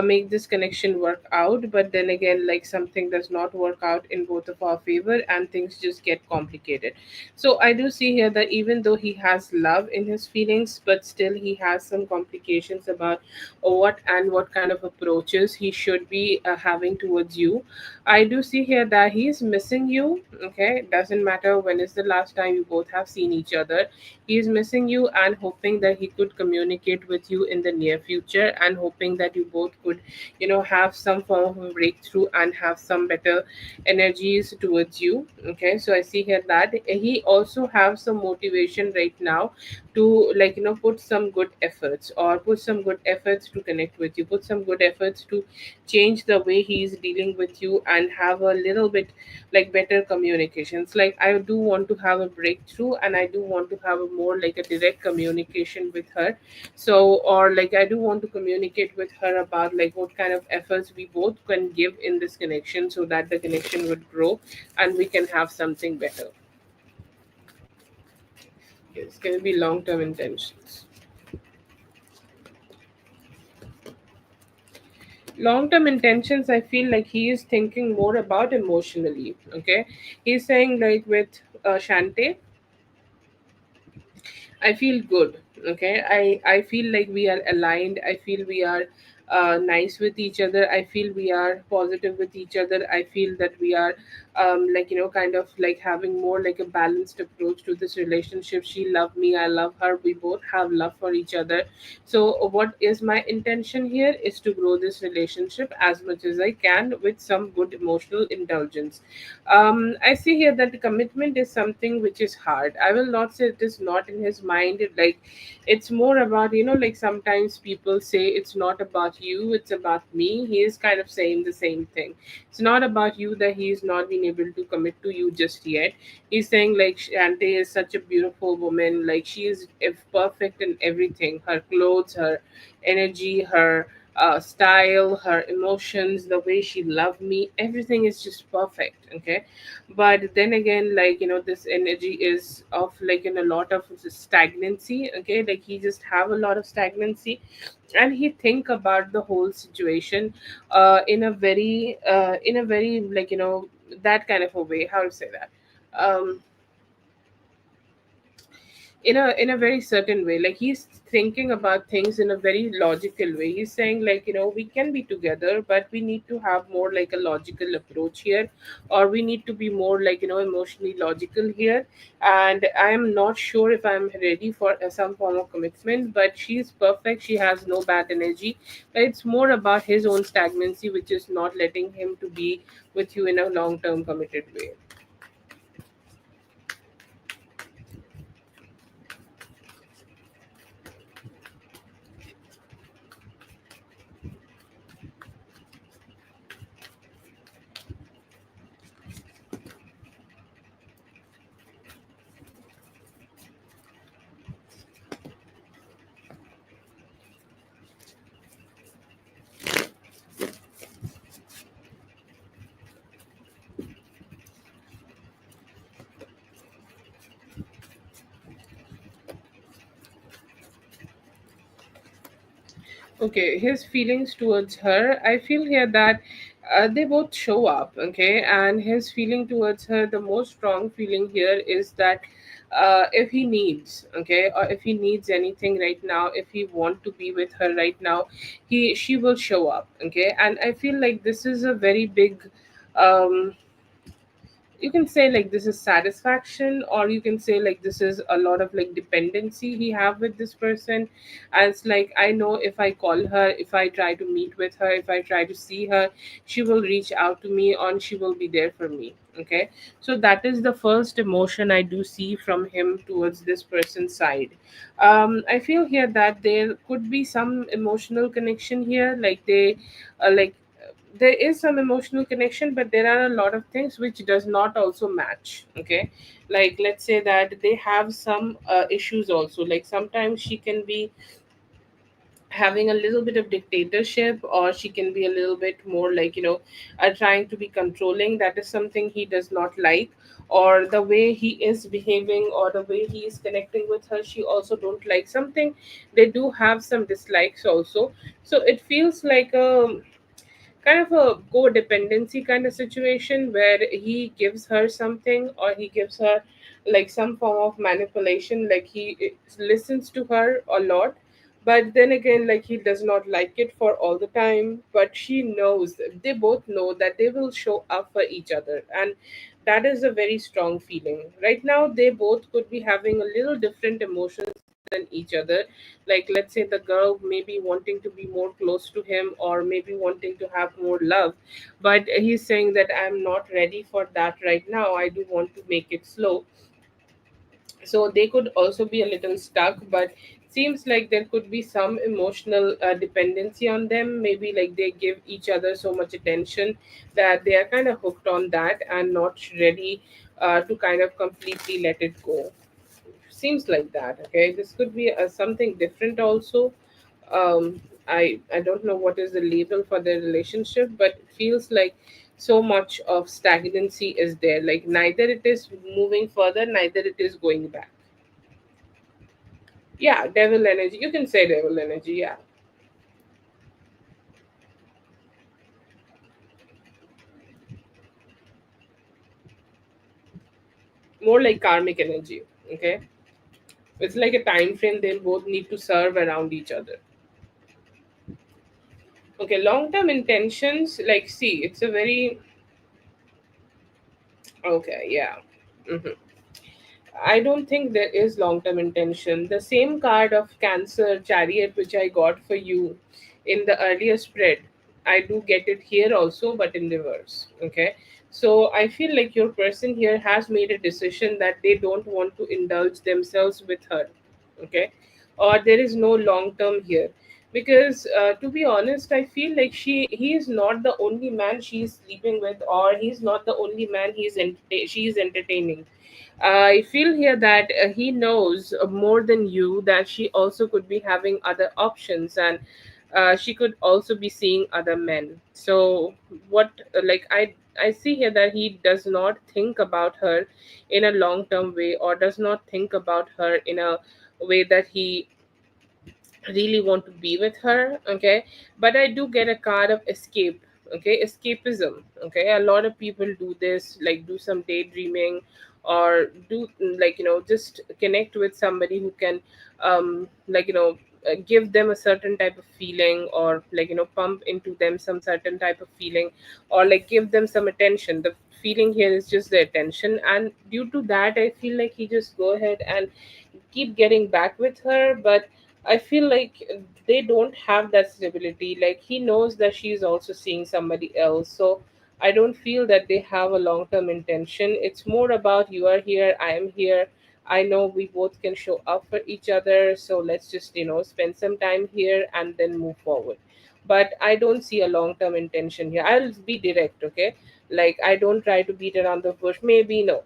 make this connection work out. But then again, like, something does not work out in both of our favor and things just get complicated. So I do see here that even though he has love in his feelings, but still he has some complications about what kind of approaches he should be having towards you. I do see here that he's missing you. Okay, doesn't matter when is the last time you both have seen each other. He is missing you and hoping that he could communicate with you in the near future, and hoping that you both could, have some form of a breakthrough and have some better energies towards you. Okay, so I see here that he also have some motivation right now to, like, put some good efforts, or put some good efforts to connect with you, put some good efforts to change the way he's dealing with you and have a little bit like better communications. Like, I do want to have a breakthrough, and I do want to have a more like a direct communication with her. So, or like, I do want to communicate with her about like what kind of efforts we both can give in this connection, so that the connection would grow and we can have something better. It's going to be long term intentions. Long term intentions, I feel like he is thinking more about emotionally, okay? He's saying, like, with Shante, I feel good. Okay, I feel like we are aligned. I feel we are nice with each other. I feel we are positive with each other. I feel that we are like, kind of like having more like a balanced approach to this relationship. She love me, I love her. We both have love for each other. So what is my intention here is to grow this relationship as much as I can with some good emotional indulgence. I see here that the commitment is something which is hard. I will not say it is not in his mind. Like, it's more about, like, sometimes people say it's not about you, it's about me. He is kind of saying the same thing. It's not about you that he is not been able to commit to you just yet. He's saying, like, Shante is such a beautiful woman. Like, she is if perfect in everything. Her clothes, her energy, her style, her emotions, the way she loved me, everything is just perfect. Okay, but then again, like, this energy is of like in a lot of stagnancy. Okay, like he just have a lot of stagnancy, and he think about the whole situation in a very, like, that kind of a way. How to say that? um in a very certain way. Like, he's thinking about things in a very logical way. He's saying, like, we can be together, but we need to have more like a logical approach here, or we need to be more like, emotionally logical here. And I'm not sure if I'm ready for some form of commitment, but she's perfect, she has no bad energy. But it's more about his own stagnancy, which is not letting him to be with you in a long term committed way. Okay, his feelings towards her, I feel here that they both show up. Okay, and his feeling towards her, the most strong feeling here is that if he needs, okay, or if he needs anything right now, if he want to be with her right now, she will show up. Okay, and I feel like this is a very big um you can say like this is satisfaction, or you can say like this is a lot of like dependency he have with this person. And it's like, I know if I call her, if I try to meet with her, if I try to see her, she will reach out to me and she will be there for me. Okay, so that is the first emotion I do see from him towards this person's side. I feel here that there could be some emotional connection here, like they like there is some emotional connection, but there are a lot of things which does not also match. Okay, like let's say that they have some issues also, like sometimes she can be having a little bit of dictatorship, or she can be a little bit more like, trying to be controlling. That is something he does not like. Or the way he is behaving, or the way he is connecting with her, she also don't like something. They do have some dislikes also. So it feels like a kind of a codependency kind of situation, where he gives her something, or he gives her like some form of manipulation, like he listens to her a lot, but then again, like he does not like it for all the time. But she knows, they both know that they will show up for each other, and that is a very strong feeling. Right now they both could be having a little different emotions than each other. Like let's say the girl may be wanting to be more close to him, or maybe wanting to have more love, but he's saying that I'm not ready for that right now, I do want to make it slow. So they could also be a little stuck, but seems like there could be some emotional dependency on them. Maybe like they give each other so much attention that they are kind of hooked on that and not ready to kind of completely let it go. Seems like that. Okay, this could be something different also. I don't know what is the label for their relationship, but it feels like so much of stagnancy is there, like neither it is moving further, neither it is going back. Yeah, devil energy, you can say devil energy, yeah. More like karmic energy. Okay, it's like a time frame they both need to serve around each other. Okay, long term intentions, like see, it's a very okay, yeah. Mhm. I don't think there is long term intention. The same card of Cancer Chariot, which I got for you in the earlier spread, I do get it here also, but in reverse. Okay. So I feel like your person here has made a decision that they don't want to indulge themselves with her. Okay. Or there is no long term here. Because to be honest, I feel like he is not the only man she is sleeping with, or he's not the only man she is entertaining. I feel here that he knows more than you, that she also could be having other options, and she could also be seeing other men. So what like I see here that he does not think about her in a long term way, or does not think about her in a way that he really want to be with her. Okay, but I do get a card of escape. Okay, escapism. Okay, a lot of people do this, like do some daydreaming, or do like just connect with somebody who can like give them a certain type of feeling, or like pump into them some certain type of feeling, or like give them some attention. The feeling here is just the attention, and due to that I feel like he just go ahead and keep getting back with her. But I feel like they don't have that stability. Like he knows that she's also seeing somebody else. So I don't feel that they have a long term intention. It's more about you are here, I am here. I know we both can show up for each other. So let's just, spend some time here and then move forward. But I don't see a long term intention here. I'll be direct, okay? Like I don't try to beat around the bush. Maybe no.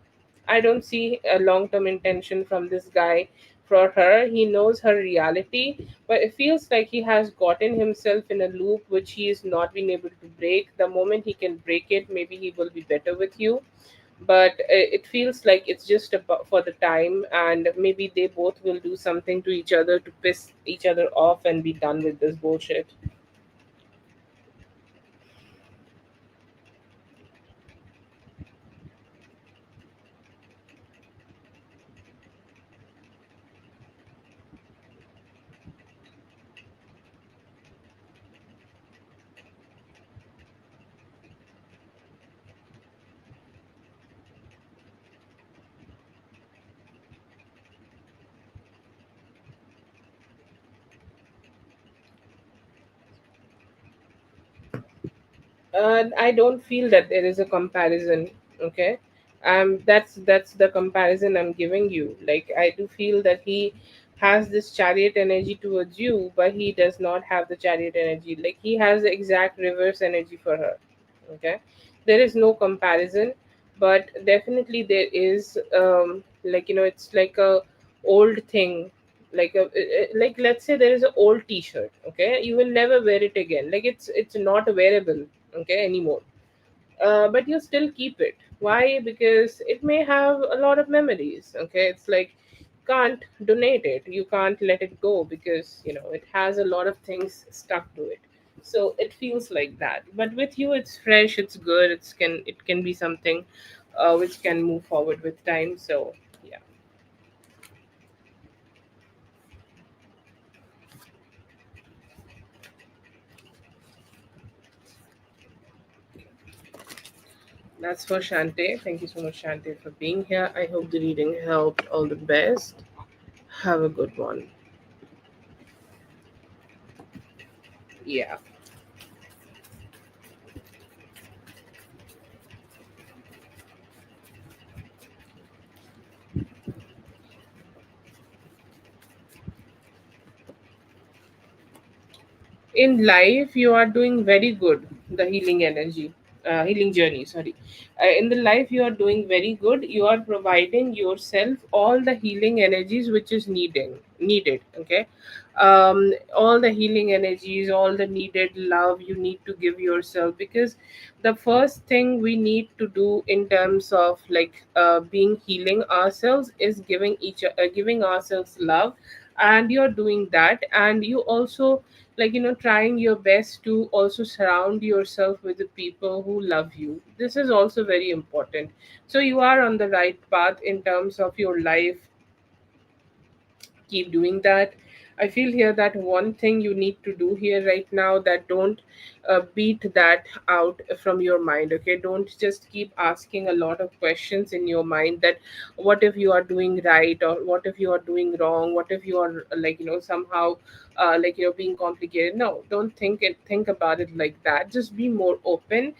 I don't see a long term intention from this guy for her. He knows her reality, but it feels like he has gotten himself in a loop which he is not been able to break. The moment he can break it, maybe he will be better with you. but it feels like it's just about for the time, and maybe they both will do something to each other to piss each other off and be done with this bullshit. I don't feel that there is a comparison. Okay, that's the comparison I'm giving you. Like, I do feel that he has this chariot energy towards you, but he does not have the chariot energy. Like, he has the exact reverse energy for her. Okay, there is no comparison, but definitely there is. Like, it's like a old thing. Like like, let's say there is an old T-shirt. Okay, you will never wear it again. Like, it's not wearable, okay, anymore. But you still keep it. Why? Because it may have a lot of memories. Okay, it's like, can't donate it, you can't let it go, because it has a lot of things stuck to it. So it feels like that. But with you, it's fresh, it's good, it can be something which can move forward with time. So yeah, that's for Shante. Thank you so much, Shante, for being here. I hope the reading helped. All the best. Have a good one. Yeah. In life you are doing very good, the healing energy, healing journey, sorry. In the life you are doing very good, you are providing yourself all the healing energies which is needed. Okay, all the healing energies, all the needed love you need to give yourself, because the first thing we need to do in terms of like being healing ourselves is giving ourselves love. And you're doing that, and you also, like, trying your best to also surround yourself with the people who love you. This is also very important. So you are on the right path in terms of your life. Keep doing that. I feel here that one thing you need to do here right now, that don't beat that out from your mind. Okay, don't just keep asking a lot of questions in your mind, that what if you are doing right, or what if you are doing wrong, what if you are like, somehow like, being complicated. No, don't think about it like that. Just be more open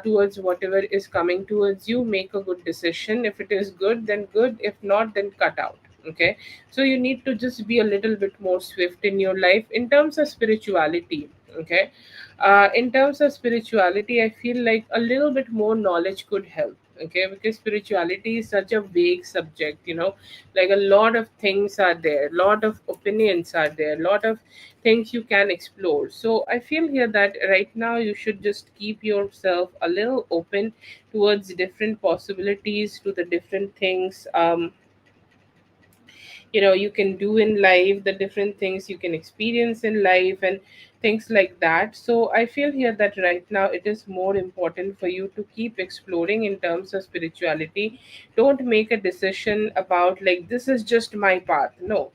towards whatever is coming towards you. Make a good decision. If it is good, then good. If not, then cut out. Okay, so you need to just be a little bit more swift in your life in terms of spirituality. Okay, in terms of spirituality, I feel like a little bit more knowledge could help. Okay, because spirituality is such a vague subject. Like, a lot of things are there, lot of opinions are there, lot of things you can explore. So I feel here that right now you should just keep yourself a little open towards different possibilities, to the different things you can do in life, the different things you can experience in life, and things like that. So I feel here that right now it is more important for you to keep exploring in terms of spirituality. Don't make a decision about, like, this is just my path. No,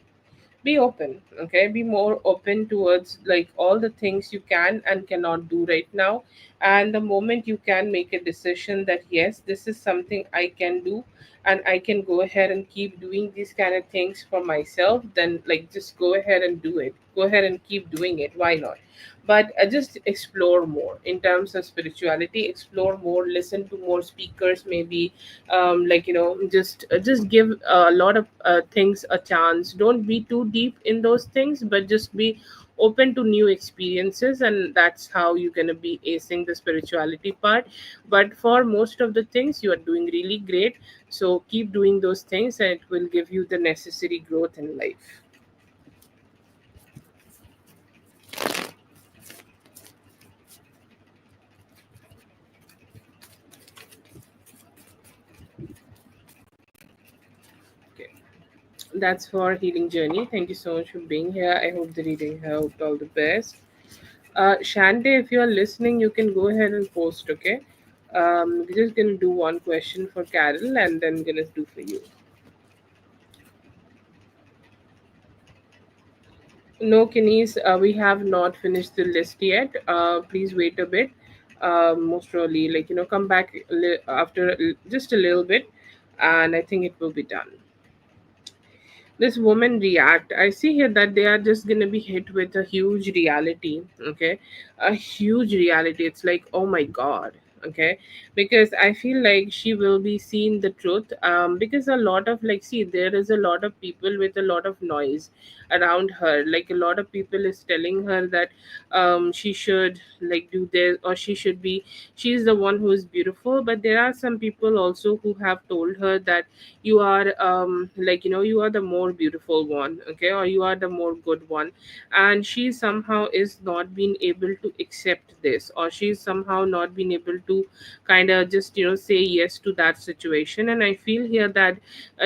be open. Okay, be more open towards like all the things you can and cannot do right now. And the moment you can make a decision that yes, this is something I can do, and I can go ahead and keep doing these kind of things for myself, then like, just go ahead and do it. Go ahead and keep doing it. Why not? But just explore more in terms of spirituality. Explore more, listen to more speakers, maybe like, just give a lot of things a chance. Don't be too deep in those things, but just be open to new experiences, and that's how you're going to be acing the spirituality part. But for most of the things, you are doing really great. So keep doing those things, and it will give you the necessary growth in life. That's for Healing Journey. Thank you so much for being here. I hope the reading helped. All the best. Shante, if you're listening, you can go ahead and post, okay? We're just gonna do one question for Carol and then gonna do for you. No, Kines, we have not finished the list yet. Please wait a bit. Most probably, come back after just a little bit, and I think it will be done. This woman react, I see here that they are just going to be hit with a huge reality. Okay, a huge reality. It's like, oh my god. Okay, because I feel like she will be seeing the truth, because a lot of, like, see, there is a lot of people with a lot of noise around her. Like, a lot of people is telling her that she should, like, do this, or she should be, she's the one who is beautiful. But there are some people also who have told her that you are, you are the more beautiful one, okay, or you are the more good one. And she somehow is not being able to accept this, or she's somehow not been able to kind of just, say yes to that situation. And I feel here that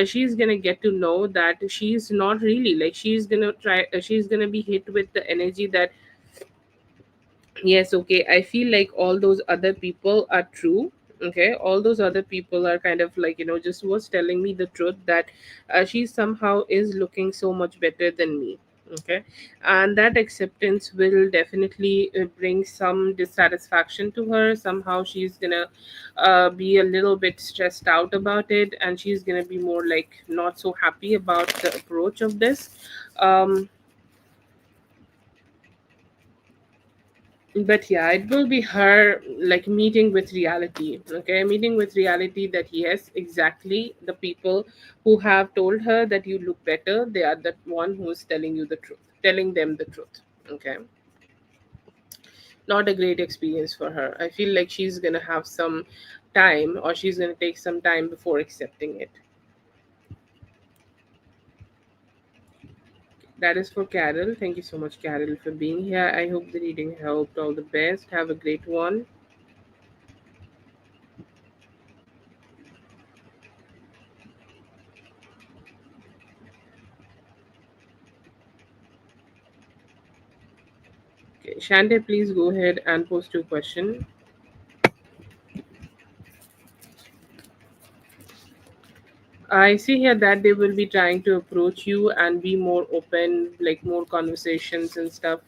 she's gonna get to know that she's not really, like, she's gonna be hit with the energy that, yes, okay, I feel like all those other people are true. Okay, all those other people are kind of like, just was telling me the truth that she somehow is looking so much better than me. Okay, and that acceptance will definitely bring some dissatisfaction to her. Somehow she's gonna be a little bit stressed out about it, and she's gonna be more like not so happy about the approach of this. um but yeah, it will be her, like, meeting with reality. Okay, meeting with reality that, yes, exactly, the people who have told her that you look better, they are the one who is telling you the truth, telling them the truth. Okay, not a great experience for her. I feel like she's gonna have some time, or she's gonna take some time before accepting it. That is for Carol. Thank you so much, Carol, for being here. I hope the reading helped. All the best. Have a great one. Okay, Shante, please go ahead and post your question. I see here that they will be trying to approach you and be more open, like more conversations and stuff.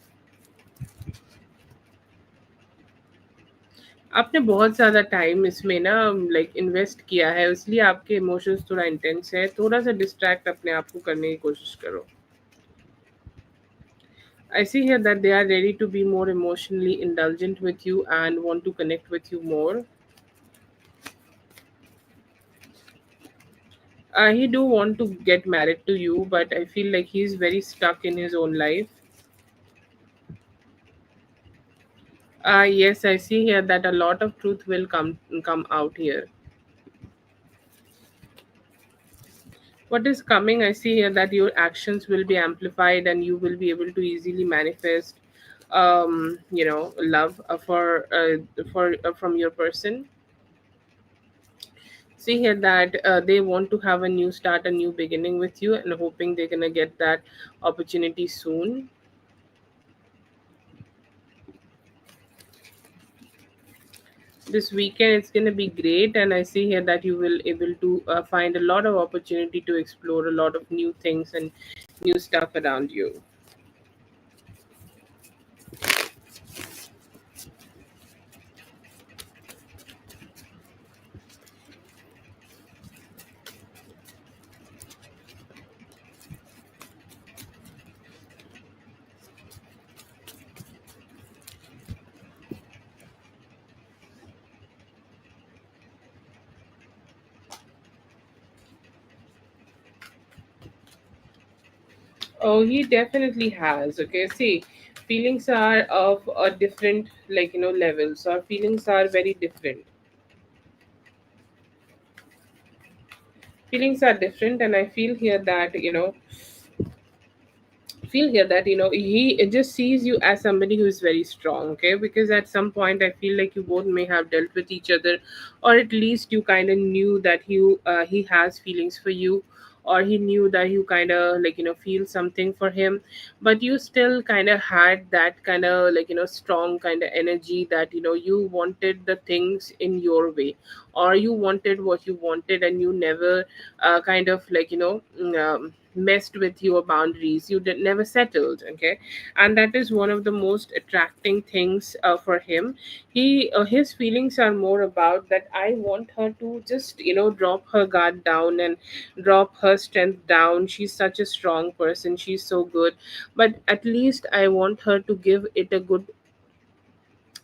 आपने बहुत ज़्यादा time इसमें ना, like, invest किया है, इसलिए आपके emotions थोड़ा इंटेंस है। थोड़ा सा डिस्ट्रैक्ट अपने आप को करने की कोशिश करो. I see here that they are ready to be more emotionally indulgent with you and want to connect with you more. He do want to get married to you, but I feel like he's very stuck in his own life. Yes, I see here that a lot of truth will come out here. What is coming? I see here that your actions will be amplified, and you will be able to easily manifest, love for from your person. See here that they want to have a new start, a new beginning with you, and hoping they're gonna get that opportunity soon. This weekend it's going to be great, and I see here that you will able to find a lot of opportunity to explore a lot of new things and new stuff around you. Oh, he definitely has. Okay, see, feelings are of a different, levels. Our feelings are very different. Feelings are different, and I feel here that, he just sees you as somebody who is very strong. Okay, because at some point I feel like you both may have dealt with each other, or at least you kind of knew that he has feelings for you, or he knew that you kind of like feel something for him, but you still kind of had that kind of like strong kind of energy that you wanted the things in your way, or you wanted what you wanted, and you never kind of like messed with your boundaries. You did never settled. Okay, and that is one of the most attracting things for him. His feelings are more about that I want her to just drop her guard down and drop her strength down. She's such a strong person, she's so good, but at least I want her to give it a good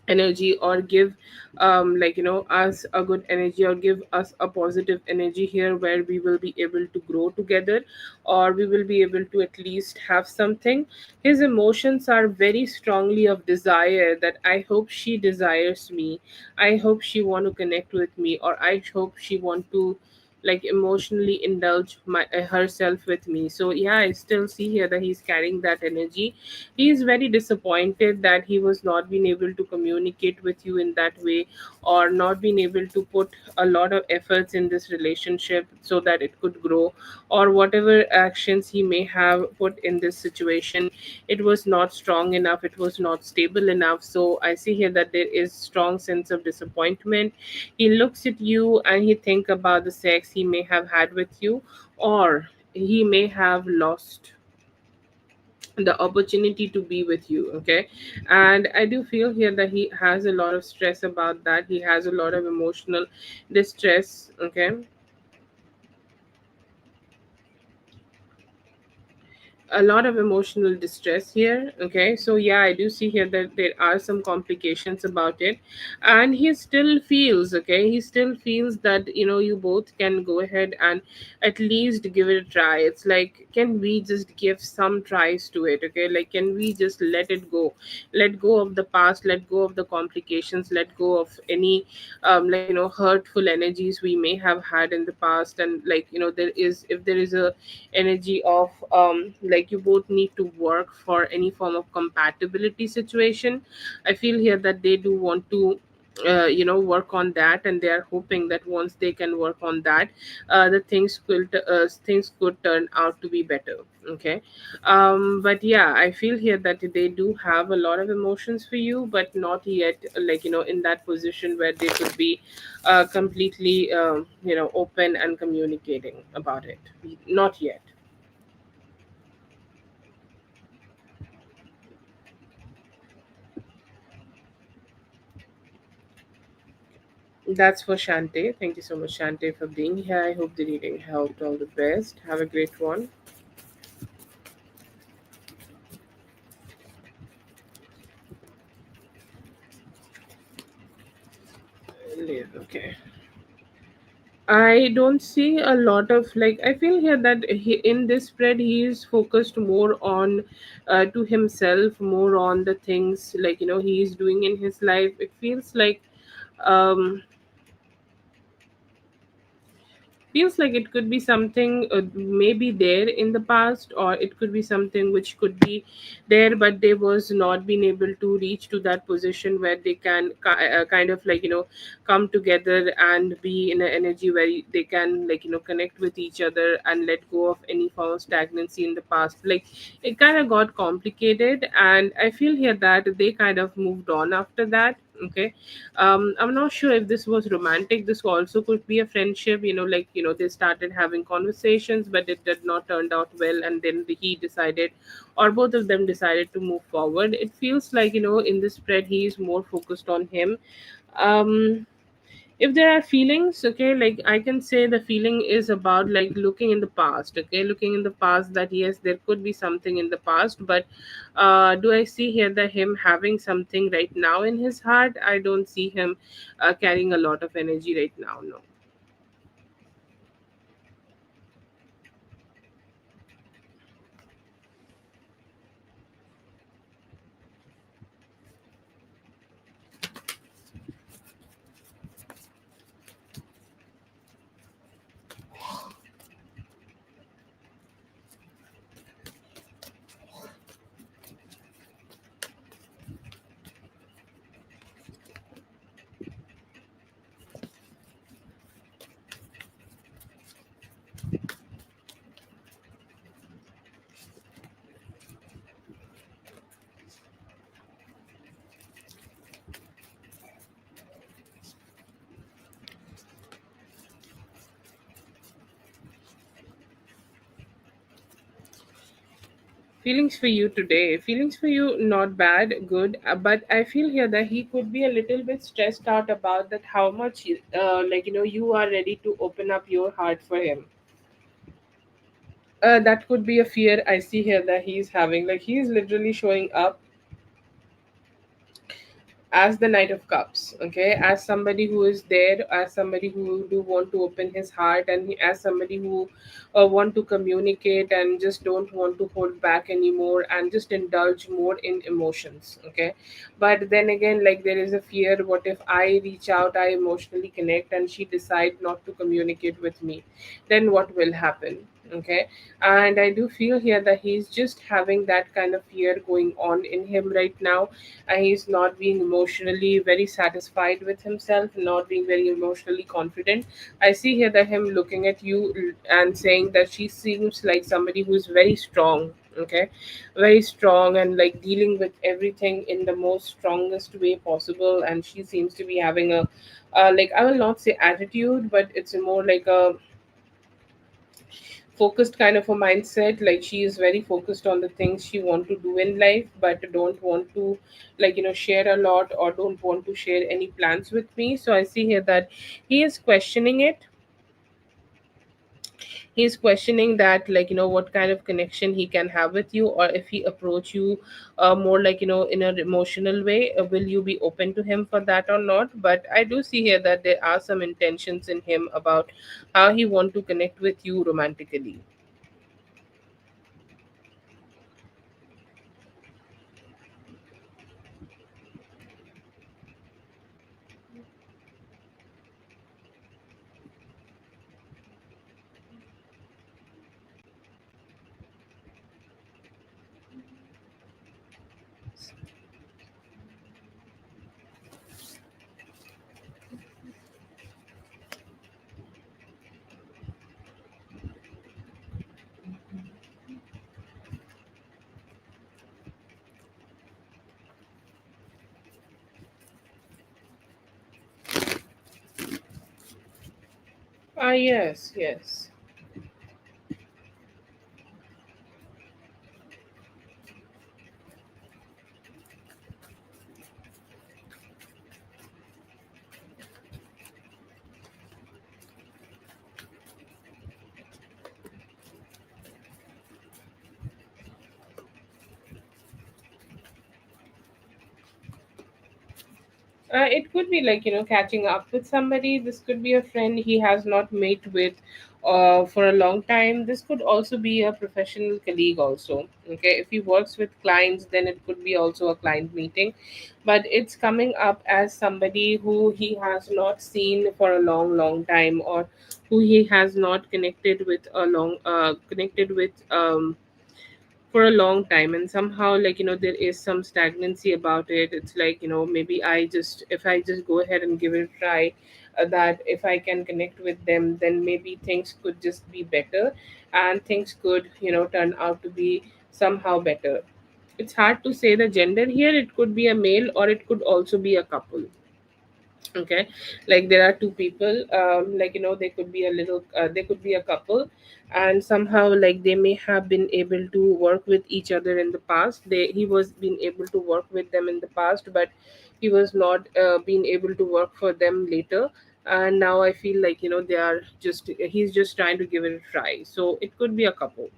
energy, or give us a good energy, or give us a positive energy here, where we will be able to grow together, or we will be able to at least have something. His emotions are very strongly of desire, that I hope she desires me, I hope she want to connect with me, or I hope she want to like emotionally indulge herself with me. So yeah, I still see here that he's carrying that energy. He is very disappointed that he was not being able to communicate with you in that way, or not being able to put a lot of efforts in this relationship so that it could grow, or whatever actions he may have put in this situation, it was not strong enough, it was not stable enough. So I see here that there is strong sense of disappointment. He looks at you and he think about the sex he may have had with you, or he may have lost the opportunity to be with you. Okay, and I do feel here that he has a lot of stress about that. He has a lot of emotional distress. Okay, a lot of emotional distress here. Okay, so yeah, I do see here that there are some complications about it, and he still feels, okay, he still feels that you both can go ahead and at least give it a try. It's like, can we just give some tries to it? Okay, like, can we just let it go, let go of the past, let go of the complications, let go of any hurtful energies we may have had in the past. And like there is, if there is a energy of like you both need to work for any form of compatibility situation, I feel here that they do want to work on that, and they are hoping that once they can work on that, the things could turn out to be better. Okay, but yeah, I feel here that they do have a lot of emotions for you, but not yet like in that position where they could be completely open and communicating about it. Not yet. That's for Shante. Thank you so much, Shante, for being here. I hope the reading helped. All the best. Have a great one. Live. Okay. I don't see a lot of like. I feel here that in this spread he is focused more on to himself, more on the things like he is doing in his life. It feels like um feels like it could be something maybe there in the past, or it could be something which could be there, but they was not being able to reach to that position where they can kind of like come together and be in an energy where they can like connect with each other and let go of any form of stagnancy in the past. Like, it kind of got complicated, and I feel here that they kind of moved on after that. Okay, I'm not sure if this was romantic. This also could be a friendship, like they started having conversations, but it did not turn out well, and then he decided, or both of them decided to move forward. It feels like in this spread he is more focused on him. um if there are feelings, okay, like I can say the feeling is about like looking in the past. Okay, looking in the past, that yes, there could be something in the past, but do I see here that him having something right now in his heart? I don't see him carrying a lot of energy right now, no. Feelings for you today. Feelings for you, not bad, good. But I feel here that he could be a little bit stressed out about that how much, you are ready to open up your heart for him. That could be a fear I see here that he's having. Like he's literally showing up as the Knight of Cups, okay, as somebody who is there, as somebody who do want to open his heart, and as somebody who want to communicate and just don't want to hold back anymore and just indulge more in emotions, okay. But then again, like there is a fear, what if I reach out, I emotionally connect, and she decide not to communicate with me, then what will happen, okay. And I do feel here that he's just having that kind of fear going on in him right now, and he's not being emotionally very satisfied with himself, not being very emotionally confident. I see here that him looking at you and saying that she seems like somebody who's very strong, okay, very strong, and like dealing with everything in the most strongest way possible. And she seems to be having a like, I will not say attitude, but it's a more like a focused kind of a mindset. Like she is very focused on the things she want to do in life, but don't want to, share a lot, or don't want to share any plans with me. So I see here that he is questioning it. He's questioning that, what kind of connection he can have with you, or if he approach you more like, in an emotional way, will you be open to him for that or not. But I do see here that there are some intentions in him about how he want to connect with you romantically. Ah, yes, yes. It could be like, catching up with somebody. This could be a friend he has not met with for a long time. This could also be a professional colleague, also. Okay, if he works with clients, then it could be also a client meeting. But it's coming up as somebody who he has not seen for a long, long time, or who he has not connected with a long, connected with. For a long time, and somehow, there is some stagnancy about it. It's like, maybe I just, if I just go ahead and give it a try, that if I can connect with them, then maybe things could just be better, and things could, turn out to be somehow better. It's hard to say the gender here. It could be a male, or it could also be a couple, okay. Like there are two people, they could be a little, they could be a couple, and somehow, like, they may have been able to work with each other in the past. He was being able to work with them in the past, but he was not being able to work for them later. And now I feel like, they are just, he's just trying to give it a try, so it could be a couple.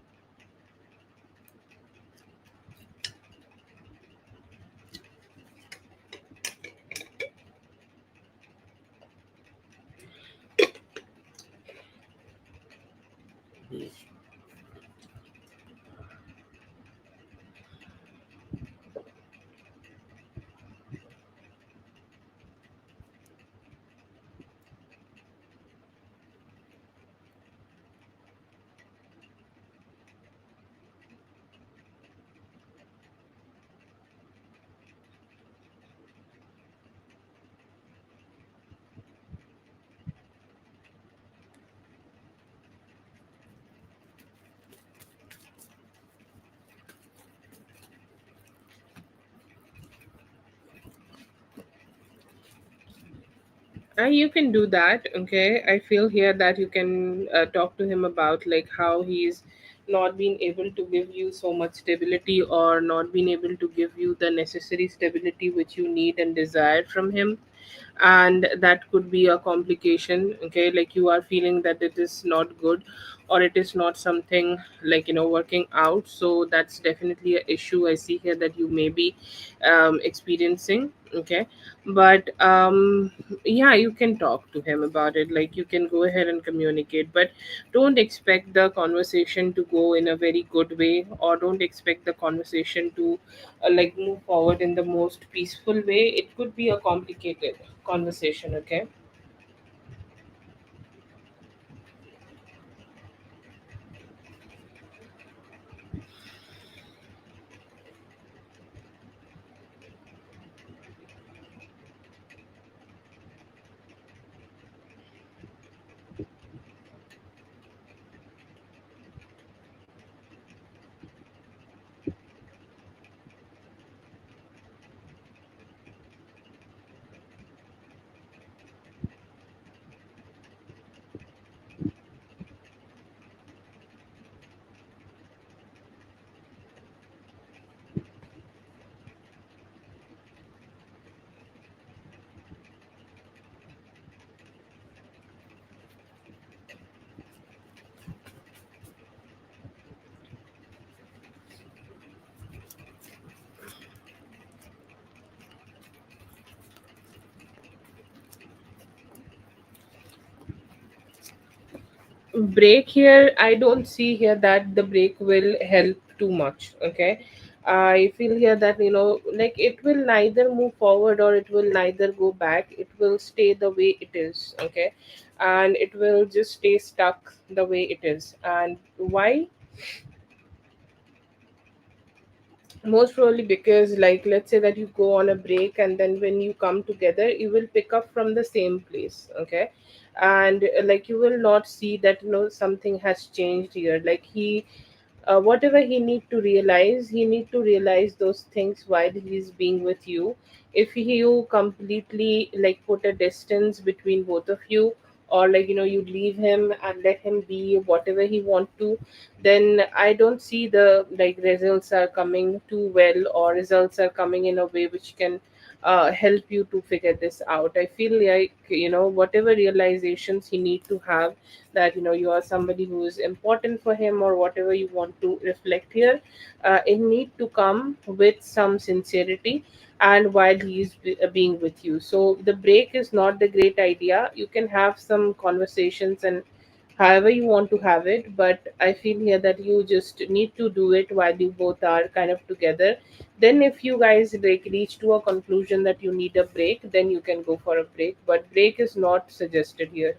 You can do that, okay. I feel here that you can talk to him about like how he's not being able to give you so much stability, or not being able to give you the necessary stability which you need and desire from him. And that could be a complication. Okay, like you are feeling that it is not good, or it is not something like working out. So that's definitely a issue I see here that you may be experiencing. Okay, but yeah, you can talk to him about it. Like you can go ahead and communicate, but don't expect the conversation to go in a very good way, or don't expect the conversation to like move forward in the most peaceful way. It could be a complicated conversation. Okay. Break here, I don't see here that the break will help too much. Okay, I feel here that like it will neither move forward or it will neither go back. It will stay the way it is. Okay, and it will just stay stuck the way it is. And why? Most probably because, like, let's say that you go on a break, and then when you come together, you will pick up from the same place. Okay, and like you will not see that something has changed here. Like whatever he need to realize those things while he's being with you. If you completely like put a distance between both of you, or like you leave him and let him be whatever he want to, then I don't see the like results are coming too well, or results are coming in a way which can help you to figure this out. I feel like whatever realizations he need to have, that you are somebody who is important for him, or whatever you want to reflect here, it need to come with some sincerity, and while being with you. So the break is not the great idea. You can have some conversations and however you want to have it, but I feel here that you just need to do it while you both are kind of together. Then if you guys like reach to a conclusion that you need a break, then you can go for a break, but break is not suggested here.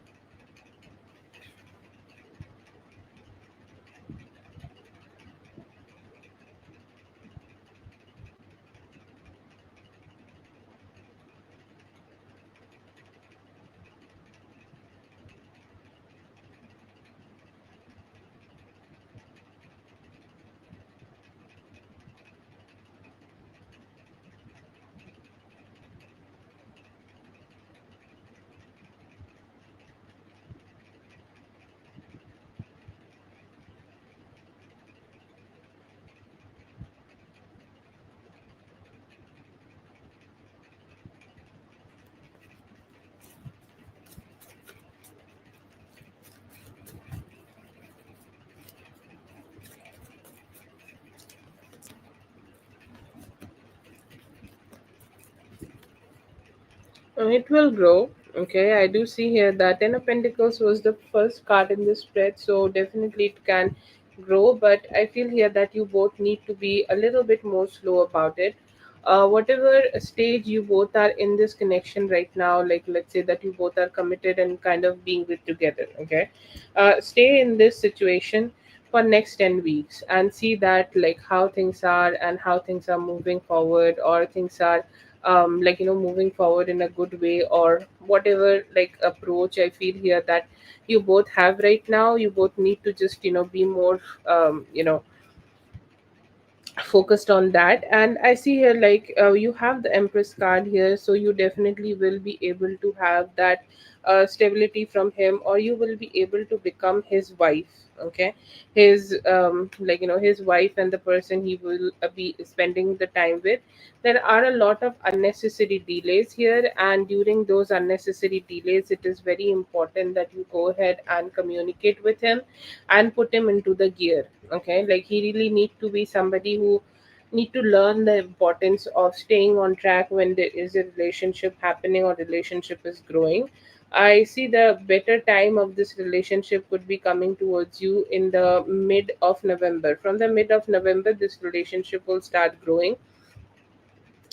It will grow. Okay, I do see here that Ten of Pentacles was the first card in this spread, so definitely it can grow. But I feel here that you both need to be a little bit more slow about it. Whatever stage you both are in this connection right now, like let's say that you both are committed and kind of being with together. Okay, stay in this situation for next 10 weeks and see that like how things are and how things are moving forward, or things are like moving forward in a good way, or whatever like approach I feel here that you both have right now. You both need to just be more focused on that. And I see here like you have the Empress card here, so you definitely will be able to have that stability from him, or you will be able to become his wife. Okay, his his wife and the person he will be spending the time with. There are a lot of unnecessary delays here, and during those unnecessary delays it is very important that you go ahead and communicate with him and put him into the gear. Okay, like he really need to be somebody who need to learn the importance of staying on track when there is a relationship happening or relationship is growing. I see the better time of this relationship could be coming towards you in the mid of November. From the mid of November, this relationship will start growing,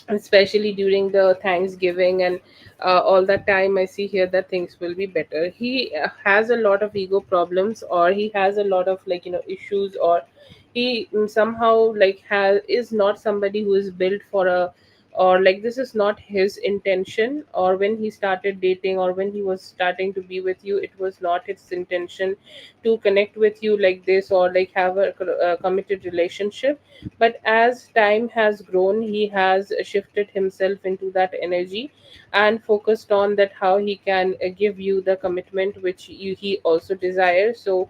especially during the Thanksgiving and all that time. I see here that things will be better. He has a lot of ego problems, or he has a lot of issues, or he somehow like has is not somebody who is built for a, or like this is not his intention, or when he started dating or when he was starting to be with you, it was not his intention to connect with you like this, or like have a committed relationship. But as time has grown, he has shifted himself into that energy and focused on that how he can give you the commitment which he also desires. So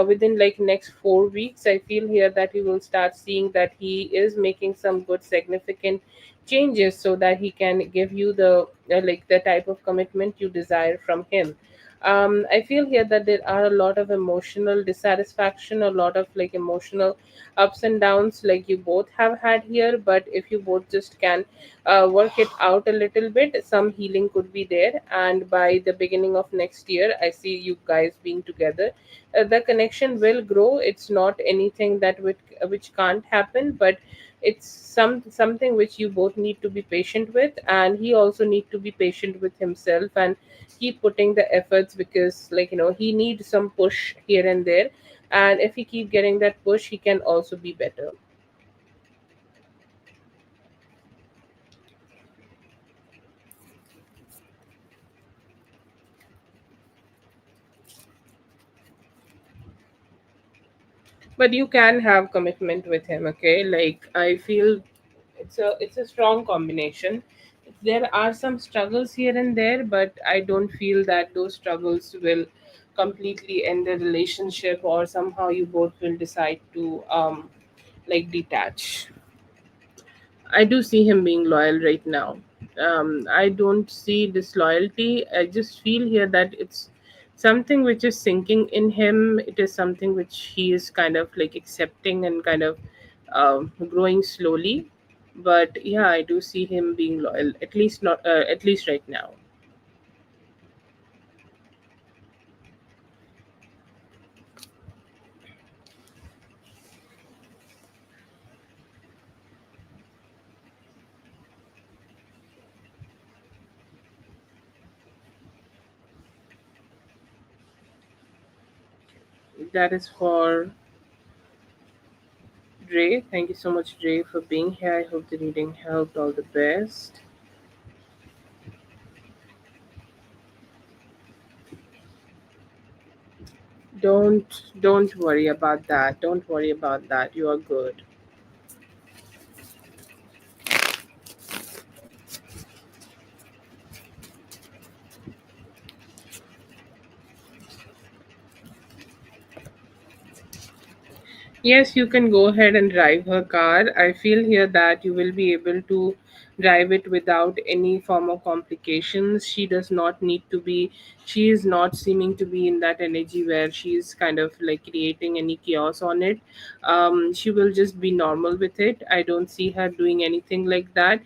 within like next 4 weeks, I feel here that you will start seeing that he is making some good significant changes so that he can give you the the type of commitment you desire from him. I feel here that there are a lot of emotional dissatisfaction, a lot of like emotional ups and downs like you both have had here. But if you both just can work it out a little bit, some healing could be there, and by the beginning of next year I see you guys being together. The connection will grow. It's not anything that which can't happen, but it's something which you both need to be patient with, and he also need to be patient with himself and keep putting the efforts, because he needs some push here and there, and if he keep getting that push he can also be better. But you can have commitment with him. Okay, like I feel it's a strong combination. There are some struggles here and there, but I don't feel that those struggles will completely end the relationship, or somehow you both will decide to detach. I do see him being loyal right now. I don't see disloyalty. I just feel here that it's something which is sinking in him. It is something which he is kind of like accepting and kind of growing slowly. But yeah, I do see him being loyal. At least not. At least right now. That is for Dre. Thank you so much, Dre, for being here. I hope the reading helped. All the best. Don't worry about that. Don't worry about that. You are good. Yes, you can go ahead and drive her car. I feel here that you will be able to drive it without any form of complications. She does not need to be, she is not seeming to be in that energy where she is kind of like creating any chaos on it. She will just be normal with it. I don't see her doing anything like that.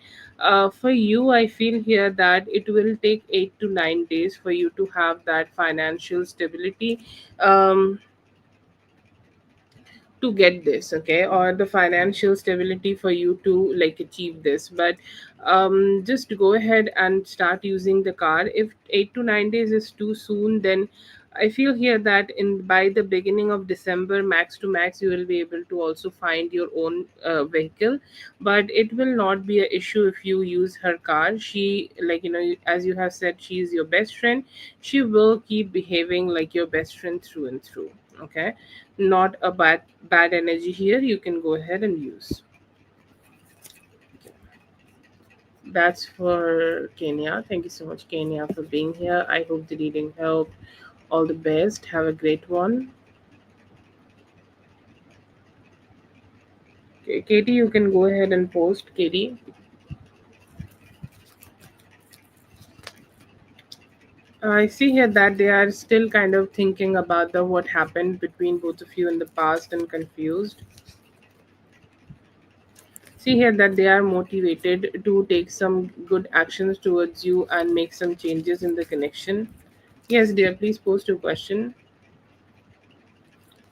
For you, I feel here that it will take 8 to 9 days for you to have that financial stability. Um, to get this, okay, or the financial stability for you to like achieve this. But just go ahead and start using the car. If 8 to 9 days is too soon, then I feel here that in by the beginning of December, max to max, you will be able to also find your own vehicle. But it will not be a issue if you use her car. She, as you have said, she is your best friend. She will keep behaving like your best friend through and through. Okay, not a bad energy here. You can go ahead and use. That's for Kenya. Thank you so much, Kenya, for being here. I hope the reading helped. All the best. Have a great one. Okay, Katie, you can go ahead and post. Katie, I see here that they are still kind of thinking about the what happened between both of you in the past and confused. See here that they are motivated to take some good actions towards you and make some changes in the connection. Yes, dear, please post your question.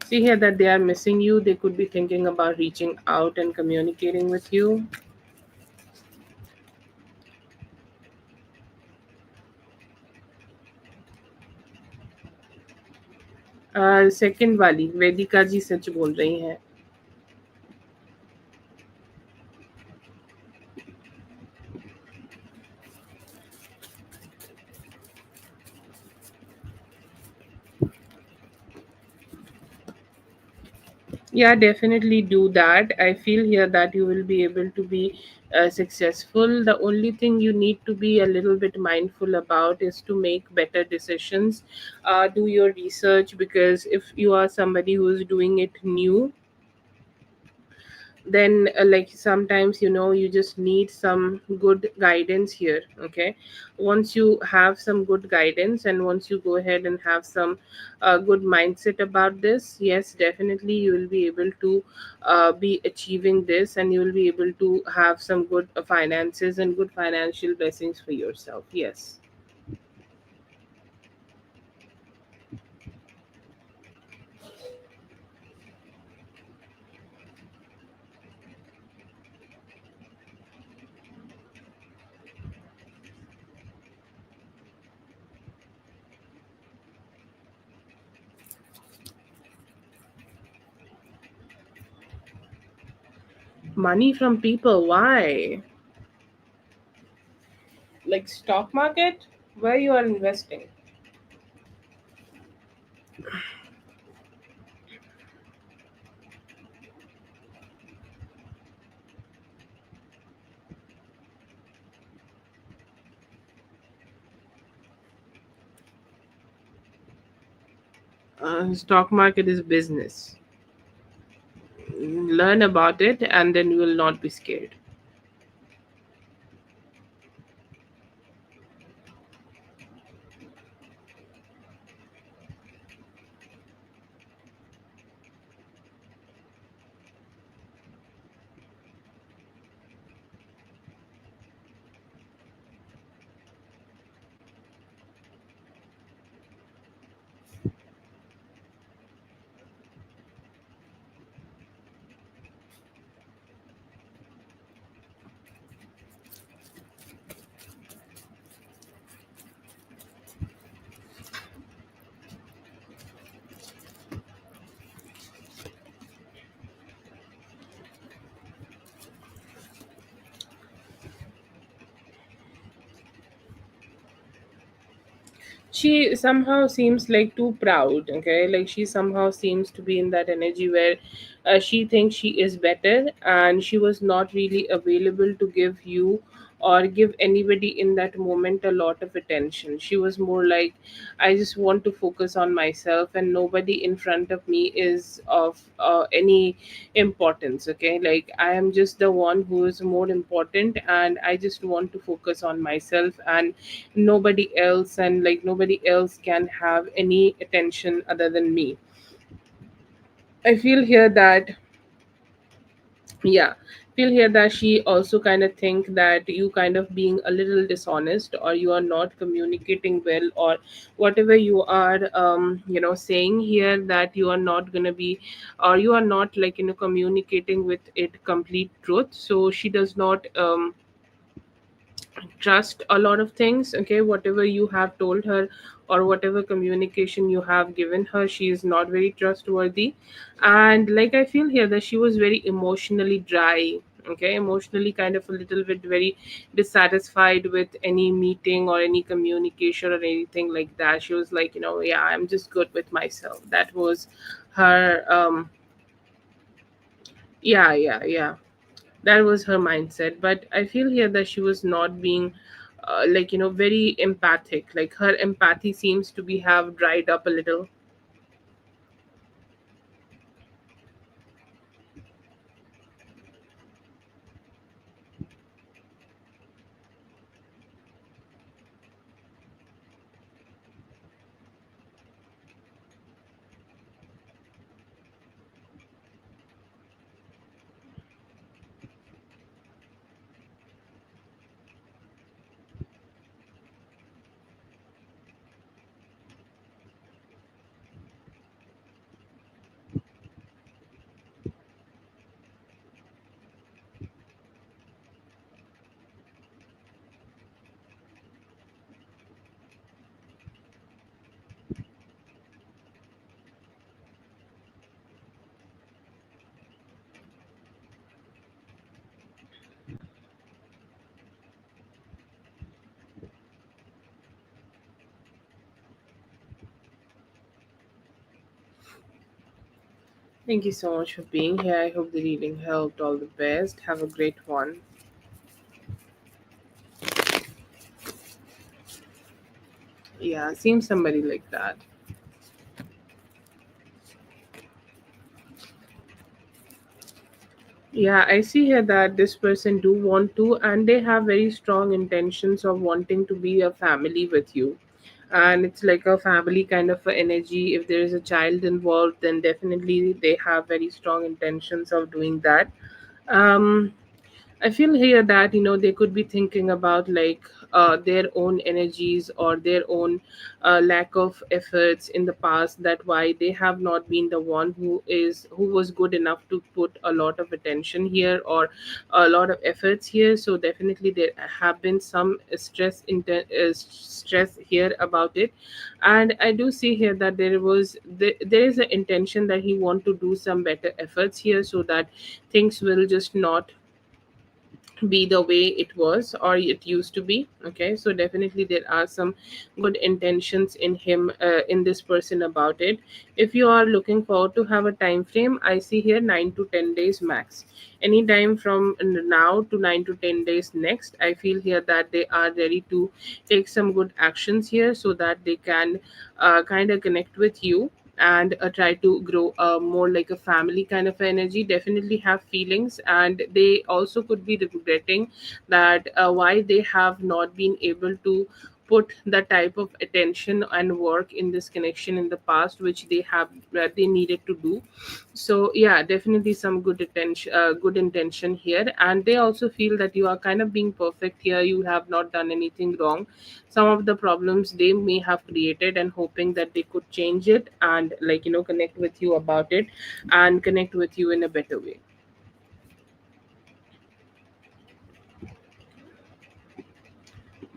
See here that they are missing you. They could be thinking about reaching out and communicating with you. Second वाली वेदिका जी सच बोल रही हैं. Yeah, definitely do that. I feel here that you will be able to be successful. The only thing you need to be a little bit mindful about is to make better decisions. Do your research, because if you are somebody who is doing it new, then like sometimes you just need some good guidance here. Okay, once you have some good guidance and once you go ahead and have some good mindset about this, yes, definitely you will be able to be achieving this, and you will be able to have some good finances and good financial blessings for yourself. Yes. Money from people, why? Like stock market, where you are investing? Stock market is business. Learn about it and then you will not be scared. She somehow seems like too proud. Okay, like she somehow seems to be in that energy where she thinks she is better, and she was not really available to give you or give anybody in that moment a lot of attention. She was more like, I just want to focus on myself and nobody in front of me is of any importance. Okay, like I am just the one who is more important, and I just want to focus on myself and nobody else, and like nobody else can have any attention other than me. I feel here that, yeah, feel here that she also kind of think that you kind of being a little dishonest, or you are not communicating well, or whatever you are saying here, that you are not going to be, or you are not like communicating with it complete truth. So she does not trust a lot of things. Okay, whatever you have told her or whatever communication you have given her, she is not very trustworthy. And like I feel here that she was very emotionally dry. Okay, emotionally kind of a little bit very dissatisfied with any meeting or any communication or anything like that. She was like, yeah, I'm just good with myself. That was her. Yeah, yeah, yeah. That was her mindset. But I feel here that she was not being very empathic. Like her empathy seems to be have dried up a little. Thank you so much for being here. I hope the reading helped. All the best. Have a great one. Yeah, seems somebody like that. Yeah, I see here that this person do want to, and they have very strong intentions of wanting to be a family with you. And it's like a family kind of a energy. If there is a child involved, then definitely they have very strong intentions of doing that. Um, I feel here that they could be thinking about like their own energies or their own lack of efforts in the past. That why they have not been the one who was good enough to put a lot of attention here or a lot of efforts here. So definitely there have been some stress here about it, and I do see here that there is an intention that he want to do some better efforts here so that things will just not be the way it was or it used to be. Okay, so definitely there are some good intentions in him, in this person about it. If you are looking forward to have a time frame, I see here 9 to 10 days max. Any time from now to 9 to 10 days next, I feel here that they are ready to take some good actions here so that they can kind of connect with you and try to grow more like a family kind of energy. Definitely have feelings, and they also could be regretting that why they have not been able to put the type of attention and work in this connection in the past which they needed to do. So yeah, definitely some good intention here, and they also feel that you are kind of being perfect here. You have not done anything wrong. Some of the problems they may have created, and hoping that they could change it and connect with you about it and connect with you in a better way.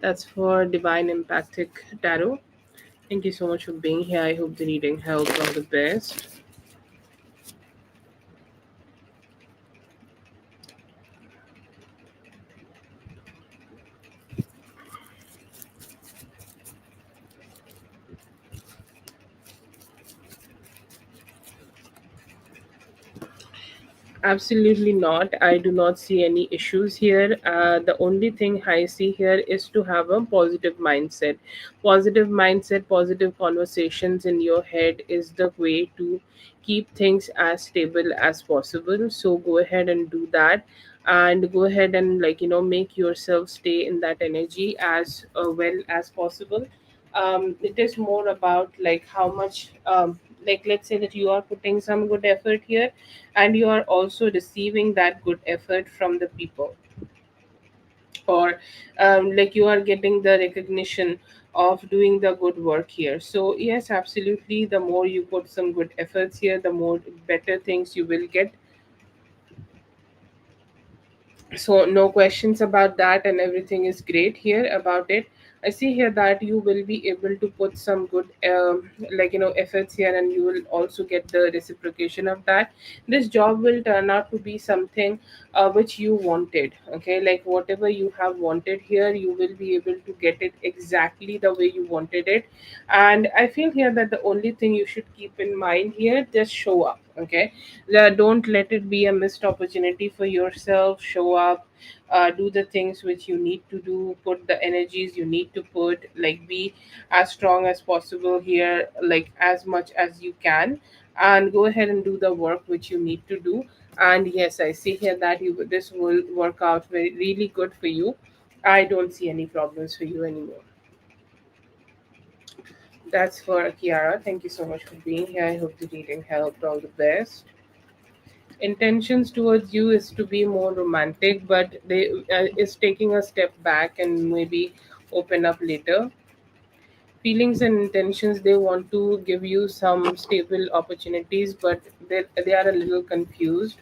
That's for Divine Empathic Tarot. Thank you so much for being here. I hope the reading helped. All the best. Absolutely not. I do not see any issues here. The only thing I see here is to have a positive mindset. Positive mindset, positive conversations in your head is the way to keep things as stable as possible. So go ahead and do that, and go ahead and make yourself stay in that energy as well as possible. It is more about like how much, like let's say that you are putting some good effort here, and you are also receiving that good effort from the people, or like you are getting the recognition of doing the good work here. So yes, absolutely, the more you put some good efforts here, the more better things you will get. So no questions about that, and everything is great here about it. I see here that you will be able to put some good efforts here, and you will also get the reciprocation of that. This job will turn out to be something which you wanted. Okay, like whatever you have wanted here, you will be able to get it exactly the way you wanted it. And I feel here that the only thing you should keep in mind here, just show up. Okay, don't let it be a missed opportunity for yourself. Show up, do the things which you need to do, put the energies you need to put, like be as strong as possible here, like as much as you can, and go ahead and do the work which you need to do. And yes, I see here that you this will work out very really good for you. I don't see any problems for you anymore. That's for Kiara. Thank you so much for being here. I hope the reading helped. All the best. Intentions towards you is to be more romantic, but they is taking a step back and maybe open up later. Feelings and intentions, they want to give you some stable opportunities, but they are a little confused.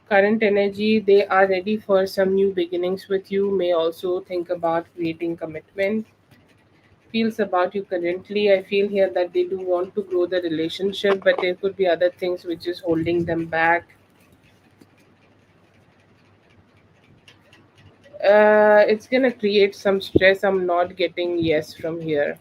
Current energy, they are ready for some new beginnings with you. May also think about creating commitment. Feels about you currently, I feel here that they do want to grow the relationship, but there could be other things which is holding them back. It's gonna create some stress. I'm not getting yes from here.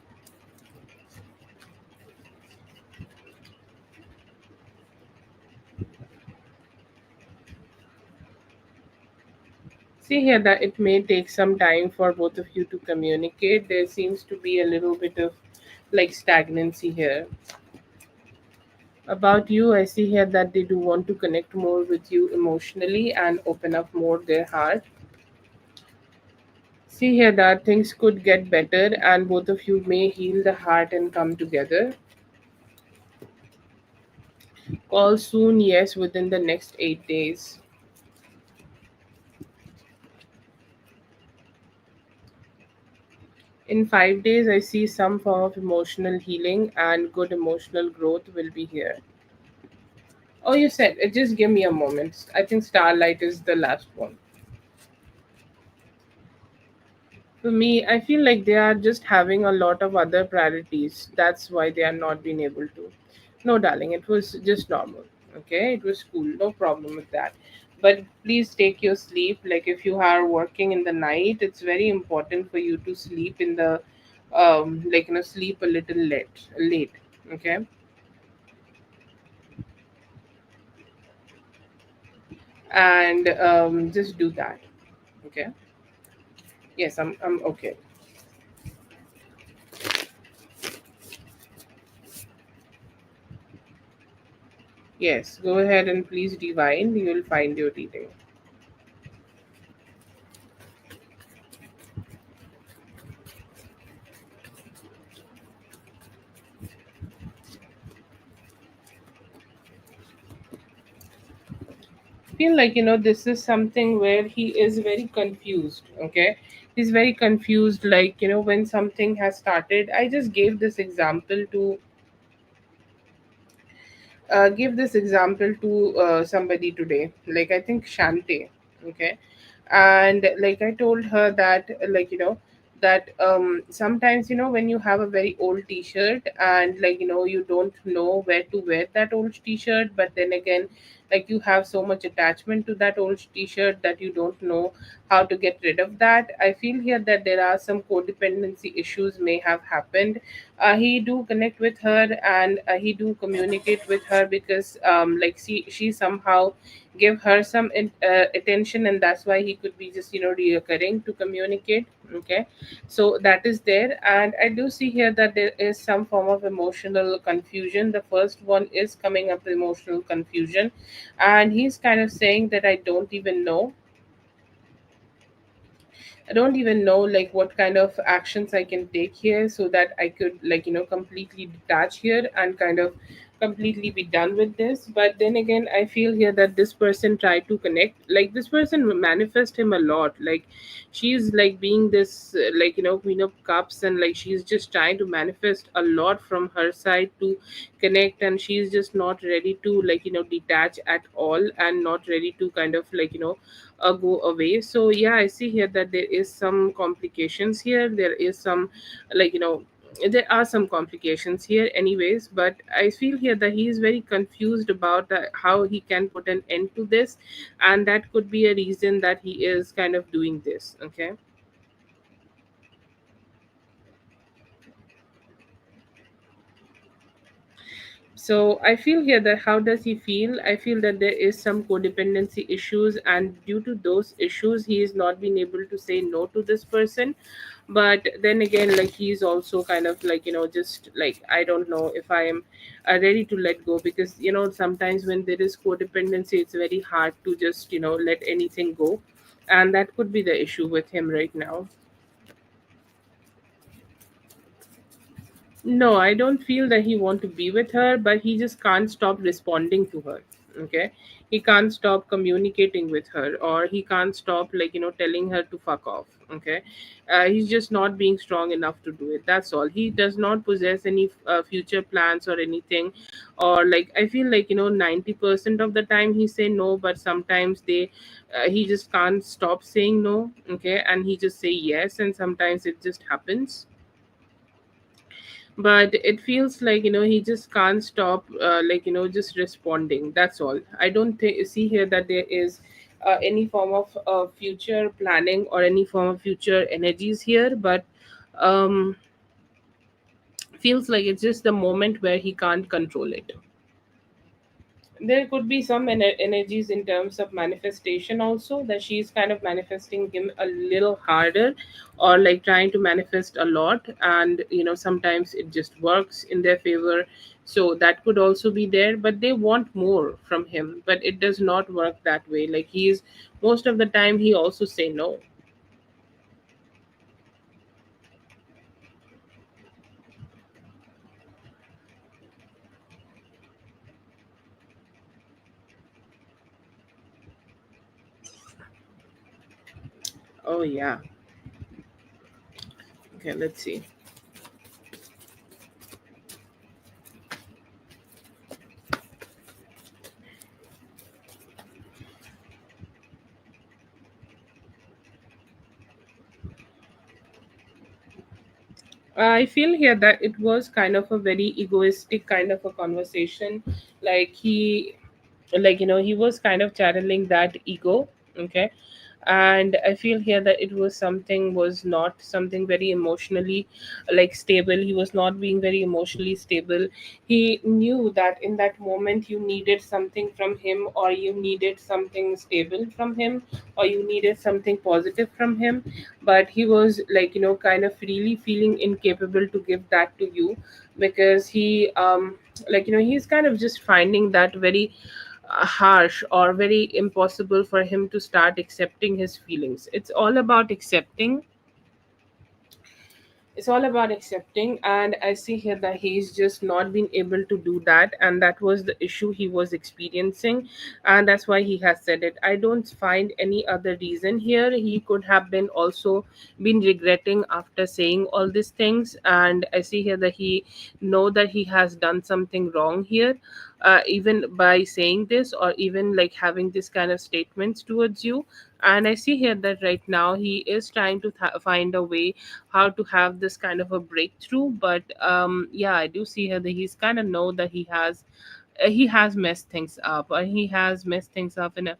See here that it may take some time for both of you to communicate. There seems to be a little bit of like stagnancy here. About you, I see here that they do want to connect more with you emotionally and open up more their heart. See here that things could get better and both of you may heal the heart and come together. Call soon, yes, within the next 8 days. In 5 days, I see some form of emotional healing and good emotional growth will be here. Oh, you said it. Just give me a moment. I think Starlight is the last one. For me, I feel like they are just having a lot of other priorities. That's why they are not being able to. No, darling, it was just normal. Okay, it was cool. No problem with that. But please take your sleep. Like if you are working in the night, it's very important for you to sleep in the, sleep a little late. Late. Okay, and just do that. Okay. Yes, I'm okay. Yes, go ahead and please divine. You will find your reading. Feel like this is something where he is very confused. Okay, he's very confused. Like when something has started. I just gave this example to give this example to somebody today, like I think Shante. Okay, and like I told her that that sometimes when you have a very old t-shirt and you don't know where to wear that old t-shirt, but then again like you have so much attachment to that old t-shirt that you don't know how to get rid of that. I feel here that there are some codependency issues may have happened. He do connect with her and he do communicate with her because like she somehow give her some attention, and that's why he could be just reoccurring to communicate. Okay, so that is there, and I do see here that there is some form of emotional confusion. The first one is coming up emotional confusion, and he's kind of saying that I don't even know like what kind of actions I can take here so that I could completely detach here and kind of completely be done with this. But then again, I feel here that this person tried to connect. Like this person manifest him a lot. Like she's like being this Queen of Cups, and like she's just trying to manifest a lot from her side to connect, and she's just not ready to detach at all, and not ready to kind of go away. So yeah, I see here that there is some complications here. There is some like there are some complications here anyways, but I feel here that he is very confused about how he can put an end to this, and that could be a reason that he is kind of doing this. Okay, So I feel here that how does he feel? I feel that there is some codependency issues, and due to those issues he is not being able to say no to this person. But then again, like, he's also kind of like, just like, I don't know if I am ready to let go, because sometimes when there is codependency, it's very hard to just let anything go. And that could be the issue with him right now. No, I don't feel that he want to be with her, but he just can't stop responding to her. Okay, he can't stop communicating with her, or he can't stop, like, telling her to fuck off. Okay, he's just not being strong enough to do it. That's all. He does not possess any future plans or anything, or like, I feel like 90% of the time he say no, but sometimes he just can't stop saying no. Okay, and he just say yes, and sometimes it just happens. But it feels like he just can't stop, like, just responding. That's all. I don't see here that there is any form of future planning or any form of future energies here, but um feels like it's just the moment where he can't control it. There could be some energies in terms of manifestation also, that she's kind of manifesting him a little harder, or like trying to manifest a lot, and sometimes it just works in their favor. So that could also be there, but they want more from him, but it does not work that way. Like, he's most of the time he also say no. Oh yeah. Okay, let's see. I feel here that it was kind of a very egoistic kind of a conversation. Like, he was kind of channeling that ego. Okay, and I feel here that it was something, was not something very emotionally like stable. He was not being very emotionally stable. He knew that in that moment you needed something from him, or you needed something stable from him, or you needed something positive from him. But he was like, kind of really feeling incapable to give that to you, because he like, he's kind of just finding that very harsh or very impossible for him to start accepting his feelings. It's all about accepting, and I see here that he's just not been able to do that, and that was the issue he was experiencing. And that's why he has said it. I don't find any other reason here. He could have been also been regretting after saying all these things, and I see here that he know that he has done something wrong here, even by saying this, or even like having this kind of statements towards you. And I see here that right now he is trying to find a way how to have this kind of a breakthrough. But yeah, I do see here that he's kind of know that he has messed things up, or he has messed things up in a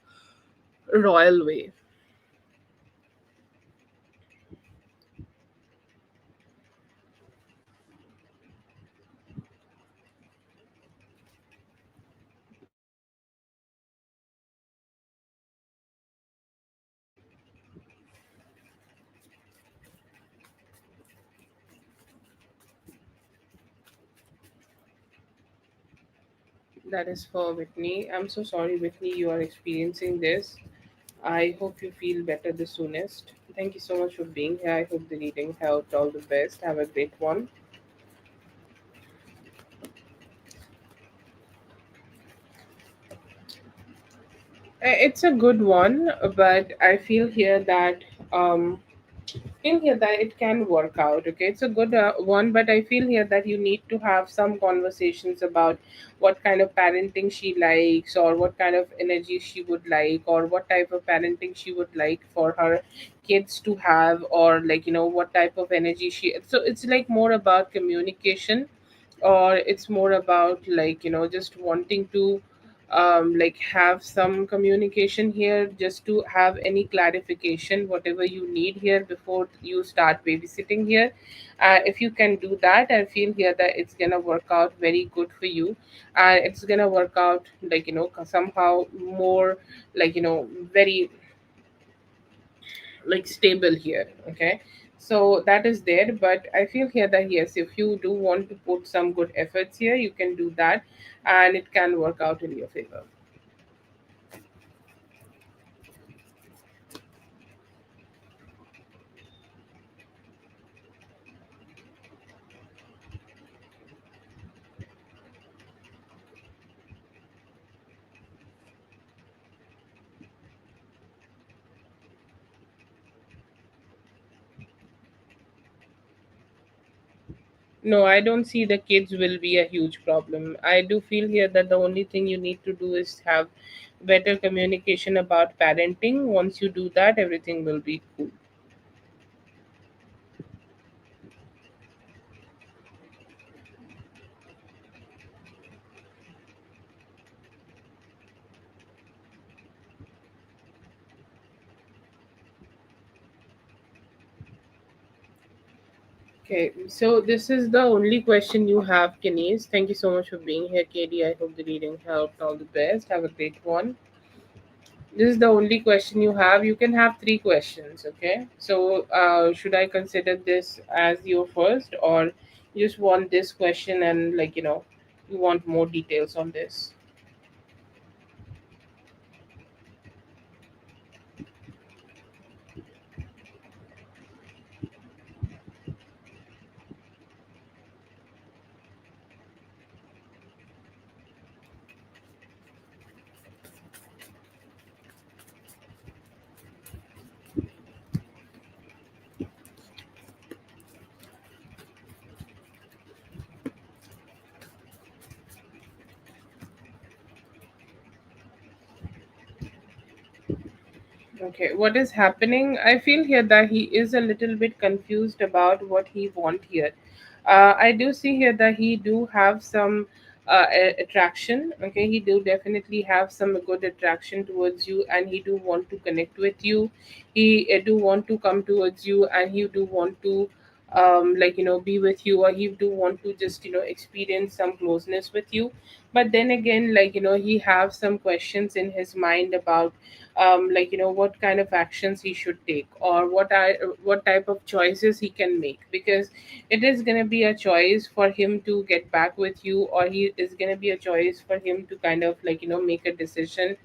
royal way. That is for Whitney. I'm so sorry, Whitney, you are experiencing this. I hope you feel better the soonest. Thank you so much for being here. I hope the reading helped. All the best. Have a great one. It's a good one, but I feel here that feel here that it can work out. Okay, it's a good one, but I feel here that you need to have some conversations about what kind of parenting she likes, or what kind of energy she would like, or what type of parenting she would like for her kids to have, or like, what type of energy she. So it's like more about communication, or it's more about like, just wanting to like have some communication here, just to have any clarification whatever you need here before you start babysitting here. If you can do that, I feel here that it's gonna work out very good for you, and it's gonna work out like somehow more like very like stable here. Okay, so that is there, but I feel here that yes, if you do want to put some good efforts here, you can do that, and it can work out in your favor. No, I don't see the kids will be a huge problem. I do feel here that the only thing you need to do is have better communication about parenting. Once you do that, everything will be cool. Okay, so this is the only question you have, Kenise. Thank you so much for being here, Katie. I hope the reading helped. All the best. Have a great one. This is the only question you have. You can have three questions, okay? So, should I consider this as your first, or you just want this question and, like, you want more details on this? Okay, what is happening? I feel here that he is a little bit confused about what he want here. I do see here that he do have some attraction. Okay, he do definitely have some good attraction towards you, and he do want to connect with you. He do want to come towards you, and he do want to like be with you, or he do want to just experience some closeness with you. But then again, like he have some questions in his mind about like what kind of actions he should take, or what type of choices he can make, because it is going to be a choice for him to get back with you, or he is going to be a choice for him to kind of like make a decision,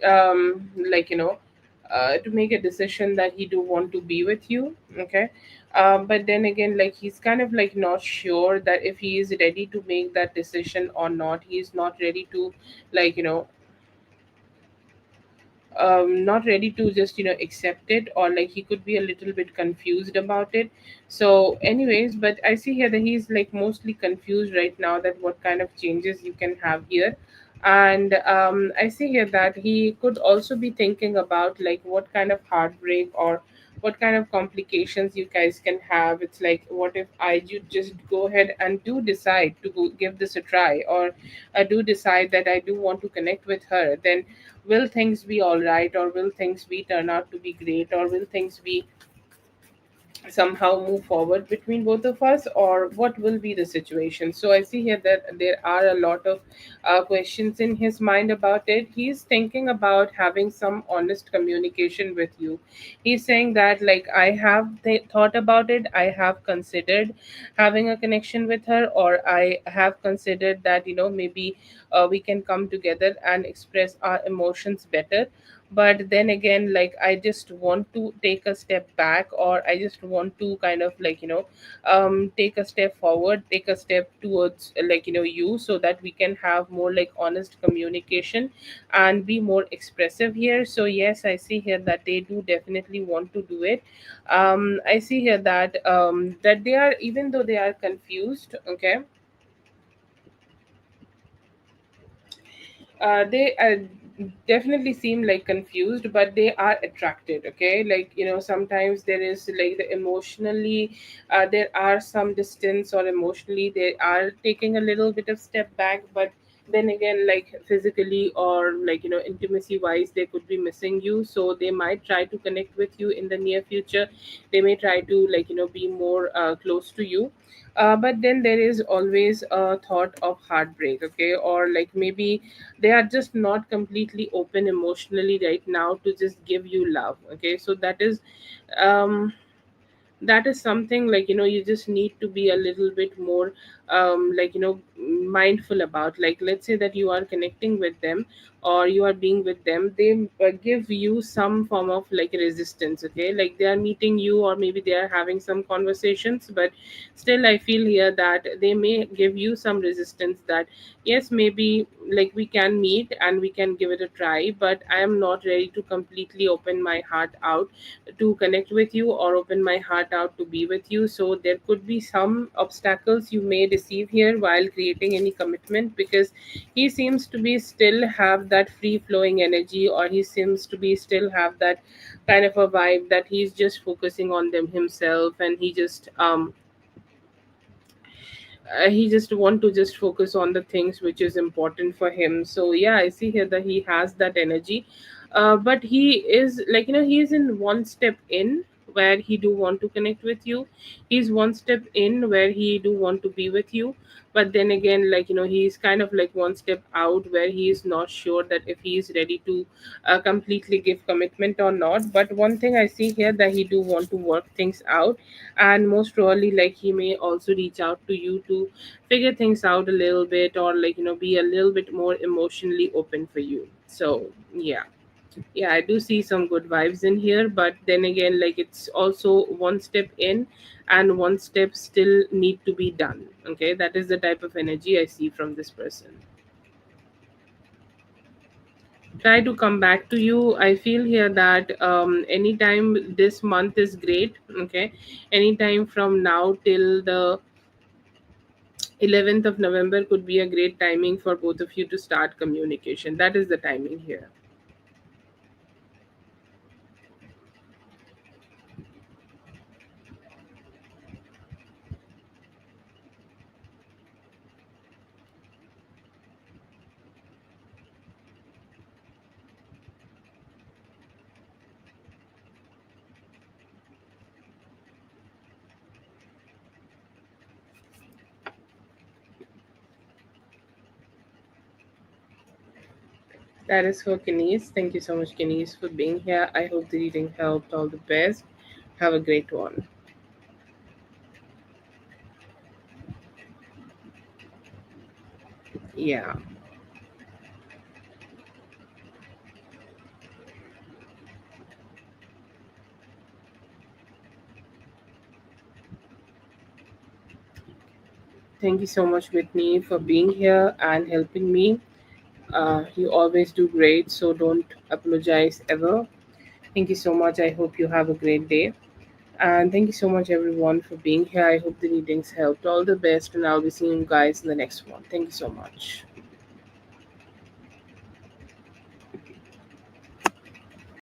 like to make a decision that he do want to be with you. Okay, but then again, like he's kind of like not sure that if he is ready to make that decision or not. He's not ready to like not ready to just accept it, or like he could be a little bit confused about it. So anyways, but I see here that he's like mostly confused right now, that what kind of changes you can have here. And I see here that he could also be thinking about like what kind of heartbreak, or what kind of complications you guys can have. It's like, what if I you just go ahead and do decide to give this a try, or I do decide that I do want to connect with her, then will things be all right, or will things be turn out to be great, or will things be somehow move forward between both of us, or what will be the situation. So I see here that there are a lot of questions in his mind about it. He's thinking about having some honest communication with you. He's saying that like, I have thought about it, I have considered having a connection with her, or I have considered that maybe we can come together and express our emotions better. But then again, like I just want to take a step back, or I just want to kind of like take a step forward, take a step towards like you, so that we can have more like honest communication and be more expressive here. So yes, I see here that they do definitely want to do it. I see here that that they are, even though they are confused, okay, they definitely seem like confused, but they are attracted. Okay, like sometimes there is like the emotionally, there are some distance, or emotionally they are taking a little bit of step back, but then again, like physically or like intimacy wise, they could be missing you, so they might try to connect with you in the near future. They may try to be more close to you. But then there is always a thought of heartbreak, okay, or like maybe they are just not completely open emotionally right now to just give you love, okay. So um that is something you just need to be a little bit more mindful about. Like, let's say that you are connecting with them or you are being with them, they give you some form of like resistance, okay. Like, they are meeting you or maybe they are having some conversations, but still I feel here that they may give you some resistance, that yes, maybe like we can meet and we can give it a try, but I am not ready to completely open my heart out to connect with you or open my heart out to be with you. So there could be some obstacles you may receive here while creating any commitment, because he seems to be still have that free flowing energy, or he seems to be still have that kind of a vibe that he's just focusing on them himself, and he just want to just focus on the things which is important for him. So yeah, I see here that he has that energy. But he is he is in one step in where he do want to connect with you. He's one step in where he do want to be with you. But then again, he's kind of like one step out where he is not sure that if he is ready to completely give commitment or not. But one thing I see here, that he do want to work things out, and most probably like he may also reach out to you to figure things out a little bit, or be a little bit more emotionally open for you. So yeah, yeah, I do see some good vibes in here, but then again, like, it's also one step in and one step still need to be done, okay. That is the type of energy I see from this person. Try to come back to you. I feel here that anytime this month is great, okay. Anytime from now till the 11th of November could be a great timing for both of you to start communication. That is the timing here. That is for Kenise. Thank you so much, Kenise, for being here. I hope the reading helped. All the best. Have a great one. Yeah. Thank you so much, Whitney, for being here and helping me. You always do great, so don't apologize ever. Thank you so much. I hope you have a great day. And thank you so much, everyone, for being here. I hope the readings helped. All the best, and I'll be seeing you guys in the next one. Thank you so much.